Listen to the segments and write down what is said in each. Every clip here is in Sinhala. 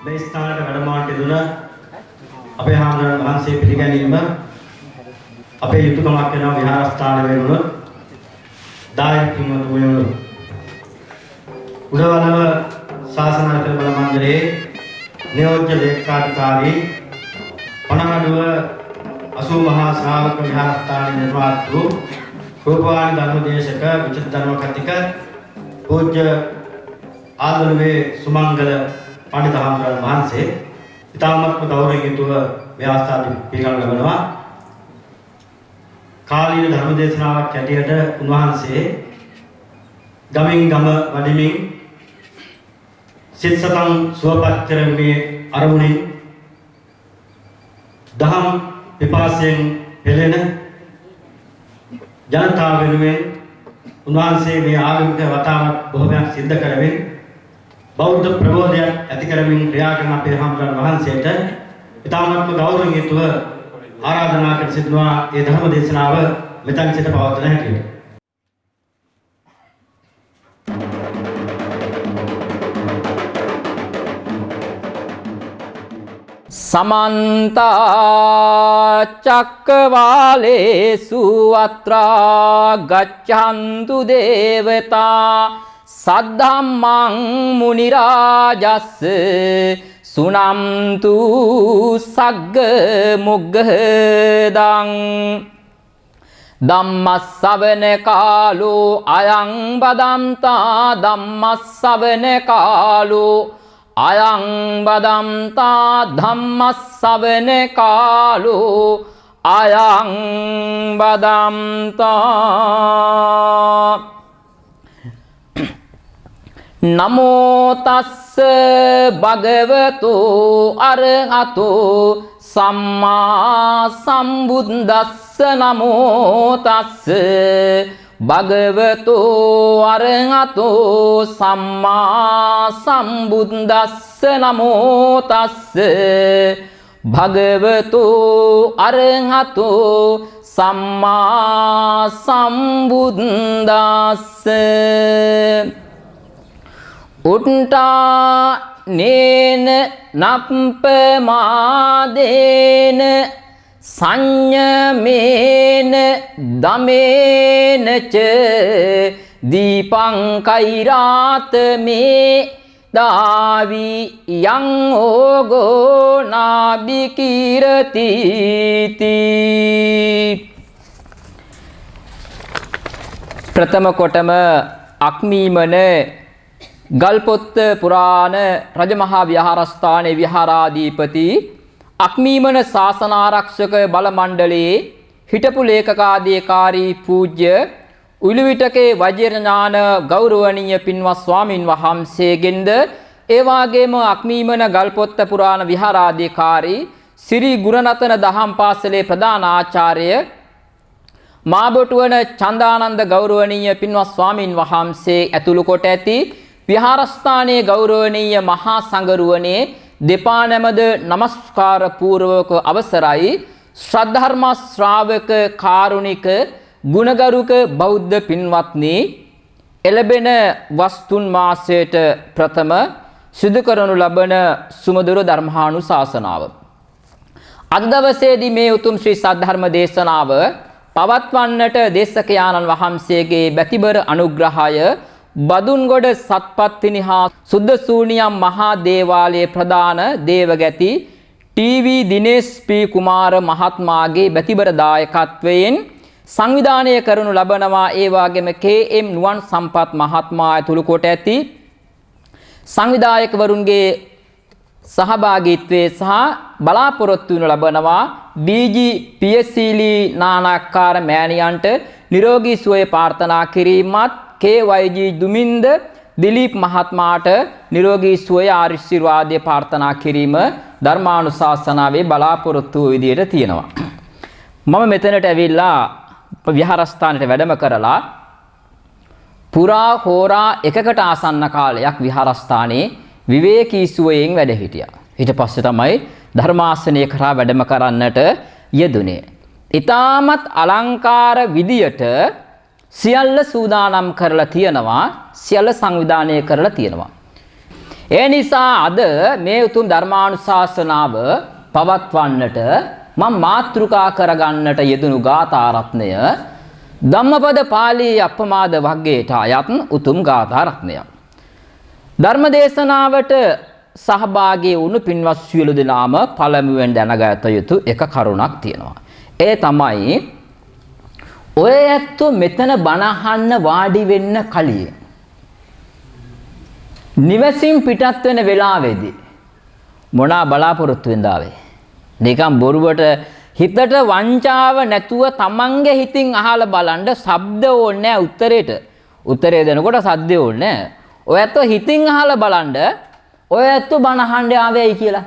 මේ ස්ථානයට වැඩමවන්නට යෙදුන අපේ හාමුදුරන් වහන්සේ පිළිගැනීම අපේ යුතුයකමක් වෙනවා විහාරස්ථාන වෙනුණු දායක පින්වතුන්ගේ උඩවලව ශාසනායතන බල මණ්ඩලයේ නියෝජ්‍ය ලේකකාධිකාරී පණමඩුව 80 මහා ශ්‍රාවක විහාරස්ථානයේ නිර්මාතෘ රූපවාහිනී ධර්මදේශක විචිත ධර්ම කතික පූජ්‍ය ආදරවේ සුමංගල පඬිත හාමුදුරන් වහන්සේ ඉතාමත්ම ගෞරවයෙන් යුතුව මේ අවස්ථාවේ පිළිගනු ලබනවා. කාලීන ධර්ම දේශනාවක් ඇටියට උන්වහන්සේ ගමින් ගම වඩිමින් සිත සතන් සුවපත් කරමේ අරමුණින් දහම් පිපාසයෙන් පෙළෙන ජනතාව වෙනුවෙන් උන්වහන්සේ මේ ආගමික වතාවක් බොහොමයක් සිද්ධ කරමින් බෞද්ධ ප්‍රබෝධයක් ඇති කරමින් ක්‍රියා කරන අපේ හාමුදුරන් වහන්සේට ඉතාමත්ම ගෞරවයෙන් යුතුව ආරාධනා කර සිටිනවා ඒ ධර්ම දේශනාව මෙතන සිට පවත්වන හැටියට. समन्त चक्रवालेषु अत्रा गच्छन्तु देवता सद्धम्मं मुनिराजस् सुनन्तु सग्ग मुग्गदं ධම්මස්සවන කාලෝ අයං බදන්තා ධම්මස්සවන කාලෝ අයං බදන්තා ධම්මස්සවන කාලෝ අයං බදන්තා නමෝ තස්ස භගවතු අරහතෝ සම්මා සම්බුද්දස්ස නමෝ තස්ස භගවතු අරහතෝ සම්මා සම්බුද්දස්ස නමෝ තස්ස භගවතු අරහතෝ සම්මා සම්බුද්දස්ස උට්ටා නේන නප්පමාදේන සංයමේන දමේන ච දීපං කෛරාත මේ දාවි යං ඕගෝ නාබිකිරති ප්‍රථම කොටම අක්මීමන ගල්පොත්ත පුරාණ රජමහා විහාරස්ථානයේ විහාරාධිපති අක්මීමන ශාසනාරක්ෂක බල මණ්ඩලයේ හිටපු ලේකකාධිකාරී පූජ්‍ය උළුවිටකේ වජිරඥාන ගෞරවනීය පින්වත් ස්වාමින් වහන්සේගෙන්ද ඒ වගේම අක්මීමන ගල්පොත්ත පුරාණ විහාරාධිකාරී ශ්‍රී ගුණරතන දහම් පාසලේ ප්‍රධාන ආචාර්ය මාබොටුවන චන්දානන්ද ගෞරවනීය පින්වත් ස්වාමින් වහන්සේ ඇතුළු කොට ඇති විහාරස්ථානයේ ගෞරවනීය මහා සංඝරුවනේ දෙපා නැමද නමස්කාර පූර්වක අවසරයි ශ්‍රද්ධර්ම ශ්‍රාවක කාරුණික ගුණගරුක බෞද්ධ පින්වත්නි එළබෙන වස්තුන් මාසයට ප්‍රථම සිදු කරනු ලබන සුමధుර ධර්මානුශාසනාව අද දවසේදී මේ උතුම් ශ්‍රී සද්ධර්ම දේශනාව පවත්වන්නට දේශකයාණන් වහන්සේගේ බැතිබර අනුග්‍රහය බදුන්ගොඩ සත්පත්තිනි හා සුද්ධ ශූන්‍යම් මහා දේවාලයේ ප්‍රධාන දේවගැති ටීවී දිනේෂ් පී කුමාර මහත්මයාගේ බැතිබර දායකත්වයෙන් සංවිධානය කරනු ලබනවා. ඒ වගේම කේ.එම්. නුවන් සම්පත් මහත්මයා ඇතුළු කොට ඇති සංවිධායකවරුන්ගේ සහභාගීත්වයේ සහ බලාපොරොත්තු වෙනු ලබනවා ඩී.ජී. පියසීලී නානාකාර මෑණියන්ට නිරෝගී සුවය ප්‍රාර්ථනා කිරීමත් කේ.වයි.ජී. දුමින්ද දිලීප් මහත්මයාට නිරෝගී සුවය ආශිර්වාදය ප්‍රාර්ථනා කිරීම ධර්මානුශාසනාවේ බලාපොරොත්තු වූ විදියට තියෙනවා. මම මෙතනට ඇවිල්ලා විහාරස්ථානයට වැඩම කරලා පුරා හෝරා එකකට ආසන්න කාලයක් විහාරස්ථානයේ විවේකී සුවයෙන් වැඩ හිටියා. ඊට පස්සේ තමයි ධර්මාසනය කරා වැඩම කරන්නට යෙදුනේ. ඊටමත් අලංකාර විදියට සියල්ල සූදානම් කරලා තියෙනවා, සියල්ල සංවිධානය කරලා තියෙනවා. ඒ නිසා අද මේ උතුම් ධර්මානුශාසනාව පවත්වන්නට මම මාතෘකා කරගන්නට යෙදුණු ගාථා රත්නය ධම්මපද පාළී අප්පමාද වග්ගයට අයත් උතුම් ගාථා රත්නයක්. ධර්ම දේශනාවට සහභාගී වුණු පින්වත් සියලු දෙනාම පළමුවෙන් දැනගත යුතු එක කරුණක් තියෙනවා. ඒ තමයි ඔය ඇත්තෝ මෙතන බණ අහන්න වාඩි වෙන්න කලින් නිවසින් පිටත් වෙන වෙලාවේදී මොනවා බලාපොරොත්තු වෙනද ආවේ? නිකන් බොරුවට හිතට වංචාව නැතුව තමන්ගේ හිතින් අහලා බලන්න ශබ්ද ඕනේ නැහැ උත්තරේට. උත්තරේ දෙනකොට සද්ද ඕනේ නැහැ. ඔය ඇත්තෝ හිතින් අහලා බලන්න ඔය ඇත්තෝ බණ අහන්න ආවේයි කියලා.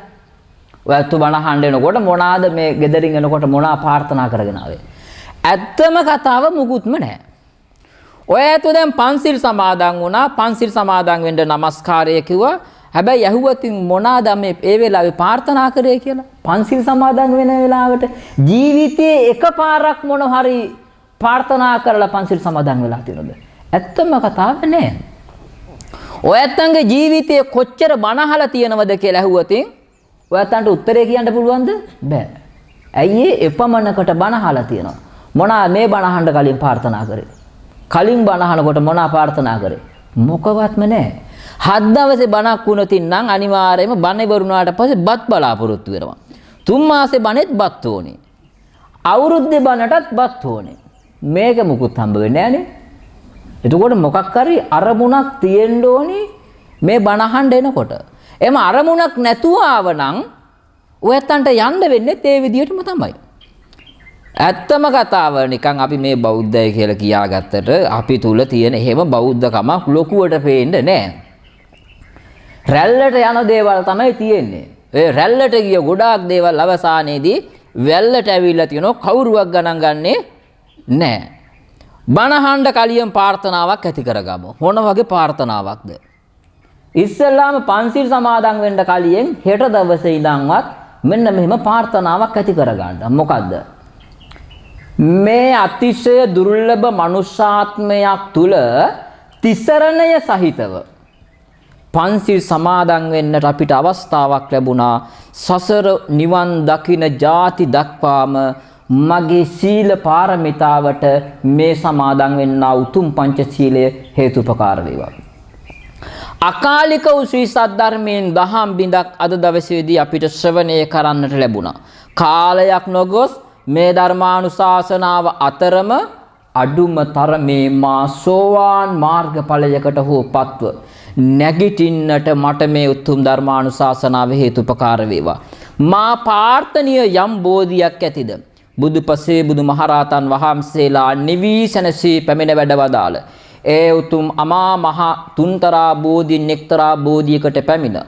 ඔය ඇත්තෝ බණ අහන්න එනකොට මොනවාද මේ ගෙදරින් එනකොට මොනවා ප්‍රාර්ථනා කරගෙන ආවේ? ඇත්තම කතාව මුකුත්ම නැහැ. ඔය ඇත්තෝ දැන් පන්සිල් සමාදන් වුණා. පන්සිල් සමාදන් වෙන්න নমස්කාරය කිව්වා. හැබැයි ඇහුවතින් මොනවාද මේ ඒ වෙලාවේ ප්‍රාර්ථනා කරේ කියලා? පන්සිල් සමාදන් වෙන වෙලාවට ජීවිතේ එකපාරක් මොන හරි ප්‍රාර්ථනා කරලා පන්සිල් සමාදන් වෙලා තියෙනවද? ඇත්තම කතාව නෑ. ඔය ඇත්තන්ගේ ජීවිතයේ කොච්චර බණ අහලා තියෙනවද කියලා ඇහුවතින් ඔය ඇත්තන්ට උත්තරේ කියන්න පුළුවන්ද? බෑ. ඇයි ඒ එපමණකට බණ අහලා තියෙනවා. මොනවා මේ බණ අහන්න කලින් ප්‍රාර්ථනා කරේ? කලින් බණ අහනකොට මොනවා ප්‍රාර්ථනා කරේ? මොකවත්ම නෑ. 7 දවසේ බණක් වුණොතින් නම් අනිවාර්යයෙන්ම බණ ඉවරුණාට පස්සේ බත් බලාපොරොත්තු වෙනවා. 3 මාසේ බණෙත් බත් ඕනේ. අවුරුද්දේ බණටත් බත් ඕනේ. මේක මුකුත් හම්බ වෙන්නේ නෑනේ. එතකොට මොකක් හරි අරමුණක් තියෙන්න ඕනේ මේ බණ අහන්න එනකොට. එම අරමුණක් නැතුව ආවනම් ඔයත්තන්ට යන්න වෙන්නේ ඒ විදිහටම තමයි. ඇත්තම කතාව නිකන් අපි මේ බෞද්ධය කියලා කියාගත්තට අපි තුල තියෙන එහෙම බෞද්ධකමක් ලොකුවට පේන්නේ නෑ. රැල්ලට යන දේවල් තමයි තියෙන්නේ. ඒ රැල්ලට ගිය ගොඩාක් දේවල් අවසානයේදී වැල්ලට ඇවිල්ලා තියෙනවා කවුරුවක් ගණන් ගන්නේ නෑ. බණහඬ කලියම් ප්‍රාර්ථනාවක් ඇති කරගමු. මොන වගේ ප්‍රාර්ථනාවක්ද? ඉස්සෙල්ලාම පන්සිල් සමාදන් වෙන්න කලින් හෙට දවසේ ඉඳන්වත් මෙන්න මෙහෙම ප්‍රාර්ථනාවක් ඇති කරගන්න. මොකද්ද? මේ අතිශය දුර්ලභ මනුෂ්‍යාත්මයක් තුල තිසරණය සහිතව පන්සිල් සමාදන් වෙන්නට අපිට අවස්ථාවක් ලැබුණා. සසර නිවන් දකින ಜಾති දක්වාම මගේ සීල පාරමිතාවට මේ සමාදන් වෙන්නා උතුම් පංචශීලය හේතුපකාර වේවා. අකාලික වූ ශ්‍රී සද්ධර්මයෙන් දහම් බිඳක් අද දවසේදී අපිට ශ්‍රවණය කරන්නට ලැබුණා. කාලයක් නොගොස් මේ ධර්මානුශාසනාව අතරම අඩුම තරමේ මා සෝවාන් මාර්ගඵලයකට හෝ පත්ව නැගිටින්නට මට මේ උතුම් ධර්මානුශාසනාව හේතුපකාර වේවා. මා ප්‍රාර්ථනීය යම් බෝධියක් ඇතිද බුදුපසේ බුදුමහරහතන් වහන්සේලා නිවිසනසී පැමිණ වැඩවදාළ ඒ උතුම් අමා මහ තුන්තරා බෝධින් එක්තරා බෝධියකට පැමිණ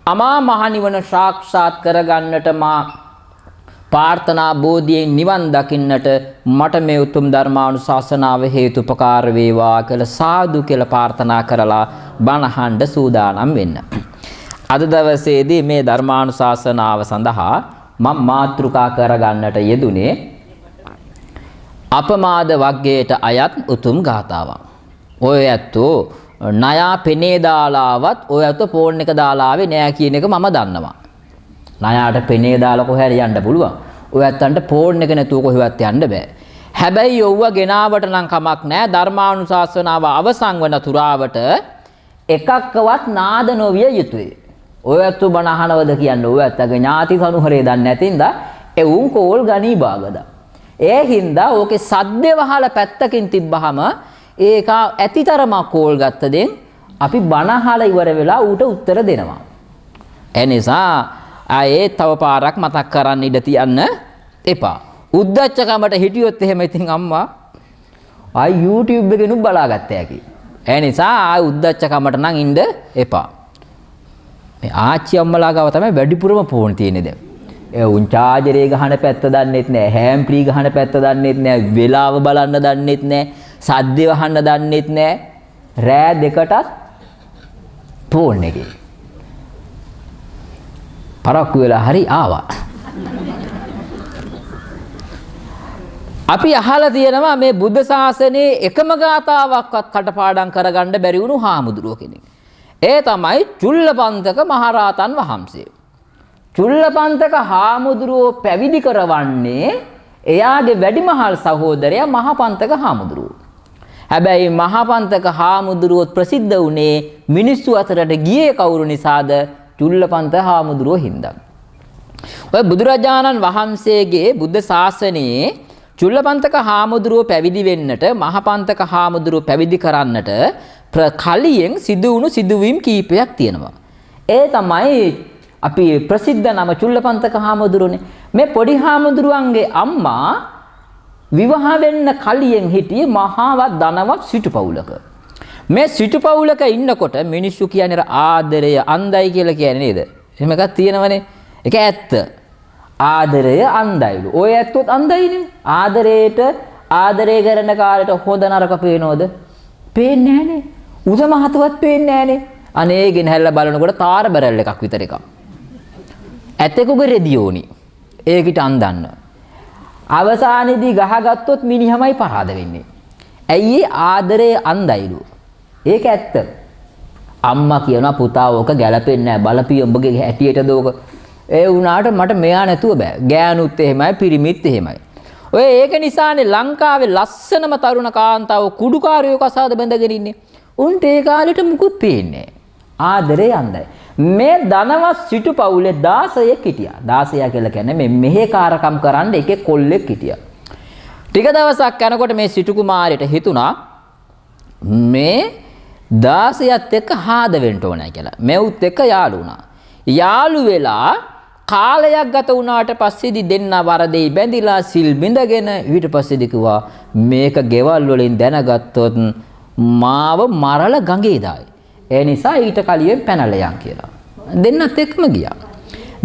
අමා මහ නිවන සාක්ෂාත් කරගන්නට මා ප්‍රාර්ථනා බෝධියෙන් නිවන් දකින්නට මට මේ උතුම් ධර්මානුශාසනාව හේතුපකාර වේවා කියලා සාදු කියලා ප්‍රාර්ථනා කරලා බණ අහන්න සූදානම් වෙන්න. අද දවසේදී මේ ධර්මානුශාසනාව සඳහා මම මාතෘකා කරගන්නට යෙදුනේ අපමාද වග්ගයට අයත් උතුම් ගාථාවක්. ඔය ඇත්තෝ ණයා පෙනේ දාලාවත් ඔය ඇත්තෝ ෆෝන් එක දාලා ආවේ නෑ කියන එක මම දන්නවා. ණයාට පෙනේ දාලා කොහේ යන්න පුළුවන්. ඔය ඇත්තන්ට ෆෝන් එක නැතුව කොහෙවත් යන්න බෑ. හැබැයි යොව්ව ගෙනාවට නම් කමක් නෑ. ධර්මානුශාසනාව අවසන් වන තුරාවට එකක්වත් නාද නොවිය යුතුයි. ඔය ඇත්තෝ බණ අහනවද කියන්නේ ඔය ඇත්තගේ ඥාති සනුහරේ දන්නේ නැතිඳ එවුන් කෝල් ගණී බාගද. ඒ හින්දා ඕකේ සද්දේ වහලා පැත්තකින් තිබ්බහම ඒක ඇතිතරම කෝල් ගත්ත දෙන් අපි බණ අහලා ඉවර වෙලා ඌට උත්තර දෙනවා. ඒ නිසා ආයේ තව පාරක් මතක් කරන්න ඉඩ තියන්න එපා. උද්දච්චකමට හිටියොත් එහෙම ඉතින් අම්මා ආයි YouTube එකේ නුඹ බලාගත්ත හැකි. ඒ නිසා ආයි උද්දච්චකමට නම් ඉන්න එපා. මේ ආච්චි අම්මලා ගාව තමයි වැඩිපුරම ෆෝන් තියෙන්නේ දැන්. ඒ උන් චාර්ජරේ ගහන පැත්ත දන්නෙත් නෑ, හෑම් ෆ්‍රී ගහන පැත්ත දන්නෙත් නෑ, වෙලාව බලන්න දන්නෙත් නෑ, සද්දේ වහන්න දන්නෙත් නෑ. රෑ දෙකටත් ෆෝන් එකේ. පරක්කු වෙලා හරි ආවා. අපි අහලා තියෙනවා මේ බුද්ධ ශාසනයේ එකම ගාතාවක්වත් කටපාඩම් කරගන්න බැරි වුණු හාමුදුරුවෝ කෙනෙක්. ඒ තමයි චුල්ලපන්තක මහරහතන් වහන්සේ. චුල්ලපන්තක හාමුදුරුවෝ පැවිදි කරවන්නේ එයාගේ වැඩිමහල් සහෝදරයා මහපන්තක හාමුදුරුවෝ. හැබැයි මහපන්තක හාමුදුරුවෝ ප්‍රසිද්ධ වුණේ මිනිස්සු අතරට ගියේ කවුරු නිසාද? චුල්ලපන්ත හාමුදුරුවෝ හින්දා. ඔය බුදුරජාණන් වහන්සේගේ බුද්ධ ශාසනයේ චුල්ලපන්තක හාමුදුරුවෝ පැවිදි වෙන්නට මහපන්තක හාමුදුරුවෝ පැවිදි කරන්නට කලියෙන් සිදු වුණු සිදුවීම් කීපයක් තියෙනවා. ඒ තමයි අපි ප්‍රසිද්ධ නම චුල්ලපන්තක හාමුදුරුවනේ. මේ පොඩි හාමුදුරුවන්ගේ අම්මා විවාහ වෙන්න කලියෙන් හිටියේ මහාවත් ධනවත් සිටුපවුලක. මේ සිටුපවුලක ඉන්නකොට මිනිස්සු කියන්නේ ආදරය අන්දයි කියලා කියන්නේ නේද? එහෙම එකක් තියෙනවනේ. ඒක ඇත්ත. ආදරය අන්දයිලු. ඔය ඇත්තොත් අන්දයිනේ. ආදරය කරන කාලේට හොඳ නරක පේනවද? පේන්නේ නැහනේ. උස මහතවත් පේන්නේ නැහනේ. අනේ ගෙනහැල්ලා බලනකොට තාර බැරල් එකක් විතර එකක්. ඇතෙකුගේ රෙදියෝනි. ඒකිට අන්දන්න. අවසානයේදී ගහගත්තොත් මිනිහමයි පරාද වෙන්නේ. ඇයි ආදරේ අන්දයිලු. ඒක ඇත්ත. අම්මා කියනවා පුතා ඕක ගැලපෙන්නේ නැහැ. බලපිය උඹගේ හැටියටද ඕක. ඒ වුණාට මට මෙයා නැතුව බෑ. ගෑනුත් එහෙමයි පිරිමිත් එහෙමයි. ඔය ඒක නිසානේ ලංකාවේ ලස්සනම තරුණ කාන්තාව කුඩුකාරයෝ කසාද බැඳගෙන ඉන්නේ. උන්ට ඒ කාලෙට මුකුත් පේන්නේ නැහැ. ආදරේ අන්දයි. මේ ධනවත් සිටු පවුලේ 16ක් හිටියා. 16 කියලා කියන්නේ මේ මෙහෙකාරකම් කරන්න එකේ කොල්ලෙක් හිටියා. ටික දවසක් යනකොට මේ සිටු කුමාරයට හිතුණා මේ 16ත් එක්ක හාද වෙන්න ඕනයි කියලා. මෙවුත් එක්ක යාළු වුණා. යාළු වෙලා කාලයක් ගත වුණාට පස්සේදී දෙන්න වරදේ බැඳිලා සිල් බිඳගෙන ඊට පස්සේදී කිව්වා මේක ගෙවල් වලින් දැනගත්තොත් මාව මරලා ගඟේ දායි. ඒ නිසා ඊට කලියෙන් පැනලා යන් කියලා. දෙන්නත් එක්කම ගියා.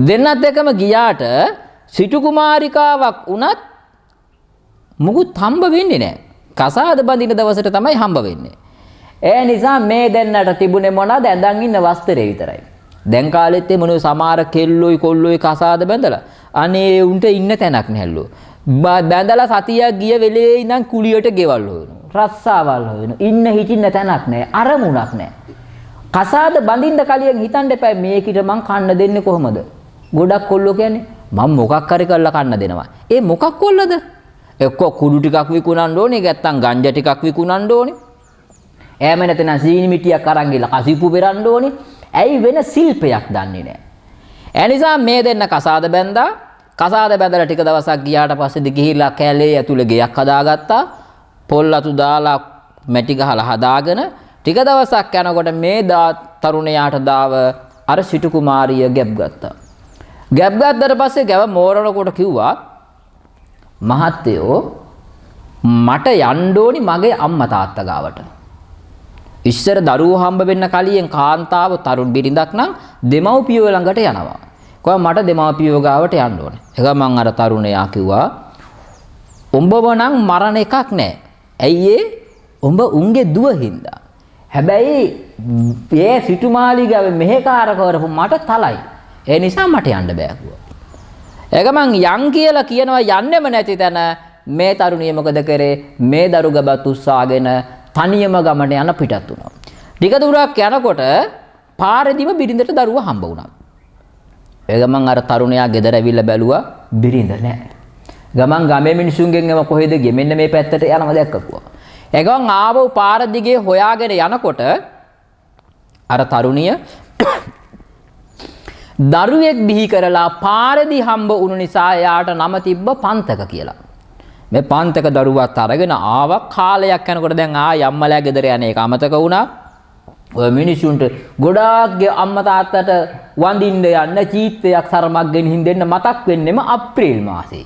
දෙන්නත් එක්කම ගියාට සිටු කුමාරිකාවක් වුණත් මුකුත් හම්බ වෙන්නේ නැහැ. කසාද බඳින දවසට තමයි හම්බ වෙන්නේ. ඒ නිසා මේ දෙන්නට තිබුණේ මොනවද? ඇඳන් ඉන්න වස්ත්‍රය විතරයි. දැන් කාලෙත් මේ මොනෝ සමහර කෙල්ලොයි කොල්ලොයි කසාද බැඳලා අනේ උන්ට ඉන්න තැනක් නැහැලු. බැඳලා සතියක් ගිය වෙලේ ඉඳන් කුලියට ගෙවල් හොයනවා. රස්සාවල් හොයනවා. ඉන්න හිටින්න තැනක් නැහැ. අරමුණක් නැහැ. කසාද බඳින්න කලියෙන් හිතන්න එපා මේකිට මං කන්න දෙන්නේ කොහමද? ගොඩක් කොල්ලෝ කියන්නේ මම මොකක් හරි කරලා කන්න දෙනවා. ඒ මොකක් කොල්ලද? එක්ක කුඩු ටිකක් විකුණන්න ඕනේ, නැත්නම් ගංජා ටිකක් විකුණන්න ඕනේ. එහෙම නැත්නම් සීනි මිටියක් අරන් ගිහලා කසිප්පු පෙරන්න ඕනේ. ඇයි වෙන ශිල්පයක් දන්නේ නැහැ. ඒ නිසා මේ දෙන්න කසාද බැඳා. කසාද බැඳලා ටික දවසක් ගියාට පස්සේදී ගිහිල්ලා කැලේ ඇතුලේ ගෙයක් හදාගත්තා. පොල් අතු දාලා මැටි ගහලා හදාගෙන ටික දවසක් යනකොට මේ තරුණයාට දාව අර සිටු කුමාරිය ගැබ් ගත්තා. ගැබ් ගත්තට පස්සේ ගැව මෝරනකොට කිව්වා මහත්තයෝ මට යන්න ඕනි මගේ අම්මා තාත්තා ගාවට. ඉස්සර දරුවෝ හම්බ වෙන්න කලින් කාන්තාව තරුණ බිරිඳක් නම් දෙමව්පියෝ ළඟට යනවා. කොහොම මට දෙමව්පියෝ ගාවට යන්න ඕනේ. ඒක මං අර තරුණයා කිව්වා උඹව නම් මරණ එකක් නැහැ. ඇයි ඒ? උඹ උන්ගේ දුව හින්දා. හැබැයි ඒ සිටුමාලිගාවේ මෙහෙකාර කරපු මට තලයි. ඒ නිසා මට යන්න බෑ කිව්වා. ඒක මං යන් කියලා කියනවා යන්නෙම නැති තැන මේ තරුණිය මොකද කරේ? මේ දරු ගබත් උස්සාගෙන තනියම ගමට යන පිටත් වුණා. ටික දුරක් යනකොට පාරේදීම බිරිඳට දරුවා හම්බ වුණා. ඒ ගමන් අර තරුණයා ගෙදර ඇවිල්ලා බැලුවා බිරිඳ නැහැ. ගමන් ගමේ මිනිසුන්ගෙන් එම කොහෙද ගියේ? මෙන්න මේ පැත්තට යනවා දැක්කකුවා. ඒ ගමන් ආවෝ පාර දිගේ හොයාගෙන යනකොට අර තරුණිය දරුවෙක් බිහි කරලා පාරේදී හම්බ වුණු නිසා එයාට නම තිබ්බ පන්තක කියලා. මේ පන්තක දරුවත් අරගෙන ආවා කාලයක් යනකොට දැන් අම්මලා ගෙදර යන එක අමතක වුණා. ඔය මිනිසුන්ට ගොඩාක්ගේ අම්මා තාත්තට වඳින්න යන්න චීත්තයක් සරමක් ගෙනින් දෙන්න මතක් වෙන්නෙම අප්‍රේල් මාසේ.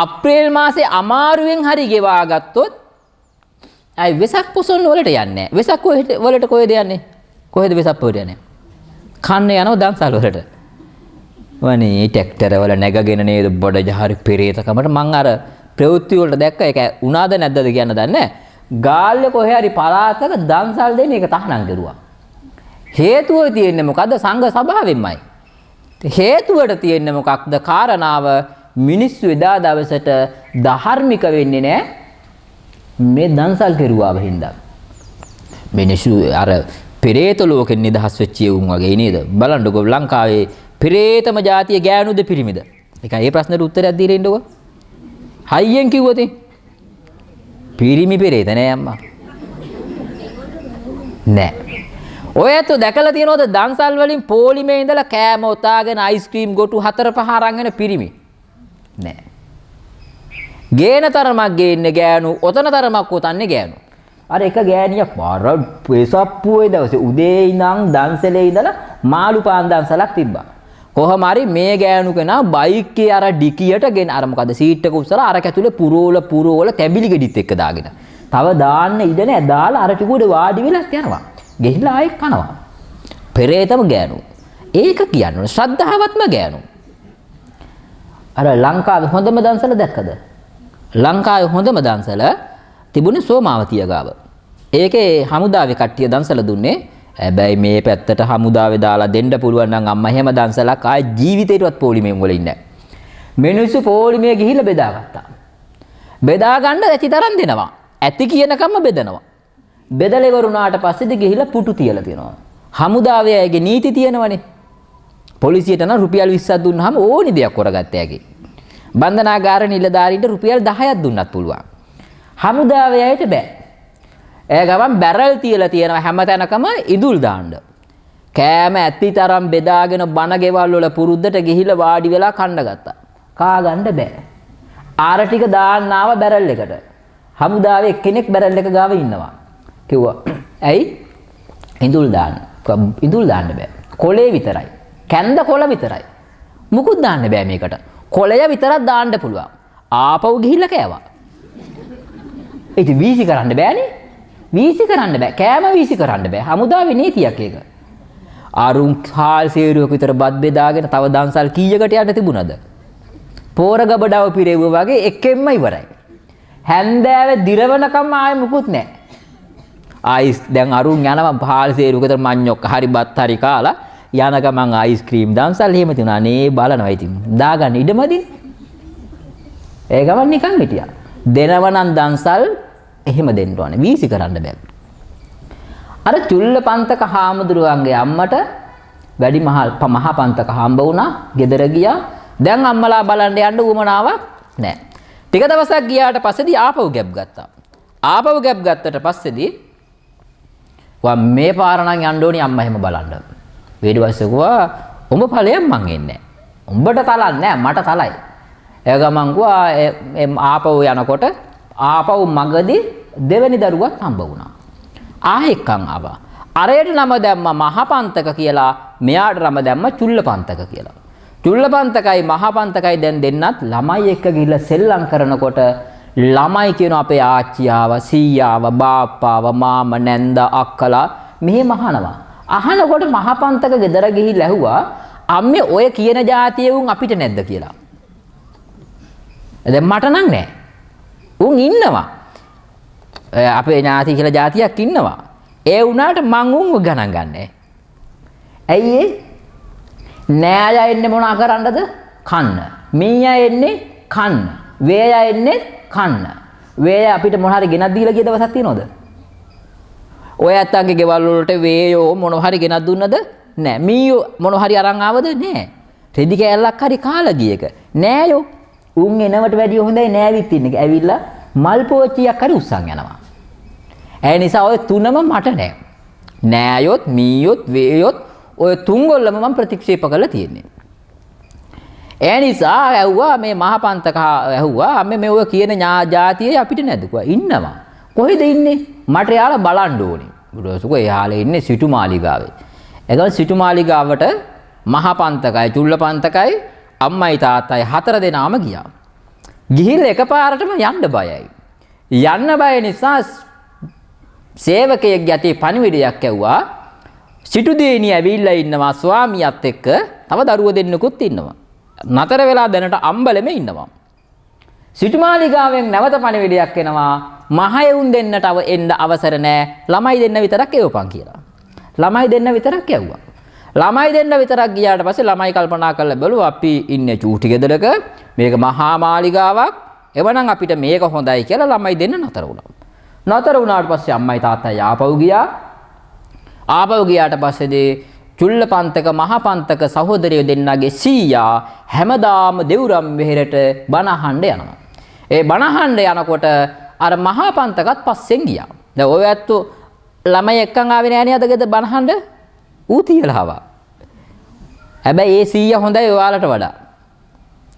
අප්‍රේල් මාසේ අමාරුවෙන් හරි ගෙවා ගත්තොත් අය වෙසක් පොසොන් වලට යන්නේ නැහැ. වෙසක් වලට කොහෙද යන්නේ? කොහෙද වෙසක් පොයට යන්නේ? කන්නේ යනවා දන්සල් වලට. වනේ ට්‍රැක්ටර වල නැගගෙන නේද බඩ ජහරි පෙරේතකමට මං අර ප්‍රවෘත්ති වලට දැක්ක ඒක උනාද නැද්දද කියන්න දන්නේ නැහැ. ගාල්ලේ කොහේ හරි පළාතක දන්සල් දෙන එක තහනම් කරුවා. හේතුව තියෙන්නේ මොකද්ද? සංඝ සභාවෙන්මයි. හේතුවට තියෙන්නේ මොකක්ද? කාරණාව මිනිස්සු එදා දවසට ධාර්මික වෙන්නේ නැහැ මේ දන්සල් කෙරුවාව හින්දා. මිනිස්සු අර පෙරේත ලෝකෙන් නිදහස් වෙච්ච උන් වගේ නේද? බලන්නකෝ ලංකාවේ පෙරේතම ජාතිය ගෑනුද පිරිමිද? ඒකයි ඒ ප්‍රශ්නෙට උත්තරයක් දීලා ඉන්නකෝ. හයියෙන් කිව්වොත් පිරිමි පෙරේත නෑ අම්මා. නෑ. ඔය ඇත්තෝ දැකලා තියෙනවද දන්සල් වලින් පොලිමේ ඉඳලා කෑම ඔතාගෙන අයිස්ක්‍රීම් ගොටු 4-5 අරන් එන පිරිමි? නෑ. ගේන තරමක් ගේන්නේ ගෑනු, ඔතන තරමක් ඔතන්නේ ගෑනු. අර එක ගෑණියක් පාර පෙසප්පුවේ දවසේ උදේ ඉඳන් දන්සලේ ඉඳලා මාළු පාන් දන්සලක් තිබ්බා. කොහොම හරි මේ ගෑනු කෙනා බයික් එකේ අර ඩිකියට ගෙන අර මොකද සීට් එක උස්සලා අර කැතුලේ පුරෝල තැඹිලි ගෙඩිත් එක්ක දාගෙන. තව දාන්න ඉඩ නැහැ. දාලා අර ටිකුඩ වාඩි වෙලා යනවා. ගෙහිලා ආයෙත් කනවා. පෙරේතම ගෑනු. ඒක කියන්නේ ශ්‍රද්ධාවත්ම ගෑනු. අර ලංකාවේ හොඳම දන්සල දැක්කද? ලංකාවේ හොඳම දන්සල තිබුණේ සෝමාවතිය ගාව. ඒකේ හමුදාවේ කට්ටිය දන්සල දුන්නේ. හැබැයි මේ පැත්තට හමුදාවේ දාලා දෙන්න පුළුවන් නම් අම්මා එහෙම දන්සලක් ආයේ ජීවිතේටවත් පොලිමේ වල ඉන්නේ නැහැ. මිනිස්සු පොලිමේ ගිහිල්ලා බෙදාගත්තා. බෙදා ගන්න ඇති තරම් දෙනවා. ඇති කියනකම්ම බෙදනවා. බෙදලා ඉවරුණාට පස්සේදී ගිහිල්ලා පුටු තියලා තියෙනවා. හමුදාවේ අයගේ නීති තියෙනවනේ. පොලිසියට නම් රුපියල් 20ක් දුන්නාම ඕනි දෙයක් කරගත්ත හැකි. බන්ධනාගාර නිලධාරීන්ට රුපියල් 10ක් දුන්නත් පුළුවන්. හමුදාවේ අයට බෑ. ඒ ගමන් බැරල් තියලා තියෙනවා හැම තැනකම ඉදුල් දාන්න. කෑම ඇති තරම් බෙදාගෙන බණ ගෙවල් වල පුරුද්දට ගිහිල්ලා වාඩි වෙලා කන්න ගත්තා. කා ගන්න බෑ. ආර ටික දාන්න ආව බැරල් එකට. හමුදාවේ කෙනෙක් බැරල් එක ගාව ඉන්නවා. කිව්වා ඇයි ඉඳුල් දාන්න. ඉඳුල් දාන්න බෑ. කොලේ විතරයි. කැන්ද කොළ විතරයි. මුකුත් දාන්න බෑ මේකට. කොළය විතරක් දාන්න පුළුවන්. ආපහු ගිහිල්ලා කෑවා. ඉතින් වීසි කරන්න බෑනේ. වීසි කරන්න බෑ. කෑම වීසි කරන්න බෑ. හමුදාවේ නීතියක් ඒක. අරුන් හාල් සේරුවක විතර බත් බෙදාගෙන තව දන්සල් කීයකට යන්න තිබුණද? පෝර ගබඩාව පිරෙව්වා වගේ එකෙන්ම ඉවරයි. හැන්දෑවේ දිරවනකම් ආයෙ මුකුත් නැහැ. ආයිස් දැන් අරුන් යනවා හාල් සේරුවක විතර මඤ්ඤොක්ක හරි බත් හරි කාලා යන ගමන් අයිස්ක්‍රීම් දන්සල් එහෙම තියුණා නේ බලනවා ඉතින්. දාගන්න ඉඩමදින්. ඒ ගමන් නිකන් හිටියා. දෙනවනම් දන්සල් එහෙම දෙන්න ඕනේ. වීසි කරන්න බෑ. අර චුල්ලපන්තක හාමුදුරුවන්ගේ අම්මට වැඩි මහා පන්තක හම්බ වුණා. ගෙදර ගියා. දැන් අම්මලා බලන්න යන්න උවමනාවක් නැහැ. ටික දවසක් ගියාට පස්සේදී ආපහු ගැප් ගත්තා. ආපහු ගැප් ගත්තට පස්සේදී වා මේ පාර නම් යන්න ඕනි අම්මා එහෙම බලන්න. ඊට පස්සේ ගුවා උඹ ඵලයෙන් මං එන්නේ නැහැ. උඹට තලන්නේ නැහැ මට තලයි. ඒ ගමන් ගුවා ආපහු යනකොට ආපහු මගදී දෙවෙනි දරුවක් හම්බ වුණා. ආයෙක්කන් ආවා. අරයට නම දැම්ම මහපන්තක කියලා, මෙයාට නම දැම්ම චුල්ලපන්තක කියලා. චුල්ලපන්තකයි මහපන්තකයි දැන් දෙන්නත් ළමයි එක්ක ගිහිල්ලා සෙල්ලම් කරනකොට ළමයි කියන අපේ ආච්චියාව, සීයාව, බාප්පාව, මාම, නැන්ද, අක්කලා මෙහෙම අහනවා. අහනකොට මහපන්තක ගෙදර ගිහිල්ලා ඇහුවා අම්මේ ඔය කියන જાතියේ උන් අපිට නැද්ද කියලා. දැන් මට නම් නෑ. උන් ඉන්නවා. අපේ ඥාති කියලා જાතියක් ඉන්නවා. ඒ වුණාට මං උන්ව ගණන් ගන්නෑ. ඇයි ඒ? නෑ අය එන්නේ මොනා කරන්නද? කන්න. මීයා එන්නේ කන්න. වේයා එන්නේ කන්න. වේයා අපිට මොන හරි ගෙනත් දීලා ගිය දවසක් තියෙනවද? ඔය ඇත්තන්ගේ ගෙවල් වලට වේයෝ මොන හරි ගෙනත් දුන්නද? නෑ. මීයෝ මොන හරි අරන් ආවද? නෑ. රෙදි කෑල්ලක් හරි කාලා ගියක. නෑයෝ. උන් එනවට වැඩිය හොඳයි නෑවිත් ඉන්න එක. ඇවිල්ලා මල් පෝච්චියක් හරි උස්සන් යනවා. ඒ නිසා ඔය තුනම මට නෑ. නෑයොත්, මීයොත්, වේයොත් ඔය තුන්ගොල්ලම මම ප්‍රතික්ෂේප කරලා තියෙන්නේ. ඒ නිසා ඇහුවා මේ මහපන්තක ඇහුවා මේ ඔය කියන જાතියේ අපිට නැද්ද කිව්වා. ඉන්නවා. කොහෙද ඉන්නේ? මට යාලා බලන්න ඕනේ. බුදුසුකෝ එයාලා ඉන්නේ සිටුමාලිගාවේ. ඒගොල්ලෝ සිටුමාලිගාවට මහපන්තකයි, චුල්ලපන්තකයි, අම්මයි තාත්තයි 4 දෙනාම ගියා. ගිහිල්ලා එකපාරටම යන්න බයයි. යන්න බය නිසා සේවකයෙක් යටි පණිවිඩයක් ඇව්වා. සිටු දෙණිය ඇවිල්ලා ඉන්නවා ස්වාමියාත් එක්ක තව දරුවෝ දෙන්නෙකුත් ඉන්නවා. නතර වෙලා දැනට අම්බලෙම ඉන්නවා. සිටුමාලිගාවෙන් නැවත පණිවිඩයක් එනවා. මහයුන් දෙන්නට එන්න අවසර නැහැ. ළමයි දෙන්න විතරක් එවපන් කියලා. ළමයි දෙන්න විතරක් ඇව්වා. ළමයි දෙන්න විතරක් ගියාට පස්සේ ළමයි කල්පනා කරලා බැලුවා අපි ඉන්නේ චූටි ගෙදරක මේක මහා මාලිගාවක් එවනම් අපිට මේක හොඳයි කියලා ළමයි දෙන්න නතර වුණා. නතර වුණාට පස්සේ අම්මයි තාත්තයි ආපහු ගියා. ආපහු ගියාට පස්සේදී චුල්ලපන්තක මහපන්තක සහෝදරයෝ දෙන්නගේ සීයා හැමදාම දෙවුරම් වෙහෙරට බණ අහන්න යනවා. ඒ බණ අහන්න යනකොට අර මහපන්තකත් පස්සෙන් ගියා. දැන් ඔය ඇත්තෝ ළමයි එක්කන් ආවේ නෑනේ අද ගෙද බණ අහන්න. ඌ තියලා ආවා. හැබැයි ඒ සීයා හොඳයි ඔයාලට වඩා.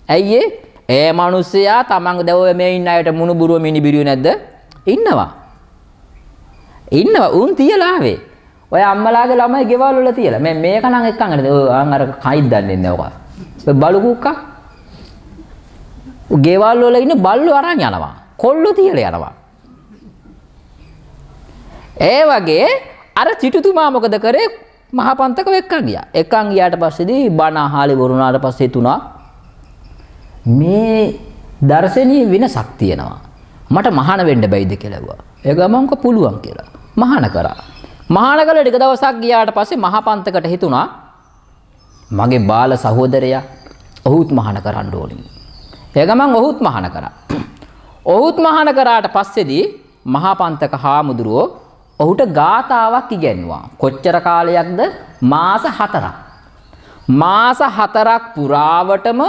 ඇයි ඒ මිනිස්සයා තමන් දැන් ඔය මේ ඉන්න අයට මුණුබුරුව මිනිබිරියු නැද්ද? ඉන්නවා. උන් තියලා ආවේ. ඔය අම්මලාගේ ළමයි ගෙවල් වල තියලා. මේක නම් එක්කන් අර කයිත් දන්නේ නැහැ ඔක. ඔය බලු කුක්කා. ගෙවල් වල ඉන්න බල්ලෝ අරන් යනවා. කොල්ලෝ තියලා යනවා. ඒ වගේ අර සිටුතුමා මොකද කරේ? මහපන්තක එක්කන් ගියා. එක්කන් ගියාට පස්සේදී බණ අහලි වරුණාට පස්සේ තුනා මේ දර්ශනීය වෙනසක් තියෙනවා. මට මහාන වෙන්න බැයිද කියලා ඇහුවා. ඒ ගමන් කො පුළුවන් කියලා. මහාන කරා. මහාන කළ ටික දවසක් ගියාට පස්සේ මහපන්තකට හිතුණා මගේ බාල සහෝදරයා ඔහුත් මහාන කරන්න ඕනේ. ඒ ගමන් ඔහුත් මහාන කරා. ඔහුත් මහාන කරාට පස්සේදී මහපන්තක හාමුදුරුවෝ ඔහුට ගාතාවක් ඉගෙනුවා. කොච්චර කාලයක්ද? මාස 4ක්. මාස 4ක් පුරාවටම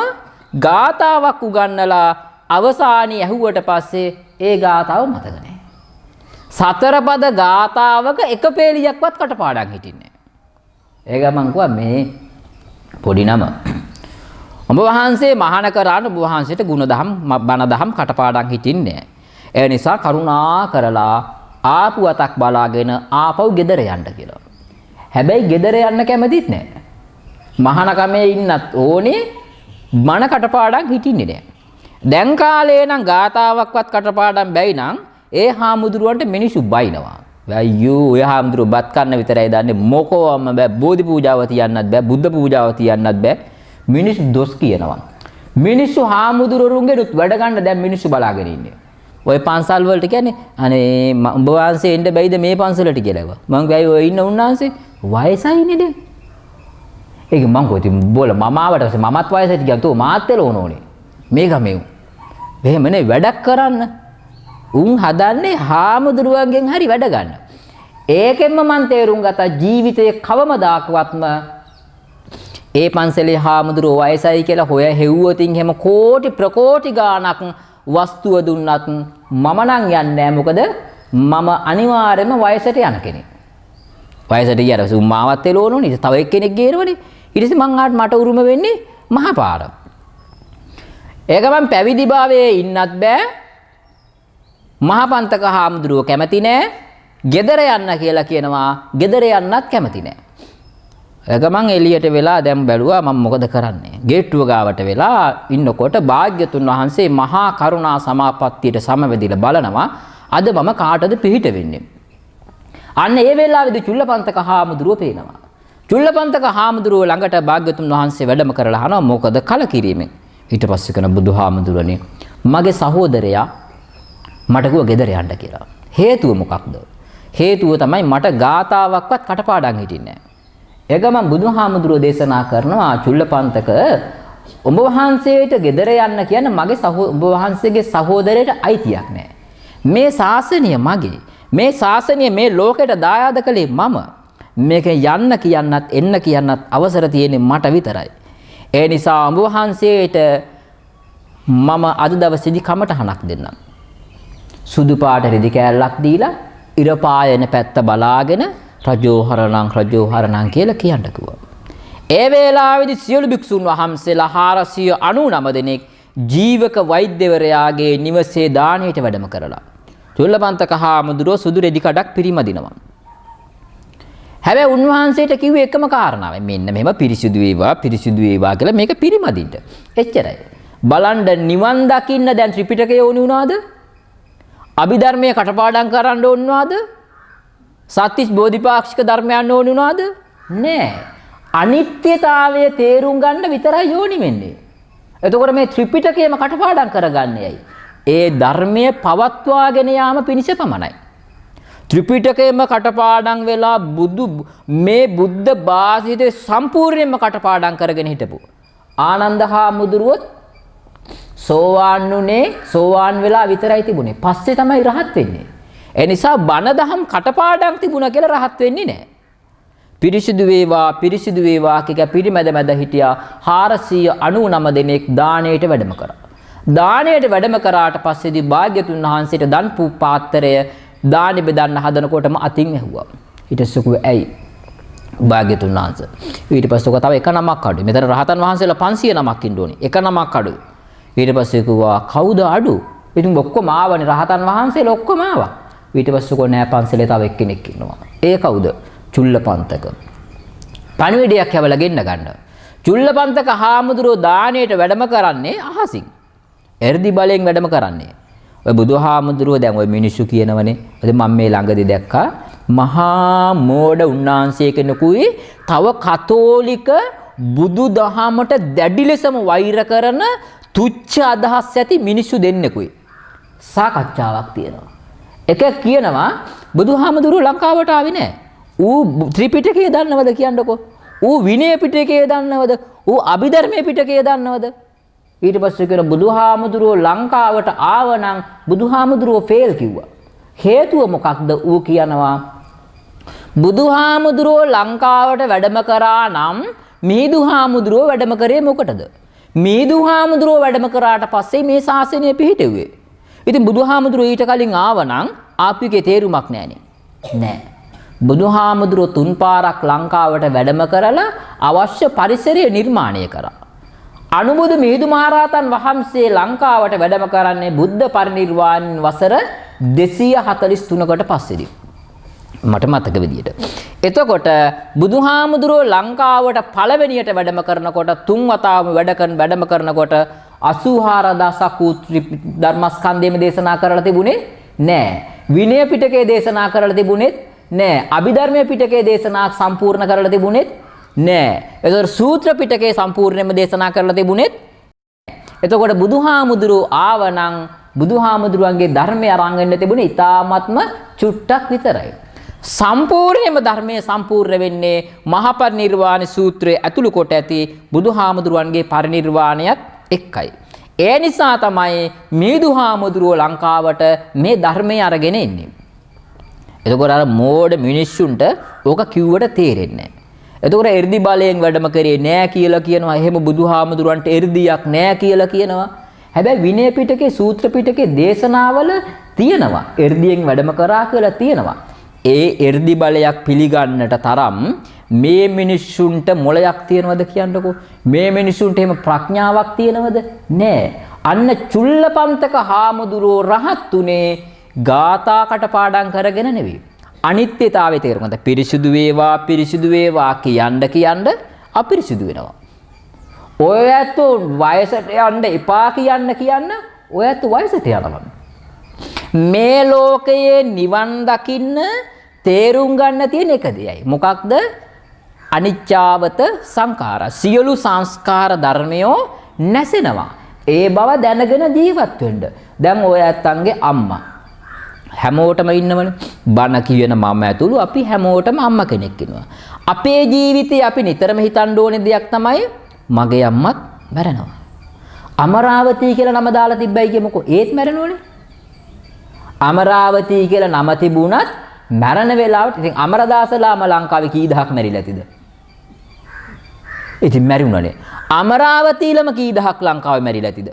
ගාතාවක් උගන්වලා අවසානයේ ඇහුවට පස්සේ ඒ ගාතාව මතක නැහැ. සතර පද ගාතාවක එක පේලියක්වත් කටපාඩම් හිටින්නේ නැහැ. ඒ ගමන් කිව්වා මේ පොඩි නම. ඔබ වහන්සේ මහාන කරාන ඔබ වහන්සේට ගුණදහම් බණ දහම් කටපාඩම් හිටින්නේ නැහැ. ඒ නිසා කරුණා කරලා ආපු අතක් බලාගෙන ආපහු ගෙදර යන්න කියලා. හැබැයි ගෙදර යන්න කැමතිත් නැහැ. මහාන කමේ ඉන්නත් ඕනේ මන කටපාඩම් හිටින්නේ නැහැ. දැන් කාලේ නම් ගාතාවක්වත් කටපාඩම් බැයි නම් ඒ හාමුදුරුවන්ට මිනිස්සු බයිනවා. අයියෝ ඔය හාමුදුරුවෝ බත් කන්න විතරයි දන්නේ මොකෝවම බෑ බෝධි පූජාව තියන්නත් බෑ බුද්ධ පූජාව තියන්නත් බෑ මිනිස්සු දොස් කියනවා. මිනිස්සු හාමුදුරුවරුන්ගේ වැඩ ගන්න දැන් මිනිස්සු බලාගෙන ඉන්නේ. ඔය පන්සල් වලට කියන්නේ අනේ උඹ වහන්සේ එන්න බැයිද මේ පන්සලට කියලා. මං ගයි ඔය ඉන්න උන්නාන්සේ වයසයිනේ දැන්. ඒක මං කොහොමද බෝල මම ආවට පස්සේ මමත් වයසට ගියා තෝ මාත් එළ ඕනෝනේ. මේ ගමේ. එහෙමනේ වැඩක් කරන්න. උන් හදන්නේ හාමුදුරුවන්ගෙන් හරි වැඩ ගන්න. ඒකෙන්ම මං තේරුම් ගත්තා ජීවිතයේ කවමදාකවත්ම ඒ පන්සලේ හාමුදුරුවෝ වයසයි කියලා හොය හෙව්වොතින් හැම කෝටි ප්‍රකෝටි ගාණක් වස්තුව දුන්නත් මම නම් යන්නේ නැහැ. මොකද මම අනිවාර්යයෙන්ම වයසට යන කෙනෙක්. වයසට ගියාට පස්සේ මාවත් එළ ඕනෝනේ. තව එක්කෙනෙක් ගේනවනේ. ඊට පස්සේ මං ආට මට උරුම වෙන්නේ මහපාර. ඒක මම පැවිදි භාවයේ ඉන්නත් බෑ. මහපන්තක හාමුදුරුවෝ කැමති නෑ. ගෙදර යන්න කියලා කියනවා. ගෙදර යන්නත් කැමති නෑ. ඒක මං එළියට වෙලා දැන් බැලුවා මම මොකද කරන්නේ. ගේට්ටුව ගාවට වෙලා ඉන්නකොට භාග්‍යතුන් වහන්සේ මහා කරුණා සමාපත්තියට සමවැදිලා බලනවා. අද මම කාටද පිහිට වෙන්නේ. අන්න ඒ වෙලාවේදී චුල්ලපන්තක හාමුදුරුවෝ පේනවා. චුල්ලපන්තක හාමුදුරුවෝ ළඟට භාග්‍යතුන් වහන්සේ වැඩම කරලා අහනවා මොකද කලකිරීමෙන්. ඊට පස්සේ කන බුදුහාමුදුරනේ මගේ සහෝදරයා මට කිව්වා ගෙදර යන්න කියලා. හේතුව මොකක්ද? හේතුව තමයි මට ගාතාවක්වත් කටපාඩම් හිටින්නේ නැහැ. එගම බුදුහාමුදුරෝ දේශනා කරනවා චුල්ලපන්තක ඔබ වහන්සේට ගෙදර යන්න කියන මගේ ඔබ වහන්සේගේ සහෝදරයට අයිතියක් නැහැ. මේ ශාසනය මගේ. මේ ශාසනය මේ ලෝකෙට දායාද කළේ මම. මේක යන්න කියන්නත් එන්න කියන්නත් අවසර තියෙන්නේ මට විතරයි. ඒ නිසා ඔබ වහන්සේට මම අද දවසේදී කමටහනක් දෙන්නම්. සුදු පාට රෙදි කෑල්ලක් දීලා ඉර පායන පැත්ත බලාගෙන රජෝහරණං කියලා කියන්න කිව්වා. ඒ වේලාවේදී සියලු භික්ෂුන් වහන්සේලා 499 දෙනෙක් ජීවක වෛද්‍යවරයාගේ නිවසේ දාණයට වැඩම කරලා චුල්ලපන්තක හාමුදුරුවෝ සුදු රෙදි කඩක් පිරිමදිනවා. හැබැයි උන්වහන්සේට කිව්වේ එකම කාරණාවයි. මෙන්න මෙහෙම පිරිසිදු වේවා කියලා මේක පිරිමදින්න. එච්චරයි. බලන්න නිවන් දකින්න දැන් ත්‍රිපිටකය ඕනි වුණාද? අභිධර්මයේ කටපාඩම් කරන්න ඕනි වුණාද? සත්‍තිස් බෝධිපාක්ෂික ධර්මයන් ඕනි වුණාද? නෑ. අනිත්‍යතාවය තේරුම් ගන්න විතරයි යෝනි වෙන්නේ. එතකොට මේ ත්‍රිපිටකයම කටපාඩම් කරගන්නේයි. ඒ ධර්මයේ පවත්වාගෙන යාම පිණිස පමණයි. ත්‍රිපිටකයම කටපාඩම් වෙලා මේ බුද්ධ භාෂිතේ සම්පූර්ණයෙන්ම කටපාඩම් කරගෙන හිටපු ආනන්ද හාමුදුරුවොත් සෝවාන් වෙලා විතරයි තිබුණේ. පස්සේ තමයි රහත් වෙන්නේ. ඒ නිසා බණ දහම් කටපාඩම් තිබුණා කියලා රහත් වෙන්නේ නැහැ. පිරිසිදු වේවා කිය පිරිමැද මැද හිටියා 499 දෙනෙක් දාණයට වැඩම කරා. දාණයට වැඩම කරාට පස්සේදී භාග්‍යතුන් වහන්සේට දන් පාත්‍රය දාණි බෙදන්න හදනකොටම අතින් ඇහුවා. ඊට පස්සේ ඇයි භාග්‍යතුන් වහන්සේ ඊට පස්සේ තව එක නමක් අඩුයි. මෙතන රහතන් වහන්සේලා 500 නමක් ඉන්න ඕනේ. එක නමක් අඩුයි. ඊට පස්සේ කිව්වා කවුද අඩු? ඉතින් ඔක්කොම ආවනේ රහතන් වහන්සේලා ඔක්කොම ආවා. ඊට පස්සේ කො නෑ පන්සලේ තව එක්කෙනෙක් ඉන්නවා. ඒ කවුද? චුල්ලපන්තක. පණිවිඩයක් හැවලා ගෙන්න ගන්න. චුල්ලපන්තක හාමුදුරුවෝ දාණයට වැඩම කරන්නේ අහසින්. එර්දි බලෙන් වැඩම කරන්නේ. ඔය බුදුහාමුදුරුවෝ දැන් ඔය මිනිස්සු කියනවනේ. මම මේ ළඟදී දැක්කා මහා මෝඩ උන්නාන්සේ කෙනෙකුයි තව කතෝලික බුදු දහමට දැඩි ලෙසම වෛර කරන තුච්ච අදහස් ඇති මිනිස්සු දෙන්නෙකුයි සාකච්ඡාවක් තියෙනවා. එකෙක් කියනවා බුදුහාමුදුරුවෝ ලංකාවට ආවේ නැහැ. ඌ ත්‍රිපිටකය දන්නවද කියන්නකෝ. ඌ විනය පිටකය දන්නවද? ඌ අභිධර්මයේ පිටකය දන්නවද? ඊට පස්සේ කියන බුදුහාමුදුරුවෝ ලංකාවට ආවනම් බුදුහාමුදුරුවෝ ෆේල් කිව්වා. හේතුව මොකක්ද? ඌ කියනවා බුදුහාමුදුරුවෝ ලංකාවට වැඩම කරා නම් මිහිඳුහාමුදුරුවෝ වැඩම කරේ මොකටද? මිහිඳුහාමුදුරුවෝ වැඩම කරාට පස්සේ මේ ශාසනය පිහිටුවේ. ඉතින් බුදුහාමුදුරුවෝ ඊට කලින් ආවනම් ආපුගේ තේරුමක් නැහනේ. නෑ. බුදුහාමුදුරුවෝ තුන් පාරක් ලංකාවට වැඩම කරලා අවශ්‍ය පරිසරය නිර්මාණය කරා. අනුබුදු මිහිඳු මහරහතන් වහන්සේ ලංකාවට වැඩම කරන්නේ බුද්ධ පරිනිර්වාණ වසර 243කට පස්සේදී. මට මතක විදියට. එතකොට බුදුහාමුදුරුවෝ ලංකාවට පළවෙනියට වැඩම කරනකොට තුන් වතාවම වැඩම කරනකොට 84000ක් වූ ධර්මස්කන්ධයම දේශනා කරලා තිබුණේ නෑ. විනය පිටකයේ දේශනා කරලා තිබුණෙත් නෑ. අභිධර්මයේ පිටකයේ දේශනා සම්පූර්ණ කරලා තිබුණෙත් නෑ. ඒතකොට සූත්‍ර පිටකයේ සම්පූර්ණයෙන්ම දේශනා කරලා තිබුණෙත් නෑ. එතකොට බුදුහාමුදුරුවෝ ආවනම් බුදුහාමුදුරුවන්ගේ ධර්මය අරන් එන්න තිබුණේ ඊ타ත්ම චුට්ටක් විතරයි. සම්පූර්ණයෙන්ම ධර්මයේ සම්පූර්ණ වෙන්නේ මහා පරිනිර්වාණ සූත්‍රයේ ඇතුළු කොට ඇති බුදුහාමුදුරුවන්ගේ පරිනිර්වාණයත් එක්කයි. ඒ නිසා තමයි මිහිඳුහාමුදුරුවෝ ලංකාවට මේ ධර්මය අරගෙන එන්නේ. එතකොට අර මෝඩ මිනිස්සුන්ට ඕක කිව්වට තේරෙන්නේ නැහැ. එතකොට එර්දි බලයෙන් වැඩම කරේ නෑ කියලා කියනවා. එහෙම බුදුහාමුදුරුවන්ට එර්දියක් නෑ කියලා කියනවා. හැබැයි විනය පිටකේ සූත්‍ර පිටකේ දේශනාවල තියෙනවා එර්දියෙන් වැඩම කරා කියලා තියෙනවා. ඒ එර්දි බලයක් පිළිගන්නට තරම් මේ මිනිස්සුන්ට මොළයක් තියනවද කියන්නකෝ. මේ මිනිස්සුන්ට එහෙම ප්‍රඥාවක් තියනවද? නෑ. අන්න චුල්ලපන්තක හාමුදුරුවෝ රහත් උනේ ගාථා කටපාඩම් කරගෙන නෙවෙයි. අනිත්‍යතාවයේ තේරුම ගන්න. පිරිසිදු වේවා කියන්න අපිරිසිදු වෙනවා. ඔය ඇත්තෝ වයසට යන්න එපා කියන්න ඔය ඇත්තෝ වයසට යනවා. මේ ලෝකයේ නිවන් දකින්න තේරුම් ගන්න තියෙන එක දෙයයි. මොකක්ද? අනිච්චාවත සංඛාර. සියලු සංස්කාර ධර්මයෝ නැසෙනවා. ඒ බව දැනගෙන ජීවත් වෙන්න. දැන් ඔය ඇත්තන්ගේ අම්මා හැමෝටම ඉන්නවනේ. බණ කියන මම ඇතුළු අපි හැමෝටම අම්මා කෙනෙක් ඉන්නවා. අපේ ජීවිතේ අපි නිතරම හිතන්න ඕනේ දෙයක් තමයි මගේ අම්මත් මැරෙනවා. අමරාවතී කියලා නම දාලා තිබ්බයි කියමුකෝ. ඒත් මැරෙනවනේ. අමරාවතී කියලා නම තිබුණත් මැරෙන වෙලාවට ඉතින් අමරදාසලාම ලංකාවේ කී දහක් මැරිලා ඇතිද? ඉතින් මැරුණනේ. අමරාවතීලම කී දහක් ලංකාවේ මැරිලා ඇතිද?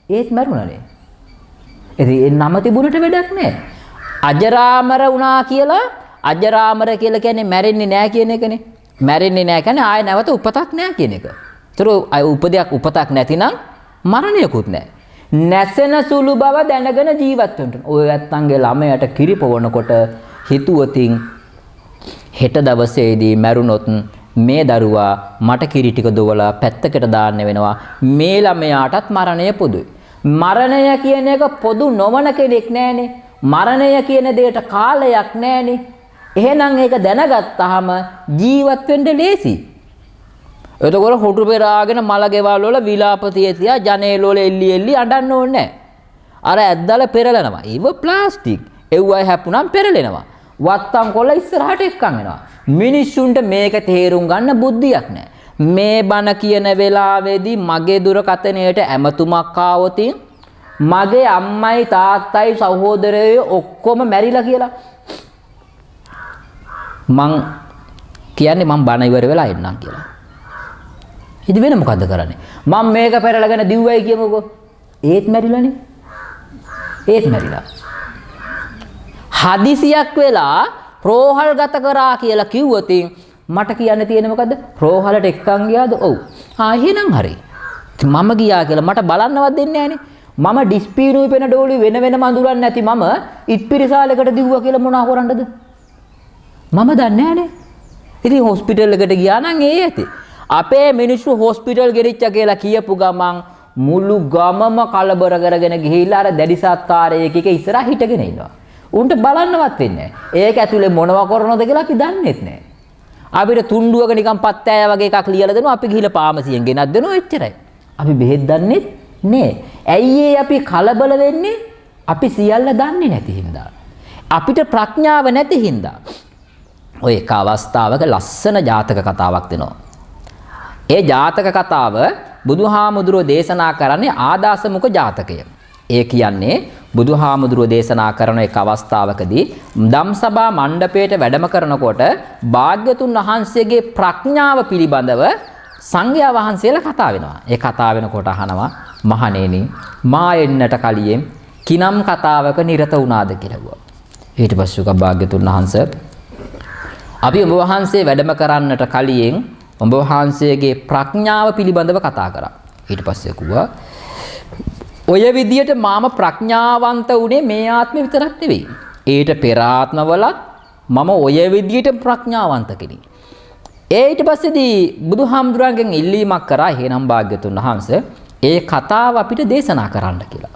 ඒත් මැරුණනේ. ඉතින් ඒ නම තිබුණට වැඩක් නැහැ. අජරාමර වුණා කියලා අජරාමර කියලා කියන්නේ මැරෙන්නේ නැහැ කියන එකනේ. මැරෙන්නේ නැහැ කියන්නේ ආය නැවත උපතක් නැහැ කියන එක. ඒතර උපතක් නැතිනම් මරණයකුත් නැහැ. නැසෙන සුළු බව දැනගෙන ජීවත් වෙන්න. ඔය ඇත්තන්ගේ ළමයට කිරිපොවනකොට හිතුවතින් හෙට දවසේදී මැරුණොත් මේ දරුවා මට කිරි ටික දොවලා පැත්තකට දාන්න වෙනවා. මේ ළමයාටත් මරණය පොදුයි. මරණය කියන එක පොදු නොවන කෙනෙක් නැහනේ. මරණය කියන දෙයට කාලයක් නැහනේ. එහෙනම් ඒක දැනගත්තාම ජීවත් වෙන්න ලේසි. එතකොට හොටු පෙරාගෙන මල ගෙවල් වල විලාපතිය තියා ජනේල වල එල්ලි අඬන්න ඕනේ නැහැ. අර ඇද්දල පෙරලනවා. ඒව ප්ලාස්ටික්. ඒවයි හැපුණම් පෙරලෙනවා. වත්තම් කොල්ල ඉස්සරහට එක්කන් එනවා. මිනිස්සුන්ට මේක තේරුම් ගන්න බුද්ධියක් නැහැ. මේ බණ කියන වෙලාවේදී මගේ දුරකථනයට ඇමතුමක් ආවොත් මගේ අම්මයි තාත්තයි සහෝදරයෝ ඔක්කොම මැරිලා කියලා මං කියන්නේ මම බණ ඉවර වෙලා එන්නම් කියලා. ඉතින් වෙන මොකද්ද කරන්නේ? මම මේක පෙරලගෙන දිව්වයි කියමුකෝ. ඒත් මැරිලානේ. ඒත් මැරිලා. හදිසියක් වෙලා රෝහල් ගත කරා කියලා කිව්වොත් මට කියන්න තියෙන්නේ මොකද්ද? රෝහලට එක්කන් ගියාද? ඔව්. එහෙනම් හරි. මම ගියා කියලා මට බලන්නවත් දෙන්නේ නැහනේ. මම ඩිස්පීනුයි පෙන ඩෝලි වෙන වෙනම අඳුරන්නේ නැති මම ඉත්පිරිසාලයකට දිව්වා කියලා මොනවා කරන්නද? මම දන්නේ නැහනේ. ඉතින් හොස්පිටල් එකට ගියා නම් ඒ ඇති. අපේ මිනිස්සු හොස්පිටල් ගෙරිච්ච කියලා කියපු ගමන් මුළු ගමම කලබර කරගෙන ගිහිල්ලා අර දැඩි සත්කාරයක ඉස්සරහ හිටගෙන ඉන්නවා. උන්ට බලන්නවත් වෙන්නේ නැහැ. ඒක ඇතුලේ මොනවා කරනවද කියලා අපි දන්නේත් නැහැ. අපිට තුණ්ඩුවක නිකන් පත්තෑය වගේ එකක් ලියලා දෙනවා. අපි ගිහිල්ලා පාමසියෙන් ගෙනත් දෙනවා එච්චරයි. අපි බෙහෙත් දන්නේ නැහැ. ඇයි අපි කලබල වෙන්නේ? අපි සියල්ල දන්නේ නැති හින්දා. අපිට ප්‍රඥාව නැති හින්දා. ඔය එක අවස්ථාවක ලස්සන ජාතක කතාවක් දෙනවා. ඒ ජාතක කතාව බුදුහාමුදුරුවෝ දේශනා කරන්නේ ආදාසමුඛ ජාතකය. ඒ කියන්නේ බුදුහාමුදුරුවෝ දේශනා කරන එක අවස්ථාවකදී ධම්සභා මණ්ඩපයට වැඩම කරනකොට භාග්‍යතුන් වහන්සේගේ ප්‍රඥාව පිළිබඳව සංඝයා වහන්සේලා කතා වෙනවා. ඒ කතා වෙනකොට අහනවා මහණෙනි මා එන්නට කලියෙන් කිනම් කතාවක නිරත වුණාද කියලා. ඊට පස්සේ භාග්‍යතුන් වහන්සේ අපි ඔබ වහන්සේ වැඩම කරන්නට කලින් ඔබ වහන්සේගේ ප්‍රඥාව පිළිබඳව කතා කරා. ඊට පස්සේ කිව්වා ඔය විදියට මාම ප්‍රඥාවන්ත උනේ මේ ආත්මෙ විතරක් නෙවෙයි. ඊට පෙර ආත්මවලත් මම ඔය විදියට ප්‍රඥාවන්ත කෙනෙක්. ඊට පස්සේදී බුදුහාමුදුරන්ගෙන් ඉල්ලීමක් කරා එහෙනම් භාග්‍යතුන් වහන්සේ ඒ කතාව අපිට දේශනා කරන්න කියලා.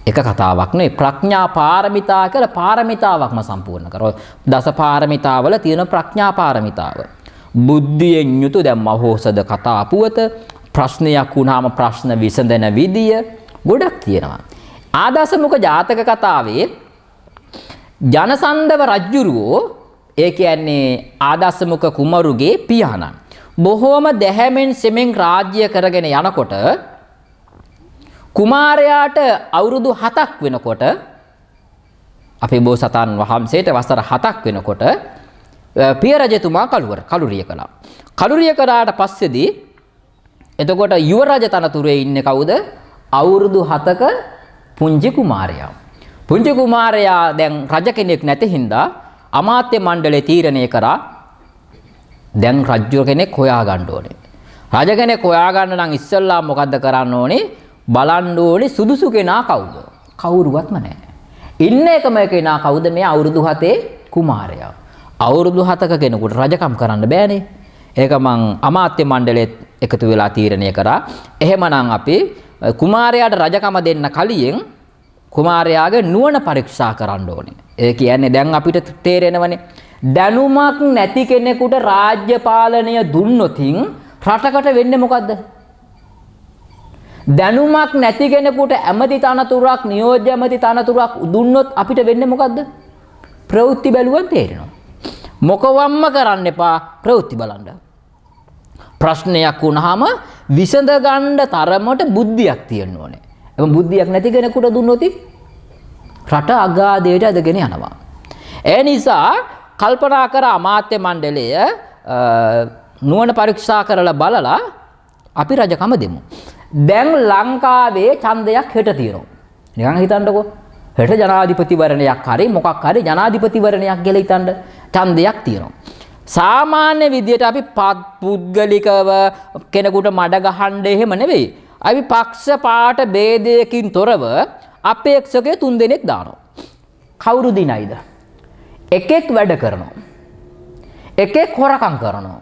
එක කතාවක් නෙවෙයි ප්‍රඥා පාරමිතා කියලා පාරමිතාවක්ම සම්පූර්ණ කරා. දස පාරමිතාවල තියෙන ප්‍රඥා පාරමිතාව. බුද්ධියෙන් යුතු දැන් මහෝසද කතා පුවත ප්‍රශ්නයක් වුණාම ප්‍රශ්න විසඳන විදිය ගොඩක් තියෙනවා. ආදාසමුඛ ජාතක කතාවේ ජනසන්දව රජුරෝ ඒ කියන්නේ ආදාසමුඛ කුමරුගේ පියාණන් බොහෝම දැහැමෙන් සෙමෙන් රාජ්‍ය කරගෙන යනකොට කුමාරයාට අවුරුදු 7ක් වෙනකොට අපේ බෝසතාන් වහන්සේට වසර 7ක් වෙනකොට පිය රජතුමා කලුරිය කළා. කලුරිය කරාට පස්සේදී එතකොට යුව රජ තනතුරේ ඉන්නේ කවුද? අවුරුදු 7ක පුංචි කුමාරයා. පුංචි කුමාරයා දැන් රජ කෙනෙක් නැති හින්දා අමාත්‍ය මණ්ඩලය තීරණය කරා දැන් රජු කෙනෙක් හොයා ගන්න ඕනේ. රජ කෙනෙක් හොයා ගන්න නම් ඉස්සෙල්ලා මොකද්ද කරන්න ඕනේ? බලන්න ඕනේ සුදුසු කෙනා කවුද? කවුරුවත්ම නැහැ. ඉන්න එකම කෙනා කවුද? මේ අවුරුදු 7 කුමාරයා. අවුරුදු 7ක කෙනෙකුට රජකම් කරන්න බෑනේ. ඒක මං අමාත්‍ය මණ්ඩලයේ එකතු වෙලා තීරණය කරා. එහෙමනම් අපි කුමාරයාට රජකම දෙන්න කලින් කුමාරයාගේ නුවණ පරීක්ෂා කරන්න ඕනේ. ඒ කියන්නේ දැන් අපිට තේරෙනවනේ දැනුමක් නැති කෙනෙකුට රාජ්‍ය පාලනය දුන්නොත් රටකට වෙන්නේ මොකද්ද? දැනුමක් නැති කෙනෙකුට ඇමති තනතුරක් නියෝජ්‍ය ඇමති තනතුරක් දුන්නොත් අපිට වෙන්නේ මොකද්ද? ප්‍රවෘත්ති බැලුවන් තේරෙනවා. මොකවම්ම කරන්න එපා ප්‍රවෘත්ති බලන්න. ප්‍රශ්නයක් වුණාම විසඳ ගන්න තරමට බුද්ධියක් තියෙන්න ඕනේ. එම බුද්ධියක් නැති කෙනෙකුට දුන්නොත් රට අගාධයට ඇදගෙන යනවා. ඒ නිසා කල්පනා කර අමාත්‍ය මණ්ඩලය නුවණ පරීක්ෂා කරලා බලලා අපි රජකම දෙමු. දැන් ලංකාවේ ඡන්දයක් හෙට තියෙනවා. නිකන් හිතන්නකෝ. හෙට ජනාධිපතිවරණයක් හරි මොකක් හරි ජනාධිපතිවරණයක් කියලා හිතන්න ඡන්දයක් තියෙනවා. සාමාන්‍ය විදියට අපි පුද්ගලිකව කෙනෙකුට මඩ ගහන්න එහෙම නෙවෙයි. අපි පක්ෂ පාට ભેදයකින් තොරව අපේක්ෂකයෝ 3 දෙනෙක් දානවා. කවුරු දිනයිද? එකෙක් වැඩ කරනවා. එකෙක් හොරකම් කරනවා.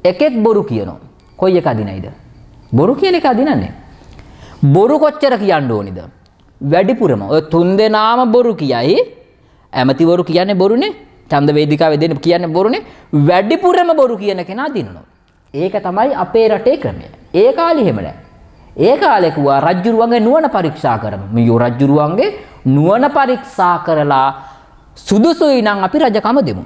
එකෙක් බොරු කියනවා. කොයි එක දිනයිද? බොරු කියන එක දිනන්නේ. බොරු කොච්චර කියන්න ඕනිද? වැඩිපුරම ඔය 3 දෙනාම බොරු කියයි. ඇමතිවරු කියන්නේ බොරුනේ. ඡන්ද වේදිකාවේ දෙන්න කියන්නේ බොරුනේ. වැඩිපුරම බොරු කියන කෙනා දිනනවා. ඒක තමයි අපේ රටේ ක්‍රමය. ඒ කාලේ එහෙම නැහැ. ඒ කාලේ කිව්වා රජුරුවන්ගේ නුවණ පරීක්ෂා කරමු. මේ රජුරුවන්ගේ නුවණ පරීක්ෂා කරලා සුදුසුයි නම් අපි රජකම දෙමු.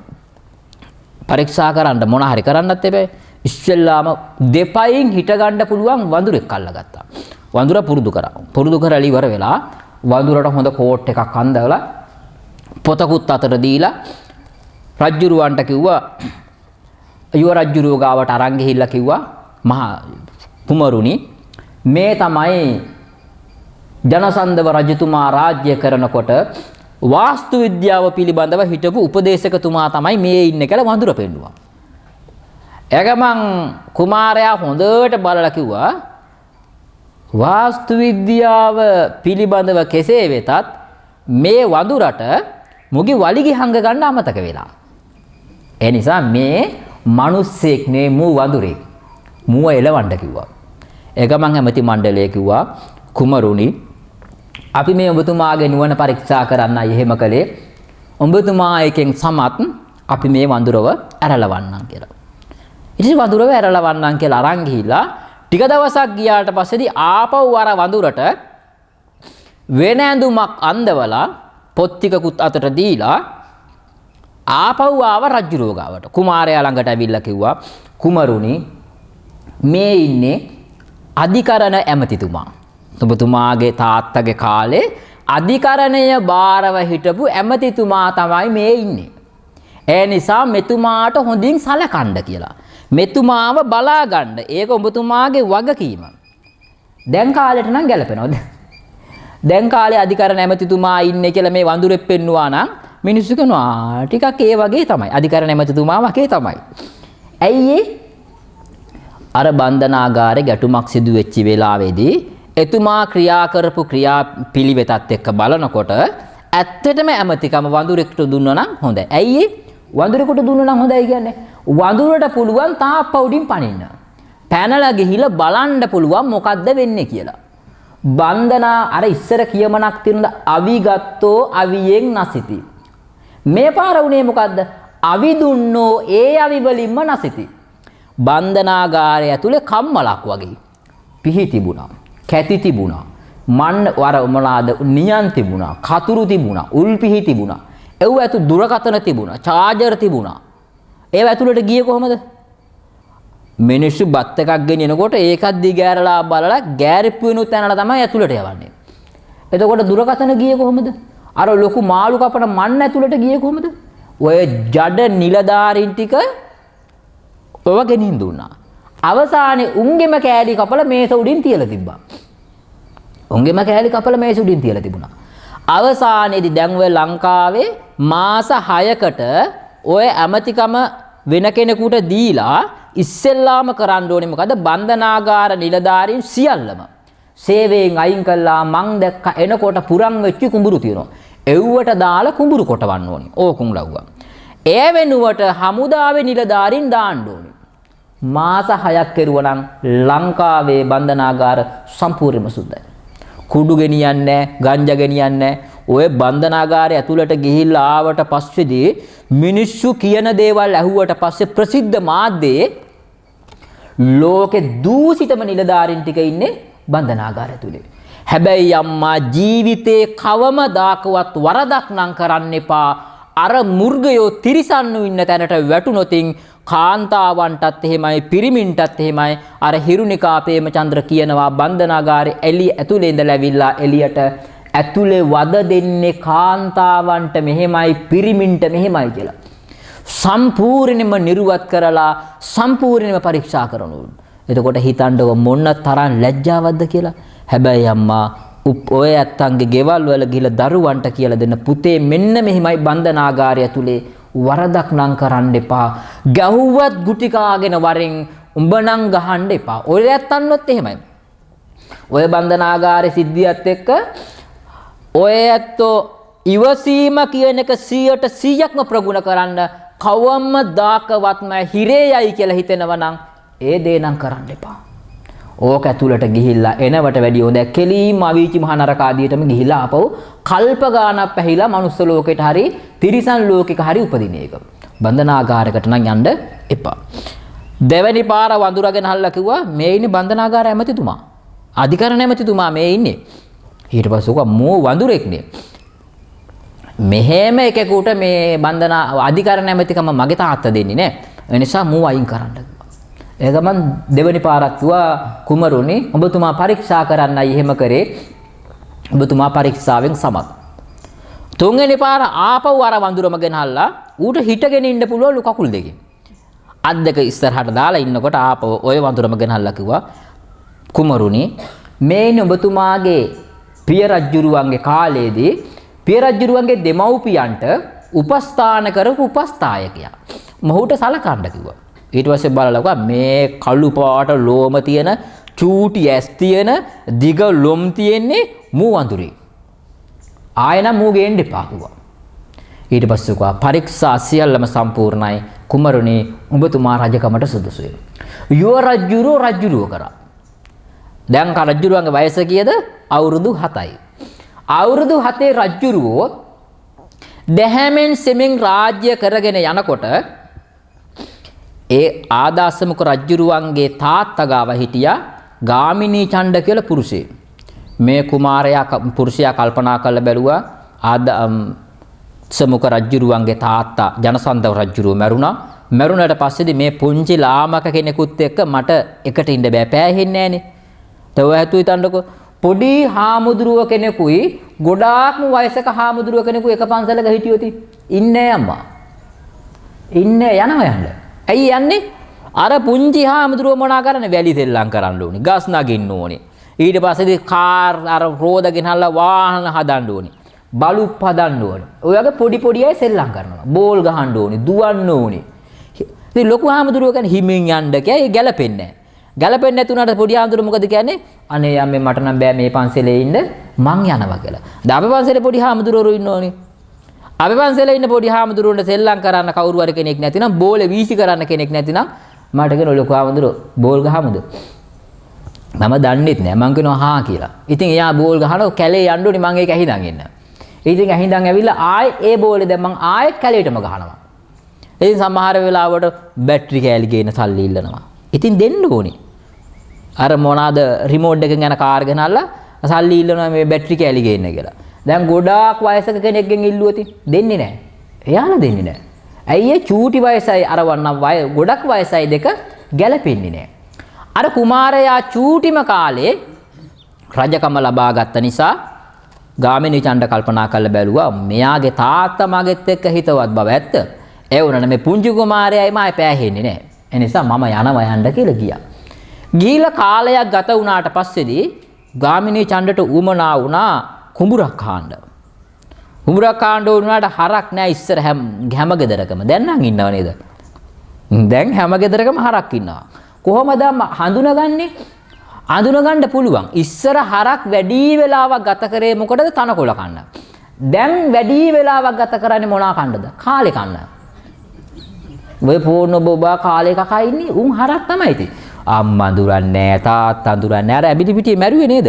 පරීක්ෂා කරන්න මොන හරි කරන්නත් එපා. ඉස්සෙල්ලාම දෙපයින් හිට ගන්න පුළුවන් වඳුරෙක් අල්ලගත්තා. වඳුර පුරුදු කරා. පුරුදු කරලා ඉවර වෙලා වඳුරට හොඳ කෝට් එකක් අඳවලා පොතකුත් අතට දීලා රජුරුවන්ට කිව්වා යුව රජුරුව ගාවට අරන් ගිහිල්ලා කිව්වා මහා කුමරුනි මේ තමයි ජනසන්දව රජතුමා රාජ්‍ය කරනකොට වාස්තු විද්‍යාව පිළිබඳව හිටපු උපදේශකතුමා තමයි මේ ඉන්නේ කියලා වඳුර පෙන්නුවා. එගමන් කුමාරයා හොඳට බලලා කිව්වා වාස්තු විද්‍යාව පිළිබඳව කෙසේ වෙතත් මේ වඳුරට මුගි වලිගි හංග ගන්න අමතක වෙලා. ඒ නිසා මේ මිනිස්සෙක් නේ මූ වඳුරෙක්. මූව එලවන්න කිව්වා. එගමන් ඇමති මණ්ඩලය කිව්වා කුමරුනි අපි මේ ඔබතුමාගේ නුවණ පරීක්ෂා කරන්නයි එහෙම කළේ. ඔබතුමා එකෙන් සමත් අපි මේ වඳුරව ඇරලවන්නම් කියලා. ඉතින් වඳුරව ඇරලවන්නම් කියලා අරන් ගිහිල්ලා ටික දවසක් ගියාට පස්සේදී ආපහු අර වඳුරට වෙන ඇඳුමක් අඳවලා පොත් ටිකකුත් අතට දීලා ආපහු ආව රජුරෝ ගාවට. කුමාරයා ළඟට ඇවිල්ලා කිව්වා කුමරුනි මේ ඉන්නේ අධිකරණ ඇමතිතුමා. ඔබතුමාගේ තාත්තගේ කාලේ අධිකරණය බාරව හිටපු ඇමතිතුමා තමයි මේ ඉන්නේ. ඒ නිසා මෙතුමාට හොඳින් සලකන්න කියලා. මෙතුමාව බලා ගන්න. ඒක ඔබතුමාගේ වගකීම. දැන් කාලෙට නම් ගැලපෙනවද? දැන් කාලේ අධිකරණ ඇමතිතුමා ඉන්නේ කියලා මේ වඳුරෙක් පෙන්නුවා නම් මිනිස්සු කියනවා ටිකක් ඒ වගේ තමයි. අධිකරණ ඇමතිතුමා වගේ තමයි. ඇයි අර බන්ධනාගාරේ ගැටුමක් සිදු වෙච්ච වෙලාවේදී එතුමා ක්‍රියා කරපු ක්‍රියා පිළිවෙතත් එක්ක බලනකොට ඇත්තටම ඇමතිකම වඳුරෙකුට දුන්නා නම් හොඳයි. ඇයි වඳුරෙකුට දුන්නා නම් හොඳයි කියන්නේ? වඳුරට පුළුවන් තාප්ප උඩින් පනින්න. පැනලා ගිහිල්ලා බලන්න පුළුවන් මොකද්ද වෙන්නේ කියලා. බන්ධනා අර ඉස්සර කියමනක් තියෙනද අවිගත්තෝ අවියෙන් නැසිති. මේ පාර උනේ මොකද්ද? අවි දුන්නෝ ඒ අවි වලින්ම නැසිති. බන්ධනාගාරය ඇතුලේ කම්මලක් වගේ පිහි තිබුණා. කැති තිබුණා. මන්න වර මොනවාද නියන් තිබුණා. කතුරු තිබුණා. උල් පිහි තිබුණා. ඒව ඇතු දුරකථන තිබුණා. චාර්ජර් තිබුණා. ඒව ඇතුළට ගියේ කොහමද? මිනිස්සු බත් එකක් ගෙනියනකොට ඒකත් දිගෑරලා බලලා ගෑරිප්පු වෙනු තැනලා තමයි ඇතුළට යවන්නේ. එතකොට දුරකථන ගියේ කොහමද? අර ලොකු මාළු කපන මන්න ඇතුළට ගියේ කොහමද? ඔය ජඩ නිලධාරීන් ටික ඔව ගෙනින් දුන්නා. අවසානයේ උන්ගෙම කෑලි කපලා මේස උඩින් තියලා තිබ්බා. උන්ගෙම කෑලි කපලා මේස උඩින් තියලා තිබුණා. අවසානයේදී දැන් ඔය ලංකාවේ මාස 6කට ඔය ඇමතිකම වෙන කෙනෙකුට දීලා ඉස්සෙල්ලාම කරන්න ඕනේ මොකද? බන්ධනාගාර නිලධාරීන් සියල්ලම සේවයෙන් අයින් කළා. මං දැක්ක එනකොට පුරන් වෙච්ච කුඹුරු තියෙනවා. එව්වට දාලා කුඹුරු කොටවන්න ඕනේ. ඕකුම් ලව්වා. ඒ වෙනුවට හමුදාවේ නිලධාරීන් දාන්න ඕනේ. මාස 6ක් කෙරුවා නම් ලංකාවේ බන්ධනාගාර සම්පූර්ණයෙන්ම සුද්ධයි. කුඩු ගෙනියන්නේ ගංජා ගෙනියන්නේ ඔය බන්ධනාගාරය ඇතුළට ගිහිල්ලා ආවට පස්සේදී මිනිස්සු කියන දේවල් ඇහුවට පස්සේ ප්‍රසිද්ධ මාධ්‍යයේ ලෝකේ දූෂිතම නිලධාරීන් ටික ඉන්නේ බන්ධනාගාරය ඇතුලේ. හැබැයි අම්මා ජීවිතේ කවමදාකවත් වරදක් නම් කරන්න එපා. අර මුර්ගයෝ තිරිසන්නු ඉන්න තැනට වැටුනොතින් කාන්තාවන්ටත් එහෙමයි පිරිමින්ටත් එහෙමයි අර හිරුනිකා ප්‍රේමචන්ද්‍ර කියනවා බන්ධනාගාරේ එළිය ඇතුලේ ඉඳලා ඇවිල්ලා එළියට ඇතුලේ වද දෙන්නේ කාන්තාවන්ට මෙහෙමයි පිරිමින්ට මෙහෙමයි කියලා. සම්පූර්ණයෙන්ම නිර්වත් කරලා සම්පූර්ණයෙන්ම පරීක්ෂා කරනවා. එතකොට හිතන්නව මොන තරම් ලැජ්ජාවක්ද කියලා. හැබැයි අම්මා ඔය ඇත්තන්ගේ ගෙවල් වල ගිහලා දරුවන්ට කියලා දෙන්න පුතේ මෙන්න මෙහිමයි බන්ධනාගාරය ඇතුලේ වරදක් නම් කරන්න එපා. ගැහුවත් ගුටි කාගෙන වරෙන් උඹ නම් ගහන්න එපා. ඔය ඇත්තන්වත් එහෙමයි. ඔය බන්ධනාගාරේ සිද්ධියත් එක්ක ඔය ඇත්තෝ ඉවසීම කියන එක 100%ක්ම ප්‍රගුණ කරන්න කවම දාකවත්ම හිරේයයි කියලා හිතෙනවා නම් ඒ දේ නම් කරන්න එපා. ඕක ඇතුළට ගිහිල්ලා එනවට වැඩිය හොඳ කෙලීම අවීචි මහ නරක ආදියටම ගිහිල්ලා ආපහු කල්ප ගානක් පැහිලා මනුස්ස ලෝකෙට හරි තිරිසන් ලෝකෙක හරි උපදින එක. බන්ධනාගාරයකට නම් යන්න එපා. දෙවැනි පාර වඳුරගෙන හල්ලා කිව්වා මේ ඉන්නේ බන්ධනාගාර ඇමතිතුමා. අධිකරණ ඇමතිතුමා මේ ඉන්නේ. ඊට පස්සේ උක මෝ වඳුරෙක්නේ. මෙහෙම එකෙකුට මේ බන්ධනා අධිකරණ ඇමතිකම මගේ තාත්තා දෙන්නේ නැහැ. ඒ නිසා මෝ අයින් කරන්න. ඒ ගමන් දෙවනි පාරක් කිව්වා කුමරුනි ඔබතුමා පරීක්ෂා කරන්නයි එහෙම කරේ. ඔබතුමා පරීක්ෂාවෙන් සමත්. තුන්වෙනි පාර ආපහු අර වඳුරම ගෙනහල්ලා ඌට හිටගෙන ඉන්න පුළුවන්ලු කකුල් දෙකෙන්. අත් දෙක ඉස්සරහට දාලා ඉන්නකොට ආපහු ඔය වඳුරම ගෙනල්ලා කිව්වා කුමරුනි මේ ඉන්නේ ඔබතුමාගේ පිය රජුරුවන්ගේ කාලයේදී පිය රජුරුවන්ගේ දෙමව්පියන්ට උපස්ථාන කරපු උපස්ථායකයා. මොහුට සලකන්න කිව්වා. ඊට පස්සේ බලලා මේ කළු පාට ලෝම තියෙන චූටි ඇස් තියෙන දිග ලොම් තියෙන්නේ මූ වඳුරේ. ආයෙනම් මූ ගේන්න එපා කිව්වා. ඊට පස්සේ කිව්වා පරීක්ෂා සියල්ලම සම්පූර්ණයි. කුමරුනි ඔබතුමා රජකමට සුදුසුයි. යුව රජුරුව කරා. දැන් රජුරුවන්ගේ වයස කීයද? අවුරුදු 7යි. අවුරුදු 7 රජුරුවෝ දැහැමෙන් සෙමින් රාජ්‍ය කරගෙන යනකොට ඒ ආදාසමුක රජුරුවන්ගේ තාත්තා ගාව හිටියා ගාමිණී චණ්ඩ කියලා පුරුෂයෙක්. මේ පුරුෂයා කල්පනා කරලා බැලුවා ආදාසමුක රජුරුවන්ගේ තාත්තා ජනසන්දව රජුරුව මැරුණා. මැරුණාට පස්සේදී මේ පුංචි ලාමක කෙනෙකුත් එක්ක මට එකට ඉන්න බෑ පෑහෙන්නේ නෑනේ. තව ඇතු හිතන්නකෝ පොඩි හාමුදුරුව කෙනෙකුයි ගොඩාක්ම වයසක හාමුදුරුව කෙනෙකු එක පන්සලක හිටියොත් ඉන්නේ අම්මා. ඉන්නේ යනවා යන්න. ඇයි යන්නේ? අර පුංචි හාමුදුරුව මොනා කරන්නේ? වැලි තෙල්ලම් කරන්න ඕනේ. ගස් නගින්න ඕනේ. ඊට පස්සේ කාර් අර රෝද ගෙනල්ලා වාහන හදන්න ඕනේ. බලුප් හදන්න ඕනේ. ඔය වගේ පොඩි අය සෙල්ලම් කරනවා. බෝල් ගහන්න ඕනේ, දුවන්න ඕනේ. ඉතින් ලොකු හාමුදුරුව කියන්නේ හිමින් යන්න කියලා ඒ ගැලපෙන්නේ නැහැ. ගැලපෙන්නේ නැතුණාට පොඩි හාමුදුරුව මොකද කියන්නේ? අනේ යම්මේ මට නම් බෑ මේ පන්සලේ ඉන්න මං යනවා කියලා. දැන් අපේ පන්සලේ පොඩි හාමුදුරුවෝ ඉන්න ඕනේ. අපේ පන්සලේ ඉන්න පොඩි හාමුදුරුවන්ට සෙල්ලම් කරන්න කවුරු හරි කෙනෙක් නැතිනම් බෝලේ වීසි කරන්න කෙනෙක් නැතිනම් මට කියන ලොකු හාමුදුරුවෝ බෝල් ගහමුද? මම දන්නෙත් නෑ. මං කියනවා හා කියලා. ඉතින් එයා බෝල් ගහනවා කැලේ යන්න ඕනේ මං ඒක ඇහිඳන් එන්න. ඉතින් ඇහිඳන් ඇවිල්ලා ආයෙ ඒ බෝලේ දැන් මං ආයෙත් කැලේටම ගහනවා. ඉතින් සමහර වෙලාවට බැටරි කෑලි ගේන සල්ලි ඉල්ලනවා. ඉතින් දෙන්න ඕනේ. අර මොනවාද රිමෝට් එකෙන් යන කාර් ගෙනල්ලා සල්ලි ඉල්ලනවා මේ බැටරි කෑලි ගේන්න කියලා. දැන් ගොඩාක් වයසක කෙනෙක්ගෙන් ඉල්ලුවොත් දෙන්නේ නැහැ. එයාලා දෙන්නේ නැහැ. ඇයි ඒ චූටි වයසයි අර වන්නම් ගොඩක් වයසයි දෙක ගැලපෙන්නේ නැහැ. අර කුමාරයා චූටිම කාලේ රජකම ලබා ගත්ත නිසා ගාමිණී චණ්ඩ කල්පනා කරලා බැලුවා මෙයාගේ තාත්තා මගෙත් එක්ක හිතවත් බව ඇත්ත. ඒ වුණානේ මේ පුංචි කුමාරයයි මායි පෑහෙන්නේ නැහැ. ඒ නිසා මම යනවා යන්න කියලා ගියා. ගිහිලා කාලයක් ගත වුණාට පස්සේදී ගාමිණී චණ්ඩට උමනා වුණා කුඹුරක් කාණ්ඩ. කුඹුරක් කාණ්ඩ වුණාට හරක් නැහැ ඉස්සර හැම ගෙදරකම. දැන් නම් ඉන්නව නේද? දැන් හැම ගෙදරකම හරක් ඉන්නවා. කොහොමද හඳුනගන්නේ? හඳුනගන්න පුළුවන්. ඉස්සර හරක් වැඩි වෙලාවක් ගත කරේ මොකටද? තනකොළ කන්න. දැන් වැඩි වෙලාවක් ගත කරන්නේ මොනවා කන්නද? කාලේ කන්න. ඔය පොන්න බොබා කාලේ කකා ඉන්නේ උන් හරක් තමයි ඉතින්. අම්මා අඳුරන්නේ නැහැ තාත්තා අඳුරන්නේ නැහැ. අර ඇබිලි පිටියේ මැරුවේ නේද?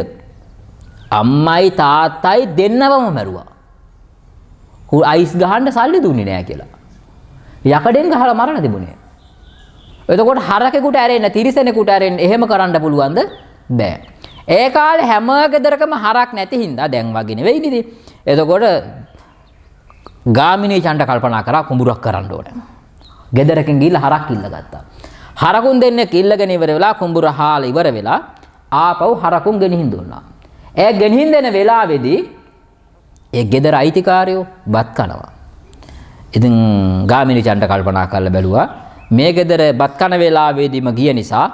අම්මයි තාත්තයි දෙන්නවම මැරුවා. අයිස් ගහන්න සල්ලි දුන්නේ නැහැ කියලා. යකඩෙන් ගහලා මරණ තිබුණේ. එතකොට හරකෙකුට ඇරෙන්න තිරිසනෙකුට ඇරෙන්න එහෙම කරන්න පුළුවන්ද? බෑ. ඒ කාලේ හැම ගෙදරකම හරක් නැති හින්දා දැන් වගේ නෙවෙයි නේද? එතකොට ගාමිණී චණ්ඩ කල්පනා කරා කුඹුරක් කරන්න ඕනේ. ගෙදරකින් ගිහිල්ලා හරක් ඉල්ලගත්තා. හරකුන් දෙන්නේ කිල්ලගෙන ඉවර වෙලා කුඹුර හාල ඉවර වෙලා ආපහු හරකුන් ගෙනිහින් දුන්නා. ඒ ගෙනිහින් දෙන වෙලාවේදී ඒ ගෙදර අයිතිකාරයෝ බත් කනවා. ඉතින් ගාමිණී චණ්ඩ කල්පනා කරලා බැලුවා මේ ගෙදර බත් කන වෙලාවේදීම ගිය නිසා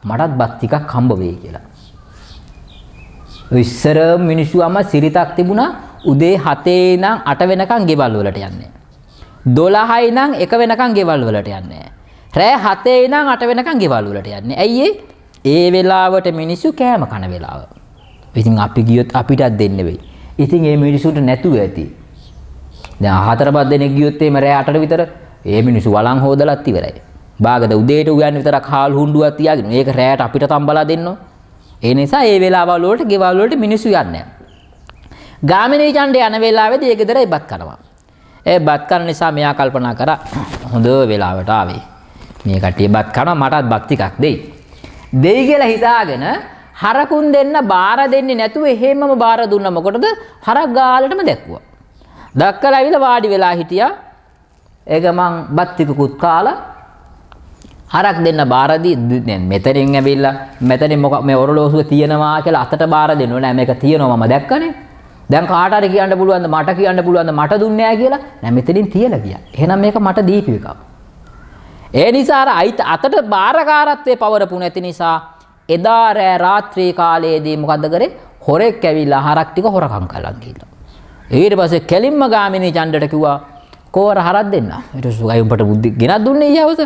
මටත් බත් ටිකක් හම්බ වෙයි කියලා. ඉස්සර මිනිස්සු අම සිරිතක් තිබුණා උදේ 7 ඉඳන් 8 වෙනකන් ගෙවල් වලට යන්නේ. 12 ඉඳන් 1 වෙනකන් ගෙවල් වලට යන්නේ. රෑ 7 ඉඳන් 8 වෙනකන් ගෙවල් වලට යන්නේ. ඇයි ඒ වෙලාවට මිනිස්සු කෑම කන වෙලාව. ඉතින් අපි ගියොත් අපිටත් දෙන්න වෙයි. ඉතින් මේ මිනිසුන්ට නැතුව ඇති. දැන් 4-5 දෙනෙක් ගියොත් එimhe රෑ 8ට විතර මේ මිනිස්සු වළං හොදලත් ඉවරයි. බාගද උදේට උයන්නේ විතරක් හාල් හුණ්ඩුවක් තියාගෙන. මේක රෑට අපිට තම්බලා දෙන්නෝ. ඒ නිසා මේ වෙලාවල් වලට ගෙවල් වලට මිනිස්සු යන්නේ නැහැ. ගාමිණී චණ්ඩ යන වෙලාවේදී ඒ ගෙදර බත් කනවා. ඒ බත් කන නිසා මෙයා කල්පනා කරා හොඳ වෙලාවට ආවේ. මේ කට්ටිය බත් කනවා මටත් බත් ටිකක් දෙයි. දෙයි කියලා හිතාගෙන හරකුන් දෙන්න බාර දෙන්නේ නැතුව එහෙමම බාර දුන්නා. මොකටද? හරක් ගාලටම දැක්කුවා. දැක්කලා ඇවිල්ලා වාඩි වෙලා හිටියා. ඒක මං බත් ටිකකුත් කාලා හරක් දෙන්න බාරදී මෙතනින් ඇවිල්ලා මෙතනින් මොකක් මේ ඔරලෝසුව තියනවා කියලා අතට බාර දෙන්න ඕනේ. මේක තියනවා මම දැක්කනේ. දැන් කාට හරි කියන්න පුළුවන්ද මට කියන්න පුළුවන්ද මට දුන්නේ නැහැ කියලා? නෑ මෙතනින් තියලා ගියා. එහෙනම් මේක මට දීපු එකක්. ඒ නිසා අතට බාරකාරත්වයේ පවරපු නැති නිසා එදා රාත්‍රී කාලයේදී මොකද්ද කරේ? හොරෙක් ඇවිල්ලා හරක් ටික හොරකම් කළා කියලා. ඊට පස්සේ කෙලින්ම ගාමිණී චණ්ඩට කිව්වා කෝවර හරක් දෙන්න. ඊට පස්සේ අය උඹට බුද්ධි ගෙනත් දුන්නේ ඊයවස.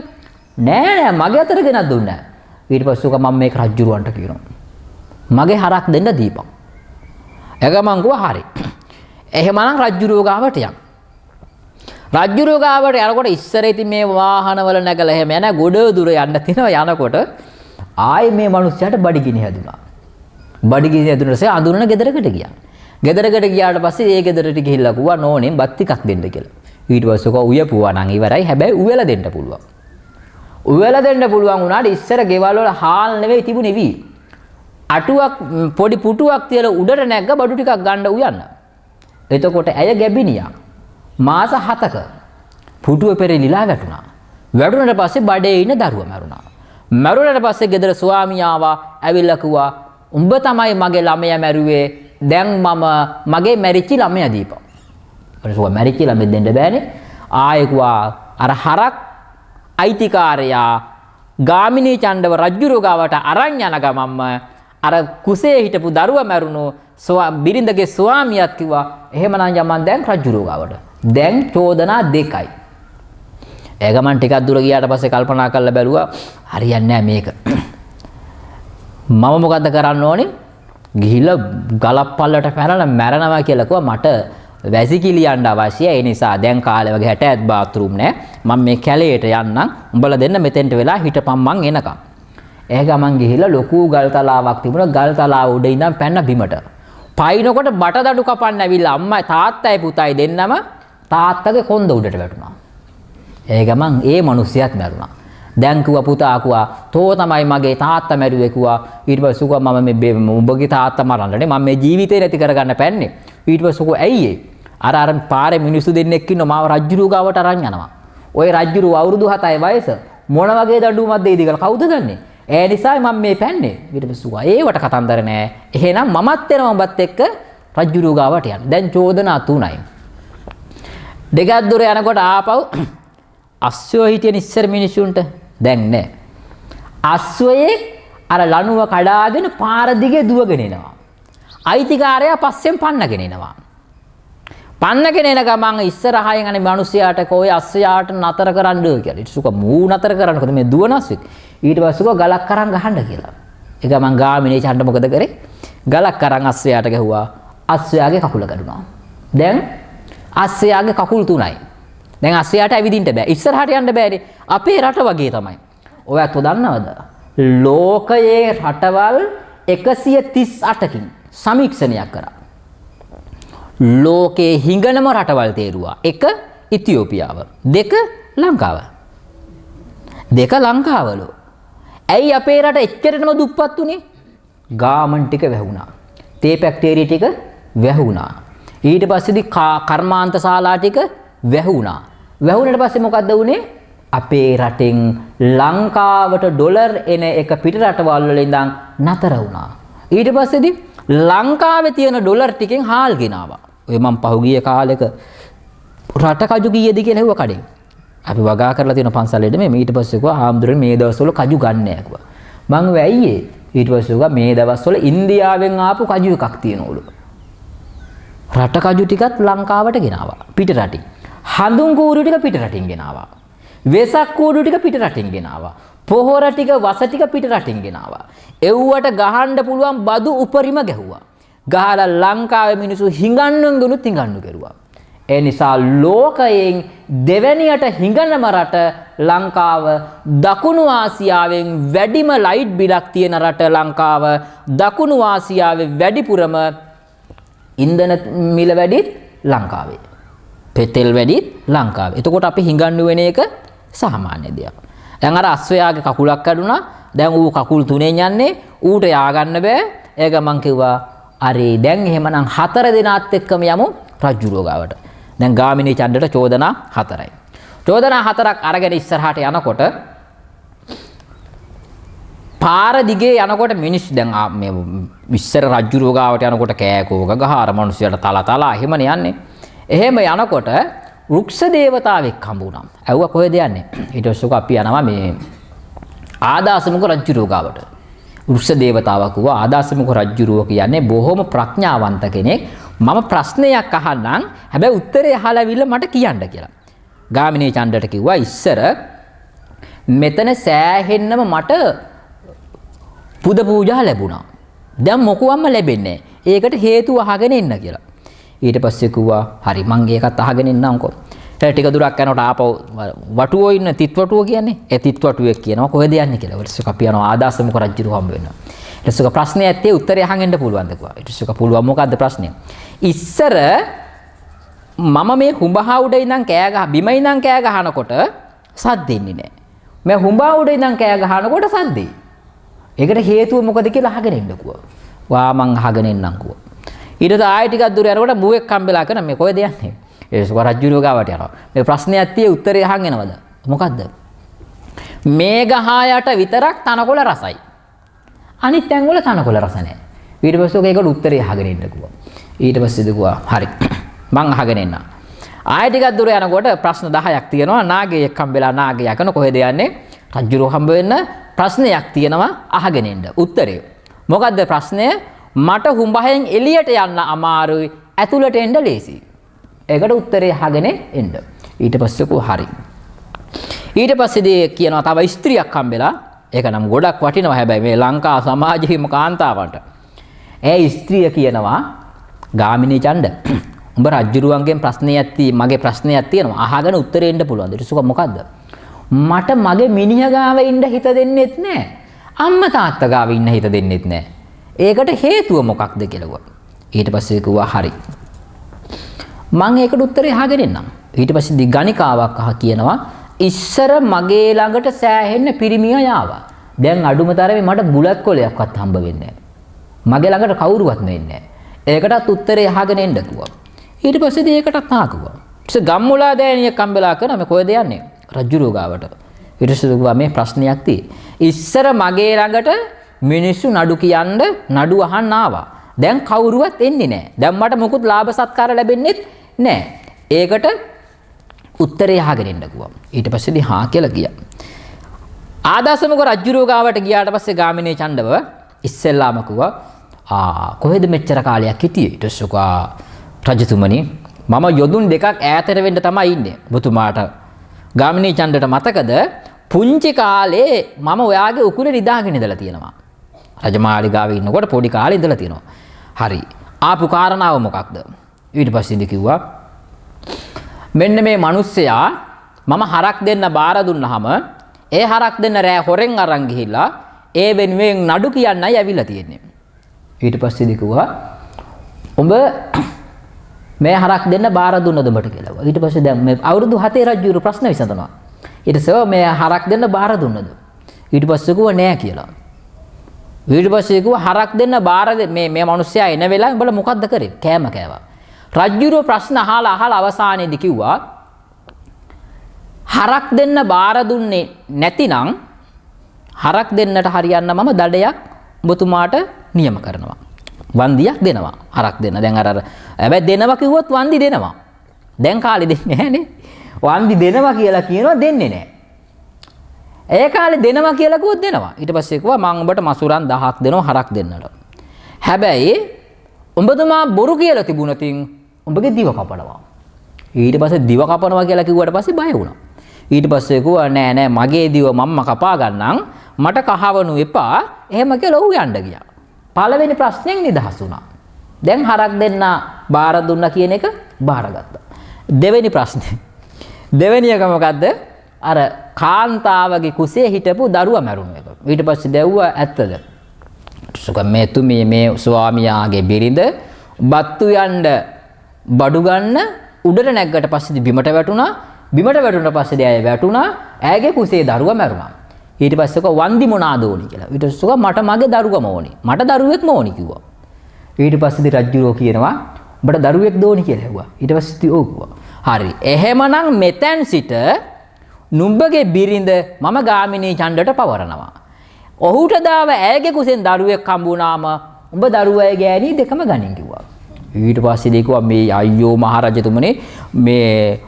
නෑ මගේ අතට ගෙනත් දුන්නේ නෑ. ඊට පස්සේ මම මේක රජ්ජුරුවන්ට කියනවා. මගේ හරක් දෙන්න දීපන්. එගමන් කිව්වා හරි. එහෙමනම් රජ්ජුරුව ගාවට යන්න. රජ්ජුරුව ගාවට යනකොට ඉස්සර ඉතින් මේ වාහනවල නැගලා එහෙම යන ගොඩ දුර යන්න තිනවා යනකොට ආයේ මේ මිනිස්සයාට බඩගිනි හැදුනා. බඩගිනි හැදුනට පස්සේ අඳුරන ගෙදරකට ගියා. ගෙදරකට ගියාට පස්සේ ඒ ගෙදරට ගිහිල්ලා කිව්වා නෝනේ බත් ටිකක් දෙන්න කියලා. ඊට පස්සේ කෝ උයපුවා නම් ඉවරයි. හැබැයි උයලා දෙන්න පුළුවන්. උයලා දෙන්න පුළුවන් වුණාට ඉස්සර ගෙවල් වල හාල් නෙවෙයි තිබුණේ වී. අටුවක් පොඩි පුටුවක් තියලා උඩට නැග්ග බඩු ටිකක් ගන්න උයන්න. එතකොට ඇය ගැබිනියා. මාස 7ක පුටුව පෙරලිලා වැටුණා. වැටුණාට පස්සේ බඩේ ඉන්න දරුවා මැරුණා. මැරුණාට පස්සේ ගෙදර ස්වාමියා ආවා ඇවිල්ලා කිව්වා උඹ තමයි මගේ ළමයා මැරුවේ. දැන් මම මගේ මැරිච්ච ළමයා දීපන්. ඊට මැරිච්ච ළමයා දෙන්න බෑනේ. ආයෙකුවා අර හරක් අයිතිකාරයා ගාමිණී චණ්ඩව රජුරුව ගාවට අරන් යන ගමම්ම අර කුසේ හිටපු දරුවා මැරුණු බිරිඳගේ ස්වාමියාත් කිව්වා එහෙමනම් යමන් දැන් රජුරුව ගාවට. දැන් චෝදනා දෙකයි. ඒ ගමන් ටිකක් දුර ගියාට පස්සේ කල්පනා කරලා බැලුවා හරියන්නේ නැහැ මේක. මම මොකද්ද කරන්න ඕනේ? ගිහිල්ලා ගලප්පල්ලට පැනලා මැරනවා කියලා කිව්වා මට වැසිකිලි යන්න අවශ්‍යයි. ඒ නිසා දැන් කාලේ වගේ 60ත් බාත්රූම් නැහැ. මම මේ කැලේට යන්නම්. උඹලා දෙන්න මෙතෙන්ට වෙලා හිටපම් මං එනකම්. ඒ ගමන් ගිහිල්ලා ලොකු ගල් තලාවක් තිබුණා. ගල් තලාව උඩ ඉඳන් පැන්න බිමට. පයින්නකොට බටදඩු කපන්න ඇවිල්ලා අම්මයි තාත්තයි පුතයි දෙන්නම තාත්තගේ කොන්ද උඩට වැටුණා. ඒ ගමන් ඒ මිනිහයාත් මැරුණා. දැන් කිව්වා පුතා කිව්වා තෝ තමයි මගේ තාත්තා මැරුවේ කිව්වා. ඊට පස්සේ කිව්වා මම මේ උඹගේ තාත්තා මරන්නනේ මම මේ ජීවිතේ නැති කරගන්න පැන්නේ. ඊට පස්සේ කිව්වා ඇයි අර පාරේ මිනිස්සු දෙන්නෙක් ඉන්නවා මාව රජ්ජුරුව ගාවට අරන් යනවා. ওই රජ්ජුරුව අවුරුදු 7යි වයස මොන වගේ දඬුවමක්ද දෙයිද කියලා කවුද දන්නේ? ඒ නිසායි මම මේ පැන්නේ. ඊට පස්සේ කිව්වා ඒවට කතන්දර නෑ. එහෙනම් මමත් එනවා උඹත් එක්ක රජ්ජුරුව ගාවට යන්න. දැන් චෝදනා 3යි. දෙකක් දුර යනකොට ආපහු අස්සෝ හිටියන ඉස්සර මිනිසුන්ට දැන් නෑ. අස්සෝයේ අර ලණුව කඩාගෙන පාර දිගේ දුවගෙන එනවා. අයිතිකාරයා පස්සෙන් පන්නගෙන එනවා. පන්නගෙන එන ගමන් ඉස්සරහයෙන් අනේ මිනිස්සයාට කොයි අස්සයාට නතර කරන්න කියලා. ඊට සුක මූ නතර කරන්නකොද මේ දුවනස්විත්. ඊට පස්සේ කෝ ගලක් අරන් ගහන්න කියලා. ඒ ගමන් ගාමිණී චණ්ඩ මොකද කරේ? ගලක් අරන් අස්සයාට ගැහුවා. අස්සයාගේ කකුල කඩුණා. දැන් අස්සයාගේ කකුල් 3යි. දැන් අස්සයාට ඇවිදින්න බෑ. ඉස්සරහට යන්න බෑනේ. අපේ රට වගේ තමයි. ඔයත් දන්නවද? ලෝකයේ රටවල් 138කින් සමීක්ෂණයක් කරා. ලෝකයේ හිඟනම රටවල් තේරුවා. 1 ඉතියෝපියාව, 2 ලංකාව. 2 ලංකාවලු. ඇයි අපේ රට එච්චරටම දුප්පත් උනේ? ගාමන් ටික වැහුණා. තේ පැක්ටීරියා ටික වැහුණා. ඊට පස්සේදී කර්මාන්ත ශාලා ටික වැහුණා. වැහුණට පස්සේ මොකද්ද වුනේ? අපේ රටෙන් ලංකාවට ඩොලර් එන එක පිට රටවල් වල ඉඳන් නතර වුණා. ඊට පස්සේදී ලංකාවේ තියෙන ඩොලර් ටිකෙන් හාල් ගෙනාවා. ඔය මම පහුගිය කාලෙක රට කජු කීයද කියලා හෙව්වා කඩේ. අපි වගා කරලා තියෙන පන්සලෙද මේ ඊට පස්සේ කිව්වා ආම්දුරේ මේ දවස්වල කජු ගන්න නෑ කිව්වා. මං වෙයියේ ඊට පස්සේ කිව්වා මේ දවස්වල ඉන්දියාවෙන් ආපු කජු එකක් තියෙනවලු. රට කජු ටිකත් ලංකාවට ගෙනාවා පිට රටින්. හඳුන් කූරු ටික පිට රටින් ගෙනාවා. වෙසක් කූරු ටික පිට රටින් ගෙනාවා. පොහොර ටික වස ටික පිට රටින් ගෙනාවා. එව්වට ගහන්න පුළුවන් බදු උපරිම ගැහුවා. ගහලා ලංකාවේ මිනිස්සු හිඟන්නන්ගුනුත් හිඟන්නු කෙරුවා. ඒ නිසා ලෝකයෙන් දෙවැනියට හිඟනම රට ලංකාව. දකුණු ආසියාවෙන් වැඩිම ලයිට් බිලක් තියෙන රට ලංකාව. දකුණු ආසියාවේ වැඩිපුරම ඉන්ධන මිල වැඩිත් ලංකාවේ. පෙතෙල් වැඩිත් ලංකාවේ. එතකොට අපි හිඟන්නු වෙන එක සාමාන්‍ය දෙයක්. දැන් අර අස්වැයාගේ කකුලක් කැඩුනා. දැන් ඌ කකුල් 3ෙන් යන්නේ. ඌට යාගන්න බෑ. ඒක මං කිව්වා අරේ දැන් එහෙමනම් 4 දෙනාත් එක්කම යමු රජුරුව ගාවට. දැන් ගාමිණී චණ්ඩට චෝදනා 4යි. චෝදනා 4ක් අරගෙන ඉස්සරහට යනකොට පාර දිගේ යනකොට මිනිස්සු දැන් මේ ඉස්සර රජුරුව ගාවට යනකොට කෑකෝක ගහ අර මිනිස්සුන්ට තලා එහෙමනේ යන්නේ. එහෙම යනකොට වෘක්ෂ දේවතාවෙක් හම්බුණා. ඇහුවා කොහෙද යන්නේ? ඊට පස්සේ අපි යනවා මේ ආදාසමුඛ රජුරෝ ගාවට. වෘක්ෂ දේවතාවා කිව්වා ආදාසමුඛ රජුරෝ කියන්නේ බොහොම ප්‍රඥාවන්ත කෙනෙක්. මම ප්‍රශ්නයක් අහන්නම්. හැබැයි උත්තරේ අහලා අවිල්ල මට කියන්න කියලා. ගාමිණී චණ්ඩට කිව්වා ඉස්සර මෙතන සෑහෙන්නම මට පුද පූජා ලැබුණා. දැන් මොකවම්ම ලැබෙන්නේ නැහැ. ඒකට හේතුව අහගෙන ඉන්න කියලා. ඊට පස්සේ කිව්වා හරි මං ඒකත් අහගෙන ඉන්නම්කෝ. ටික දුරක් යනකොට ආපහු වටුවෝ ඉන්න තිත්වටුව කියන්නේ. ඒ තිත්වටුවෙක් කියනවා කොහෙද යන්නේ කියලා. ඊට පස්සේ අපි යනවා ආදාසමුඛ රජුරු හම්බ වෙනවා. ඊට පස්සේ ප්‍රශ්නේ ඇත්තේ උත්තරය අහන් එන්න පුළුවන්ද කිව්වා. ඊට පස්සේ පුළුවන් මොකද්ද ප්‍රශ්නේ? ඉස්සර මම මේ හුඹහා උඩ ඉඳන් බිම ඉඳන් කෑ ගහනකොට සද්දෙන්නේ නැහැ. මේ හුඹා උඩ ඉඳන් කෑ ගහනකොට සද්දෙයි. ඒකට හේතුව මොකද කියලා අහගෙන ඉන්නකුවා. වා මං අහගෙන ඉන්නම්කුවා. ඊට පස්සේ ආයෙ ටිකක් දුර යනකොට බුවෙක් හම්බෙලා කරන මේ කොහෙද යන්නේ? ඒ රජුරුව ගාවට යනවා. මේ ප්‍රශ්නයක් තියේ උත්තරේ අහන් එනවද? මොකද්ද? මේ ගහා යට විතරක් තනකොළ රසයි. අනිත් තැන් වල තනකොළ රස නැහැ. ඊට පස්සේ ඒකට උත්තරේ අහගෙන ඉන්නකුවා. ඊට පස්සේ දුවා හරි. මං අහගෙන ඉන්න. ආයෙ ටිකක් දුර යනකොට ප්‍රශ්න 10ක් තියෙනවා. නාගයෙක් හම්බෙලා නාගය යකන කොහෙද යන්නේ? රජුරුව හම්බ වෙන්න ප්‍රශ්නයක් තියෙනවා අහගෙන ඉන්න. උත්තරේ. මොකද්ද ප්‍රශ්නය? මට හුඹහෙන් එළියට යන්න අමාරුයි ඇතුළට එන්න ලේසි. ඒකට උත්තරේ අහගෙන එන්න. ඊට පස්සේ කෝ හරි. ඊට පස්සේ කියනවා තව ස්ත්‍රියක් හම්බෙලා. ඒක නම් ගොඩක් වටිනවා හැබැයි මේ ලංකා සමාජයේම කාන්තාවන්ට. ඒ ස්ත්‍රිය කියනවා ගාමිණී චණ්ඩ උඹ රජුරුවන්ගෙන් ප්‍රශ්නයක් මගේ ප්‍රශ්නයක් තියෙනවා අහගෙන උත්තරේ එන්න පුළුවන්ද? ඊට පස්සේ මොකද්ද? මට මගේ මිනිහ ගාව ඉන්න හිත දෙන්නෙත් නැහැ. අම්මා තාත්තා ගාව ඉන්න හිත දෙන්නෙත් නැහැ. ඒකට හේතුව මොකක්ද කියලා. ඊට පස්සේ කිව්වා හරි. මම ඒකට උත්තරේ අහගෙන එන්නම්. ඊට පස්සේ ගණිකාවක් කියනවා ඉස්සර මගේ ළඟට සෑහෙන්න පිරිමියා යාවා. දැන් අඩුම තරමේ මට බුලත් කොලයක්වත් හම්බ වෙන්නේ නැහැ. මගේ ළඟට කවුරුවත් නැන්නේ නැහැ. ඒකටත් උත්තරේ අහගෙන එන්න කිව්වා. ඊට පස්සේ ඒකටත් අහකුවා. ඊට ගම්මුලා දෑනියක් හම්බෙලා කරා මේ කොහෙද යන්නේ? රජුරුව ගාවට. ඊට පස්සේ කිව්වා මේ ප්‍රශ්නයක් තියෙයි. ඉස්සර මගේ ළඟට මිනිස්සු නඩු කියන්න නඩු අහන්න ආවා. දැන් කවුරුවත් එන්නේ නැහැ. දැන් මට මොකුත් ලාභ සත්කාර ලැබෙන්නේ නැහැ. ඒකට උත්තරේ අහගෙන ඉන්න කිව්වා. ඊට පස්සේ හා කියලා ගියා. ආදාසමුඛ රජුරුව ගාවට ගියාට පස්සේ ගාමිණී චණ්ඩව ඉස්සෙල්ලාම කිව්වා කොහෙද මෙච්චර කාලයක් හිටියේ? ඊට පස්සේ රජතුමනි මම යොදුන් දෙකක් ඈතට වෙන්න තමයි ඉන්නේ. ඔබතුමාට ගාමිණී චණ්ඩට මතකද පුංචි කාලේ මම ඔයාගේ උකුලේ නිදාගෙන ඉඳලා තියෙනවා. රජමාලිගාවේ ඉන්නකොට පොඩි කාලේ ඉඳලා තියෙනවා. හරි. ආපු කාරණාව මොකක්ද? ඊට පස්සේ කිව්වා මෙන්න මේ මිනිස්සයා මම හරක් දෙන්න බාර දුන්නාම ඒ හරක් දෙන්න රෑ හොරෙන් අරන් ගිහිල්ලා ඒ වෙනුවෙන් නඩු කියන්නයි ඇවිල්ලා තියෙන්නේ. ඊට පස්සේ කිව්වා උඹ මේ හරක් දෙන්න බාර දුන්නද උඹට කියලා. ඊට පස්සේ දැන් මේ අවුරුදු 7 රජුරු ප්‍රශ්න විසඳනවා. ඊට පස්සේ මේ හරක් දෙන්න බාර දුන්නද? ඊට පස්සේ කිව්වා නෑ කියලා. ඊට පස්සේ කිව්වා හරක් දෙන්න බාර මේ මිනිස්සයා එන වෙලාවේ උඹලා මොකද්ද කරේ? කෑම කෑවා. රජුරු ප්‍රශ්න අහලා අවසානයේදී කිව්වා හරක් දෙන්න බාර දුන්නේ නැතිනම් හරක් දෙන්නට හරියන්න මම දඩයක් ඔබතුමාට නියම කරනවා. වන්දියක් දෙනවා. හරක් දෙන්න. දැන් අර හැබැයි දෙනවා කිව්වොත් වන්දි දෙනවා. දැන් කාලේ දෙන්නේ නැහනේ. වන්දි දෙනවා කියලා කියනවා දෙන්නේ නැහැ. ඒ කාලේ දෙනවා කියලා කිව්වොත් දෙනවා. ඊට පස්සේ කිව්වා මම උඹට මසුරන් 1000ක් දෙනවා හරක් දෙන්නට. හැබැයි උඹතුමා බොරු කියලා තිබුණතින් උඹගේ දිව කපනවා. ඊට පස්සේ දිව කපනවා කියලා කිව්වට පස්සේ බය වුණා. ඊට පස්සේ කිව්වා නෑ මගේ දිව මම්ම කපා ගන්නම් මට කහවණු එපා. එහෙම කියලා ඔහු යන්න ගියා. පළවෙනි ප්‍රශ්නෙන් නිදහස් වුණා. දැන් හරක් දෙන්න බාර දුන්නා කියන එක බාරගත්තා. දෙවෙනි ප්‍රශ්නේ. දෙවෙනි එක මොකද්ද? අර කාන්තාවගේ කුසේ හිටපු දරුවා මැරුණ එක. ඊට පස්සේ දැව්වා ඇත්තද? මේ තුමී මේ ස්වාමියාගේ බිරිඳ බත්තු යන්න බඩු ගන්න උඩට නැග්ගට පස්සේ බිමට වැටුණා. බිමට වැටුණාට පස්සේ දැය වැටුණා. ඇගේ කුසේ දරුවා මැරුණා. ඊට පස්සේ කව වන්දි මොනවාද ඕනි කියලා. ඊට පස්සේ මට මගේ දරුවම ඕනි. මට දරුවෙක්ම ඕනි කිව්වා. ඊට පස්සේ රජුරෝ කියනවා උඹට දරුවෙක් දෝනි කියලා ඇහුවා. ඊට පස්සේ ඔව් කිව්වා. හරි. එහෙමනම් මෙතෙන් සිට නුඹගේ බිරිඳ මම ගාමිණී චණ්ඩට පවරනවා. ඔහුට දාව ඇගේ කුසෙන් දරුවෙක් හම්බුනාම උඹ දරුවයි ගෑණි දෙකම ගනින් කිව්වා. ඊට පස්සේ දෙකුවා මේ අයියෝ මහරජතුමනි මේ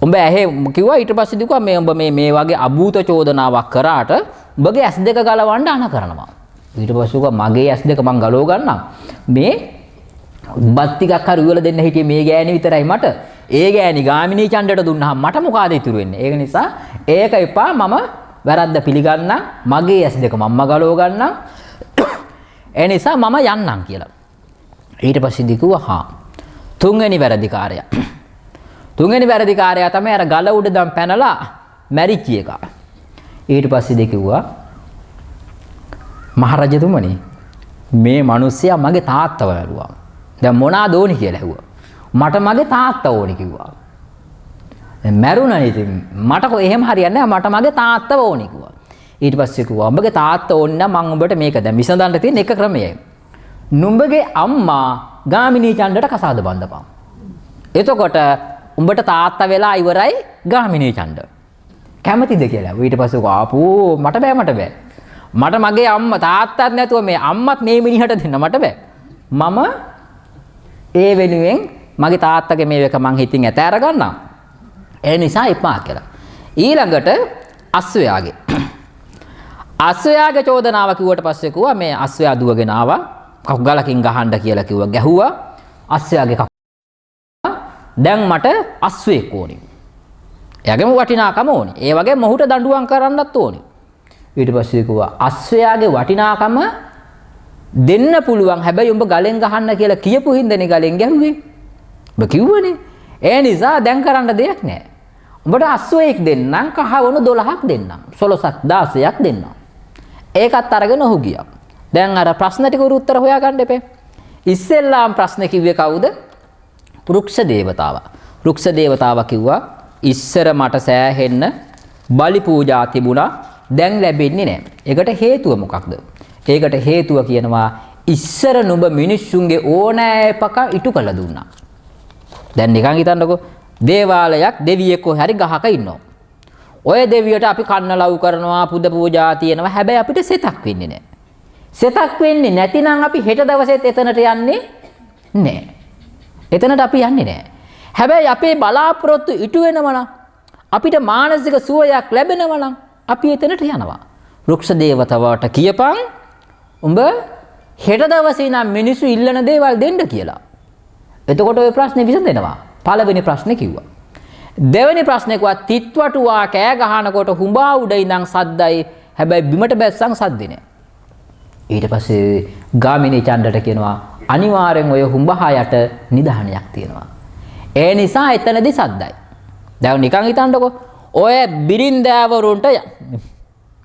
උඹ ඇහි කිව්වා ඊට පස්සේ දිකුවා මේ උඹ මේ වගේ අභූත චෝදනාවක් කරාට උඹගේ ඇස් දෙක ගලවන්න අන කරනවා. ඊට පස්සේ උගා මගේ ඇස් දෙක මං ගලව ගන්නම්. මේ බත් ටිකක් හරි උයලා දෙන්න හිටියේ මේ ගෑණි විතරයි මට. ඒ ගෑණි ගාමිණී ඡණ්ඩට දුන්නාම මට මොකද ඉතුරු වෙන්නේ? ඒක නිසා ඒක එපා මම වැරද්ද පිළිගන්නම්. මගේ ඇස් දෙක මම්ම ගලව ගන්නම්. ඒ නිසා මම යන්නම් කියලා. ඊට පස්සේ දිකුවා හා තුන්වෙනි වැරදිකාරයා. තුන්වෙනි වැරදිකාරයා තමයි අර ගල උඩ දම් පැනලා මැරිච්ච එක. ඊට පස්සේ දෙකිව්වා මහරජතුමනි මේ මිනිස්සයා මගේ තාත්තව වැළුවා. දැන් මොනවාද ඕනි කියලා ඇහුවා. මට මගේ තාත්තා ඕනි කිව්වා. දැන් මැරුණා ඉතින් මට එහෙම හරියන්නේ නැහැ මට මගේ තාත්තව ඕනි කිව්වා. ඊට පස්සේ කිව්වා උඹගේ තාත්තා ඕන නම් මම උඹට මේක දැන් විසඳන්න තියෙන එක ක්‍රමයයි. නුඹගේ අම්මා ගාමිණී ඡණ්ඩට කසාද බඳපන්. එතකොට උඹට තාත්තා වෙලා ඉවරයි ගාමිණී ඡණ්ඩ. කැමතිද කියලා. ඊට පස්සේ ආපෝ මට බෑ. මට මගේ අම්මා තාත්තාත් නැතුව මේ අම්මත් මේ මිනිහට දෙන්න මට බෑ. මම ඒ වෙනුවෙන් මගේ තාත්තගේ මේ එක මං හිතින් ඇත අර ගන්නම්. ඒ නිසා එපා කියලා. ඊළඟට අස්වැයාගේ චෝදනාව කිව්වට පස්සේ කිව්වා මේ අස්වැයා දුවගෙන ආවා. කකුගලකින් ගහන්න කියලා කිව්වා. ගැහුවා. අස්වැයාගේ දැන් මට අස්වැයෙක් ඕනි. එයාගේම වටිනාකම ඕනි. ඒ වගේ මොහුට දඬුවම් කරන්නත් ඕනි. ඊට පස්සේ කිව්වා අස්වැයාගේ වටිනාකම දෙන්න පුළුවන්. හැබැයි උඹ ගලෙන් ගහන්න කියලා කියපු හින්දානේ ගලෙන් ගැහුවේ. ඔබ කිව්වනේ. ඒ නිසා දැන් කරන්න දෙයක් නැහැ. උඹට අස්වැයෙක් දෙන්නම් කහවණු 12ක් දෙන්නම්. 16ක් 16ක් දෙන්නම්. ඒකත් අරගෙන ඔහු ගියා. දැන් අර ප්‍රශ්න ටික උත්තර හොයාගන්න එපේ. ඉස්සෙල්ලාම ප්‍රශ්න කිව්වේ කවුද? වෘක්ෂ දේවතාවා. වෘක්ෂ දේවතාවා කිව්වා ඉස්සර මට සෑහෙන්න බලි පූජා තිබුණා. දැන් ලැබෙන්නේ නැහැ. ඒකට හේතුව මොකක්ද? ඒකට හේතුව කියනවා ඉස්සර නුඹ මිනිස්සුන්ගේ ඕනෑපක ඉටු කළ දුන්නා. දැන් නිකන් හිතන්නකෝ දේවාලයක් දෙවියෙක් හරි ගහක ඉන්නවා. ඔය දෙවියට අපි කන්න ලව් කරනවා පුද පූජා තියෙනවා. හැබැයි අපිට සෙතක් වෙන්නේ නැහැ. සෙතක් වෙන්නේ නැතිනම් අපි හෙට දවසෙත් එතනට යන්නේ නැහැ. එතනට අපි යන්නේ නැහැ. හැබැයි අපේ බලාපොරොත්තු ඉටු වෙනවා නම් අපිට මානසික සුවයක් ලැබෙනවා නම් අපි එතනට යනවා. වෘක්ෂ දේවතාවට කියපන් උඹ හෙට දවසේ නම් මිනිස්සු ඉල්ලන දේවල් දෙන්න කියලා. එතකොට ওই ප්‍රශ්නේ විසඳෙනවා. පළවෙනි ප්‍රශ්නේ කිව්වා. දෙවෙනි ප්‍රශ්නේ කිව්වා තිත්වටුවා කෑ ගහනකොට හුඹා උඩ ඉඳන් සද්දයි. හැබැයි බිමට බැස්සන් සද්දේ නැහැ. ඊට පස්සේ ගාමිණී ඡණ්ඩට කියනවා අනිවාර්යෙන් ඔය හුඹහා යට නිධානයක් තියෙනවා. ඒ නිසා එතනදී සද්දයි. දැන් නිකන් හිතන්නකෝ ඔය බිරින්දෑවරුන්ට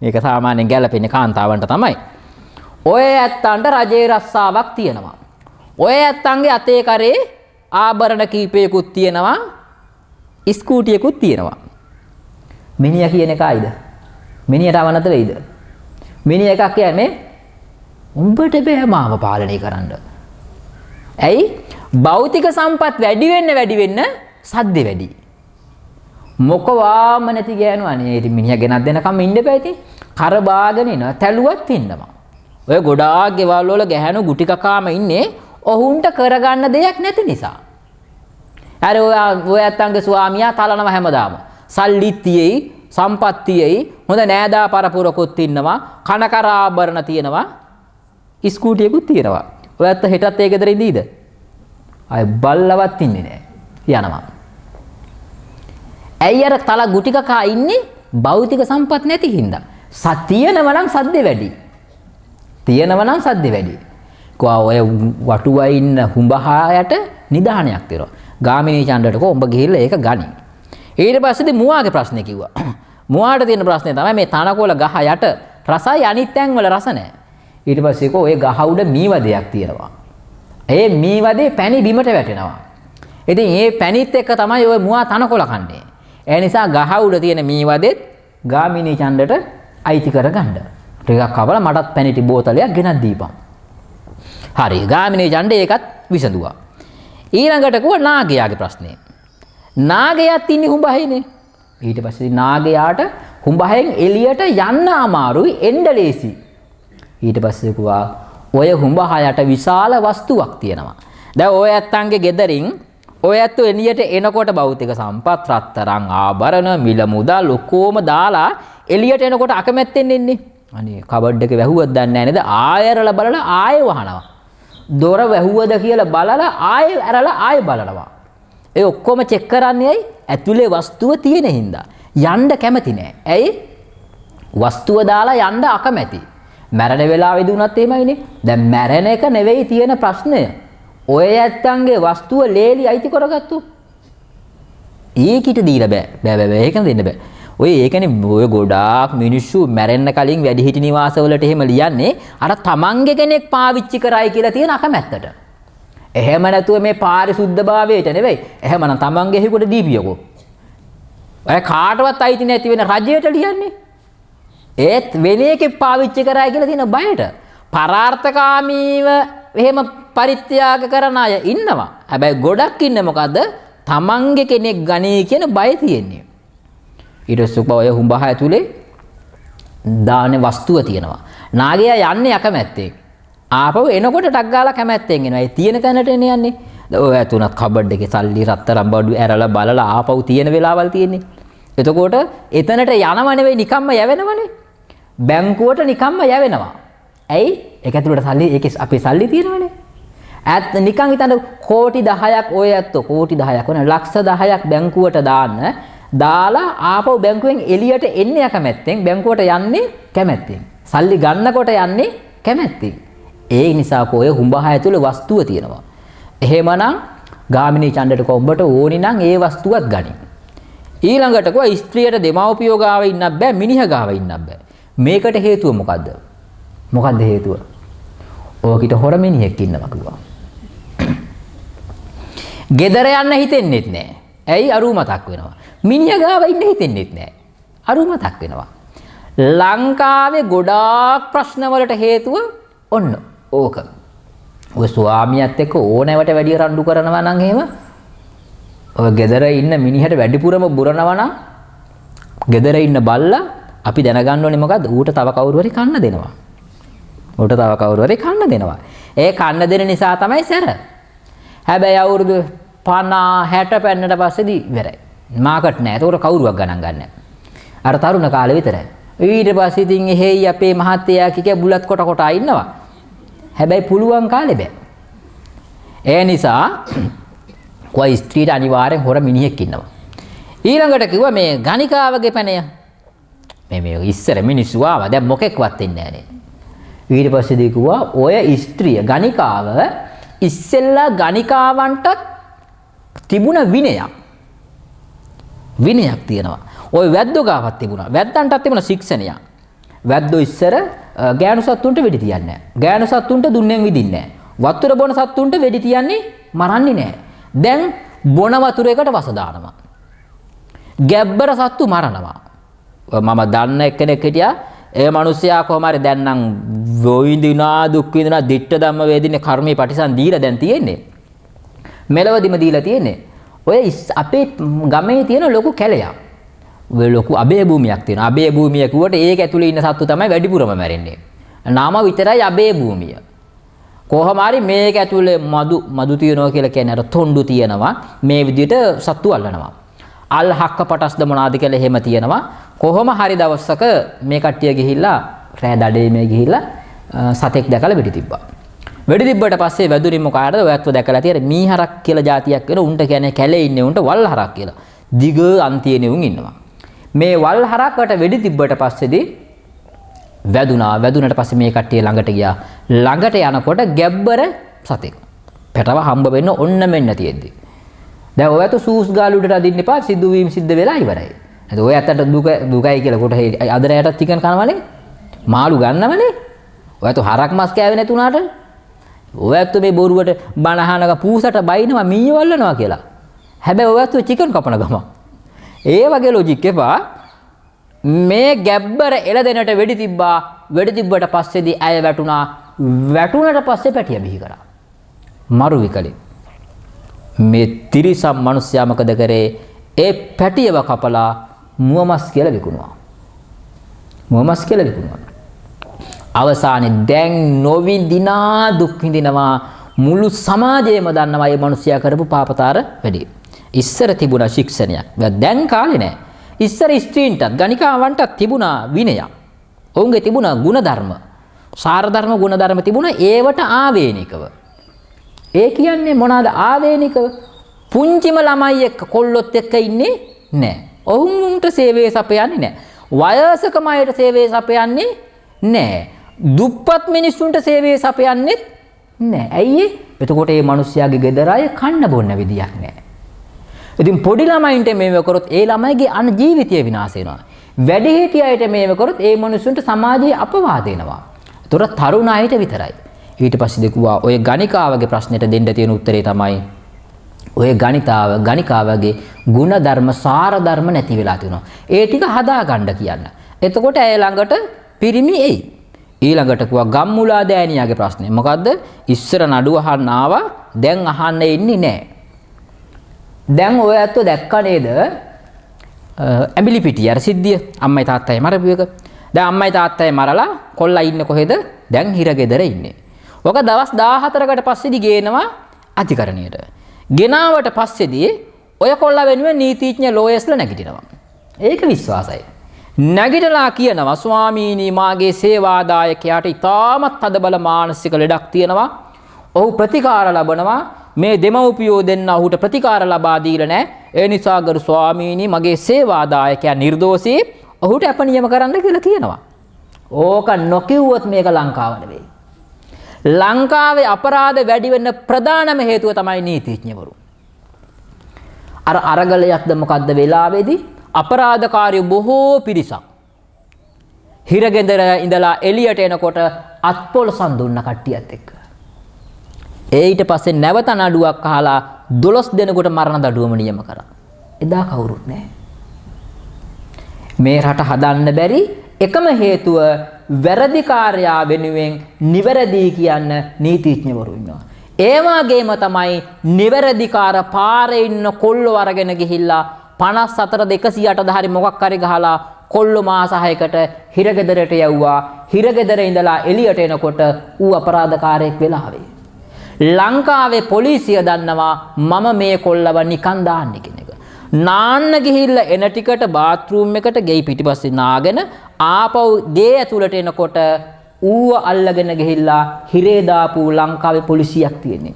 මේක සාමාන්‍යයෙන් ගැලපෙන්නේ කාන්තාවන්ට තමයි. ඔය ඇත්තන්ට රජේ රස්සාවක් තියෙනවා. ඔය ඇත්තන්ගේ අතේ කරේ ආභරණ කීපයකුත් තියෙනවා. ස්කූටියකුත් තියෙනවා. මිනිහා කියන එක ආයිද? මිනිහට අවනත වෙයිද? මිනිහ එකක් කියන්නේ උඹට බෑ මාව පාලනය කරන්න. ඇයි? භෞතික සම්පත් වැඩි වෙන්න සද්ද වැඩි. මොකවාම නැති ගෑනු අනේ ඉතින් මිනිහා ගෙනත් දෙනකම් ඉන්න බෑ ඉතින්. කර බාගෙන ඉන තැලුවත් ඉන්නවා. ඔය ගොඩාක් ගෙවල් වල ගැහැණු ගුටි කකාම ඉන්නේ ඔහුන්ට කරගන්න දෙයක් නැති නිසා. අර ඔය අත්තන්ගේ ස්වාමියා තලනවා හැමදාම. සල්ලිත් තියෙයි, සම්පත් තියෙයි, හොඳ නෑදා පරපුරකුත් ඉන්නවා, කනකර ආභරණ තියෙනවා, ස්කූටියකුත් තියෙනවා. ඔය අත්ත හෙටත් ඒ ගෙදර ඉඳීද? අය බල්ලවත් ඉන්නේ නෑ. යනවා. ඇයි අර තල ගුටි කකා ඉන්නේ? භෞතික සම්පත් නැති හින්දා. තියෙනවා නම් සද්ද වැඩි. තියෙනවා නම් සද්ද වැඩි. කොහා ඔය වටුවා ඉන්න හුඹහායට නිදානයක් තිරෝ. ගාමිණී ඡණ්ඩට කො උඹ ගිහිල්ලා ඒක ගනි. ඊට පස්සේ මුවාගේ ප්‍රශ්නේ කිව්වා. මුවාට තියෙන ප්‍රශ්නේ තමයි මේ තනකොළ ගහ යට රසයි අනිත් තැන් වල රස නැහැ. ඊට පස්සේ කො ඔය ගහ උඩ මීවදයක් තියෙනවා. ඒ මීවදේ පැණි බිමට වැටෙනවා. ඉතින් මේ පැණිත් එක්ක තමයි ඔය මුවා තනකොළ කන්නේ. ඒ නිසා ගහ උඩ තියෙන මීවදෙත් ගාමිණී ඡණ්ඩට අයිති කරගන්න. ටිකක් කවලා මටත් පැණිටි බෝතලයක් ගෙනත් දීපන්. හරි ගාමිණී ඡණ්ඩ ඒකත් විසඳුවා. ඊළඟට කිව්වා නාගයාගේ ප්‍රශ්නේ. නාගයාත් ඉන්නේ හුඹහේනේ. ඊට පස්සේ නාගයාට හුඹහෙන් එළියට යන්න අමාරුයි එන්න ලේසි. ඊට පස්සේ කිව්වා ඔය හුඹහයට විශාල වස්තුවක් තියෙනවා. දැන් ඔය ඇත්තන්ගේ ගෙදරින් ඔය ඇත්තෝ එළියට එනකොට භෞතික සම්පත් රත්තරන් ආභරණ මිල මුදල් ඔක්කොම දාලා එළියට එනකොට අකමැත්තෙන් එන්නේ. අනේ කබඩ් එක වැහුවද දන්නේ නැහැ නේද? ආයෙ ඇරලා බලලා ආයෙ වහනවා. දොර වැහුවද කියලා බලලා ආයෙ ඇරලා ආයෙ බලනවා. ඒ ඔක්කොම චෙක් කරන්නේ ඇයි? ඇතුලේ වස්තුව තියෙන හින්දා. යන්න කැමති නෑ. ඇයි? වස්තුව දාලා යන්න අකමැති. මැරෙන වෙලාවෙදී උනත් එහෙමයිනේ. දැන් මැරෙන එක නෙවෙයි තියෙන ප්‍රශ්නය. ඔය ඇත්තන්ගේ වස්තුව ලේලි අයිති කරගත්තු. ඒකිට දීලා බෑ. ඒක දෙන්න බෑ. ඔය ඒකනේ ඔය ගොඩාක් මිනිස්සු මැරෙන්න කලින් වැඩිහිටි නිවාසවලට එහෙම ලියන්නේ අර තමන්ගේ කෙනෙක් පාවිච්චි කරයි කියලා තියෙන අකමැත්තට. එහෙම නැතුව මේ පාරිශුද්ධභාවයට නෙවෙයි. එහෙමනම් තමන්ගේ හිකුට දීපියකෝ. ඔය කාටවත් අයිති නැති වෙන රජයට ලියන්නේ. ඒත් වෙන එකේ පාවිච්චි කරයි කියලා තියෙන බයට. පරාර්ථකාමීව එහෙම පරිත්‍යාග කරන අය ඉන්නවා. හැබැයි ගොඩක් ඉන්නේ මොකද්ද? තමන්ගේ කෙනෙක් ගණේ කියන බය තියෙන්නේ. ඊට පස්සේ ඔය හුඹහ ඇතුලේ දාන වස්තුව තියෙනවා. නාගයා යන්නේ අකමැත්තෙන්. ආපහු එනකොට ටක් ගාලා කැමැත්තෙන් එනවා. ඒ තියෙන තැනට යන්නේ. ඔය ඇතුණත් කබඩ් එකේ සල්ලි රත්තරන් බඩු ඇරලා බලලා ආපහු තියෙන වෙලාවල් තියෙන්නේ. එතකොට එතනට යනව නෙවෙයි නිකම්ම යවෙනවනේ. බැංකුවට නිකම්ම යවෙනවා. ඇයි? ඒක ඇතුළට සල්ලි ඒකේ අපේ සල්ලි තියෙනවනේ. ඇත්ත නිකන් හිතන්න කෝටි 10ක් ඔය ඇත්තෝ කෝටි 10ක් වුණා ලක්ෂ 10ක් බැංකුවට දාලා ආපහු බැංකුවෙන් එළියට එන්නේ කැමැත්තෙන් බැංකුවට යන්නේ කැමැත්තෙන්. සල්ලි ගන්නකොට යන්නේ කැමැත්තෙන්. ඒ නිසා කොය හුඹහ ඇතුළේ වස්තුව තියෙනවා. එහෙමනම් ගාමිණී ඡණ්ඩට කොඹට ඕනි නම් ඒ වස්තුවත් ගනි. ඊළඟට කො ස්ත්‍රියට දෙමව්පියෝ ගාව ඉන්නත් බෑ මිනිහ ගාව ඉන්නත් බෑ. මේකට හේතුව මොකද්ද? මොකද්ද හේතුව? ඕකිට හොර මිනිහෙක් ඉන්නවා කිව්වා. ගෙදර යන්න හිතෙන්නෙත් නෑ. ඇයි? අරු මතක් වෙනවා. මිනිහ ගාව ඉන්න හිතෙන්නෙත් නෑ. අරු මතක් වෙනවා. ලංකාවේ ගොඩාක් ප්‍රශ්න වලට හේතුව ඔන්න ඕක. ඔය ස්වාමියාත් එක්ක ඕනෑවට වැඩි රණ්ඩු කරනවා නම් එහෙම ඔය ගෙදර ඉන්න මිනිහට වැඩිපුරම බුරනවා නම් ගෙදර ඉන්න බල්ලා අපි දැනගන්න ඕනේ මොකද්ද? ඌට තව කවුරු හරි කන්න දෙනවා. ඌට තව කවුරු හරි කන්න දෙනවා. ඒ කන්න දෙන නිසා තමයි සැර. හැබැයි අවුරුදු 50 60 පෙන්නට පස්සේදී ඉවරයි. මාකට් නෑ. ඒකට කවුරුවක් ගණන් ගන්නෑ. අර තරුණ කාලේ විතරයි. ඊට පස්සේ ඉතින් එහෙයි අපේ මහත්තයා කික බුලත් කොට ඉන්නවා. හැබැයි පුළුවන් කාලේ බෑ. ඒ නිසා කොයි ස්ත්‍රීට අනිවාර්යෙන් හොර මිනිහෙක් ඉන්නවා. ඊළඟට කිව්වා මේ ගණිකාවගේ පැනය. මේ ඉස්සර මිනිස්සු ආවා දැන් මොකෙක්වත් ඉන්නේ නැහැ නේ. ඊට පස්සේ කිව්වා ඔය ස්ත්‍රිය ගණිකාව ඉස්සෙල්ලා ගණිකාවන්ට තිබුණ විනයක් තියෙනවා. ඔය වැද්දෝ ගාවත් තිබුණා. වැද්දන්ටත් තිබුණ ශික්ෂණයක්. වැද්දෝ ඉස්සර ගෑනු සත්තුන්ට වෙඩි තියන්නේ නැහැ. ගෑනු සත්තුන්ට දුන්නෙන් විදින්නේ නැහැ. වතුර බොන සත්තුන්ට වෙඩි තියන්නේ මරන්නේ නැහැ. දැන් බොන වතුරයකට වස දානවා. ගැබ්බර සත්තු මරනවා. මම දන්න එක්කෙනෙක් හිටියා. ඒ මිනිස්සයා කොහොම හරි දැන් නම් වොයින්දිනා දුක් විඳිනා දිට්ඨ ධම්ම වේදිනේ කර්මී පටිසන් දීලා දැන් තියෙන්නේ. මෙලවදිම දීලා තියෙන්නේ. ඔය අපේ ගමේ තියෙන ලොකු කැලයක්. ඔය ලොකු අබේ භූමියක් තියෙනවා. අබේ භූමිය කිව්වට ඒක ඇතුලේ ඉන්න සත්තු තමයි වැඩිපුරම මැරෙන්නේ. නාම විතරයි අබේ භූමිය. කොහොම හරි මේක ඇතුලේ මදු තියනවා කියලා කියන්නේ අර තොණ්ඩු තියනවා. මේ විදිහට සත්තු අල්ලනවා. අල් හක්ක පටස්ද මොනවාද කියලා එහෙම තියනවා. කොහොම හරි දවසක මේ කට්ටිය ගිහිල්ලා රෑ දඩේමේ ගිහිල්ලා සතෙක් දැකලා වෙඩි තිබ්බා. වෙඩි තිබ්බට පස්සේ වැදුරින් මොකාටද ඔයත්ව දැකලා තියෙන මීහරක් කියලා જાතියක් වෙන උන්ට කියන්නේ කැලේ ඉන්නේ උන්ට වල් හරක් කියලා. දිග අන්තියනේ උන් ඉන්නවා. මේ වල් හරක්කට වෙඩි තිබ්බට පස්සේදී වැදුනට පස්සේ මේ කට්ටිය ළඟට ගියා. ළඟට යනකොට ගැබ්බර සතෙක්. පැටව හම්බ වෙන්න ඔන්න මෙන්න තියෙද්දි. දැන් ඔයත් සූස් ගාලුඩට අදින්න එපා සිදුවීම් සිද්ධ වෙලා ඉවරයි. එතකොට ඔය ඇත්තට දුකයි කියලා කොට අදරයට චිකන් කනවනේ. මාළු ගන්නවනේ. ඔයත් හරක් මස් කෑවේ නැතුණාට ඔයත් මේ බොරුවට බනහනක පූසට බයිනවා මීයෝ වල්ලනවා කියලා. හැබැයි ඔයත් චිකන් කපන ගම. ඒ වගේ ලොජික් එපා. මේ ගැබ්බර එළදෙනට වෙඩි තිබ්බා. වෙඩි තිබ්බට පස්සේදී ඇය වැටුණා. වැටුණට පස්සේ පැටිය බිහි කරා. මරු විකලේ. මේ තිරිසම් මිනිස්සයා මොකද කරේ? ඒ පැටියව කපලා මුවමස් කියලා විකුණුවා. මුවමස් කියලා විකුණුවා. අවසානයේ දැන් නොවිඳිනා දුක් විඳිනවා. මුළු සමාජයේම දන්නවා මේ මිනිසයා කරපු පාපතාර වැඩි. ඉස්සර තිබුණා ශික්ෂණයක්. දැන් කාලේ නෑ. ඉස්සර ස්ත්‍රීන්ටත් ගණිකාවන්ටත් තිබුණා විනයක්. ඔවුන්ගේ තිබුණා ಗುಣධර්ම. සාර ධර්ම ගුණ ධර්ම තිබුණා ඒවට ආවේනිකව. ඒ කියන්නේ මොනවාද ආවේනිකව? පුංචිම ළමයි එක්ක කොල්ලොත් එක්ක ඉන්නේ නැහැ. ඔවුන්ට සේවය සපයන්නේ නැහැ. වයසක අයට සේවය සපයන්නේ නැහැ. දුප්පත් මිනිස්සුන්ට සේවය සපයන්නේ නැහැ. ඇයි? එතකොට මේ මිනිස්යාගේ ගෙදර අය කන්න බොන්න විදියක් නැහැ. ඉතින් පොඩි ළමයින්ට මේව කරොත් ඒ ළමයිගේ අන ජීවිතය විනාශ වෙනවා. වැඩිහිටියයිට මේව කරොත් ඒ මිනිස්සුන්ට සමාජයේ අපවාද වෙනවා. ඒතොර තරුණ අයට විතරයි. ඊට පස්සේ දෙකුවා ඔය ගණිකාවගේ ප්‍රශ්නෙට දෙන්න තියෙන උත්තරේ තමයි ඔය ගණිකාවගේ ගුණ ධර්ම සාර ධර්ම නැති වෙලා තියෙනවා. ඒ ටික හදා ගන්න කියන්න. එතකොට ඇය ළඟට පිරිමි එයි. ඊළඟට කිව්වා ගම්මුලා දෑනියාගේ ප්‍රශ්නේ. මොකද්ද? ඉස්සර නඩුව අහන්න ආවා දැන් අහන්න ඉන්නේ නැහැ. දැන් ඔය ඇත්තෝ දැක්කා නේද? ඇඹිලි පිටිය අර සිද්ධිය අම්මයි තාත්තයි මරපු එක. දැන් අම්මයි තාත්තයි මරලා කොල්ලා ඉන්නේ කොහෙද? දැන් හිරගෙදර ඉන්නේ. ඔක දවස් 14කට පස්සේදී ගේනවා අධිකරණයට. ගෙනාවට පස්සේදී ඔය කොල්ලා වෙනුවෙන් නීතිඥ ලෝයර්ස්ලා නැගිටිනවා. ඒක විශ්වාසයි. නැගිටලා කියනවා ස්වාමීනි මාගේ සේවාදායකයාට ඉතාමත් තදබල මානසික ලෙඩක් තියෙනවා. ඔහු ප්‍රතිකාර ලබනවා. මේ දෙමව්පියෝ දෙන්න ඔහුට ප්‍රතිකාර ලබා දීලා නැහැ. ඒ නිසා ගරු ස්වාමීනි මගේ සේවාදායකයා නිර්දෝෂී. ඔහුට අප නියම කරන්න කියලා කියනවා. ඕක නොකියුවොත් මේක ලංකාව නෙවෙයි. ලංකාවේ අපරාධ වැඩි වෙන්න ප්‍රධානම හේතුව තමයි නීතිඥවරු. අර අරගලයක්ද මොකද්ද වෙලාවේදී අපරාධකාරයෝ බොහෝ පිරිසක් හිරගෙදර ඉඳලා එළියට එනකොට අත්පොලසන් දුන්න කට්ටියත් එක්ක. ඊට පස්සේ නැවත නඩුවක් අහලා 12 දෙනෙකුට මරණ දඬුවම නියම කරා. එදා කවුරුත් නැහැ. මේ රට හදන්න බැරි එකම හේතුව වැරදිකාරයා වෙනුවෙන් නිවැරදි කියන්න නීතිඥවරු ඉන්නවා. ඒ වගේම තමයි නිවැරදිකාර පාරේ ඉන්න කොල්ලෝ අරගෙන ගිහිල්ලා 54 208 හරි මොකක් හරි ගහලා කොල්ලෝ මාස 6කට හිරගෙදරට යවුවා. හිරගෙදර ඉඳලා එළියට එනකොට ඌ අපරාධකාරයෙක් වෙලා ආවේ. ලංකාවේ පොලිසිය දන්නවා මම මේ කොල්ලව නිකන් දාන්නේ කියන එක. නාන්න ගිහිල්ලා එන ටිකට බාත්රූම් එකට ගෙයි පිටිපස්සේ නාගෙන ආපහු ගේ ඇතුළට එනකොට ඌව අල්ලගෙන ගිහිල්ලා හිරේ දාපු ලංකාවේ පොලිසියක් තියෙන්නේ.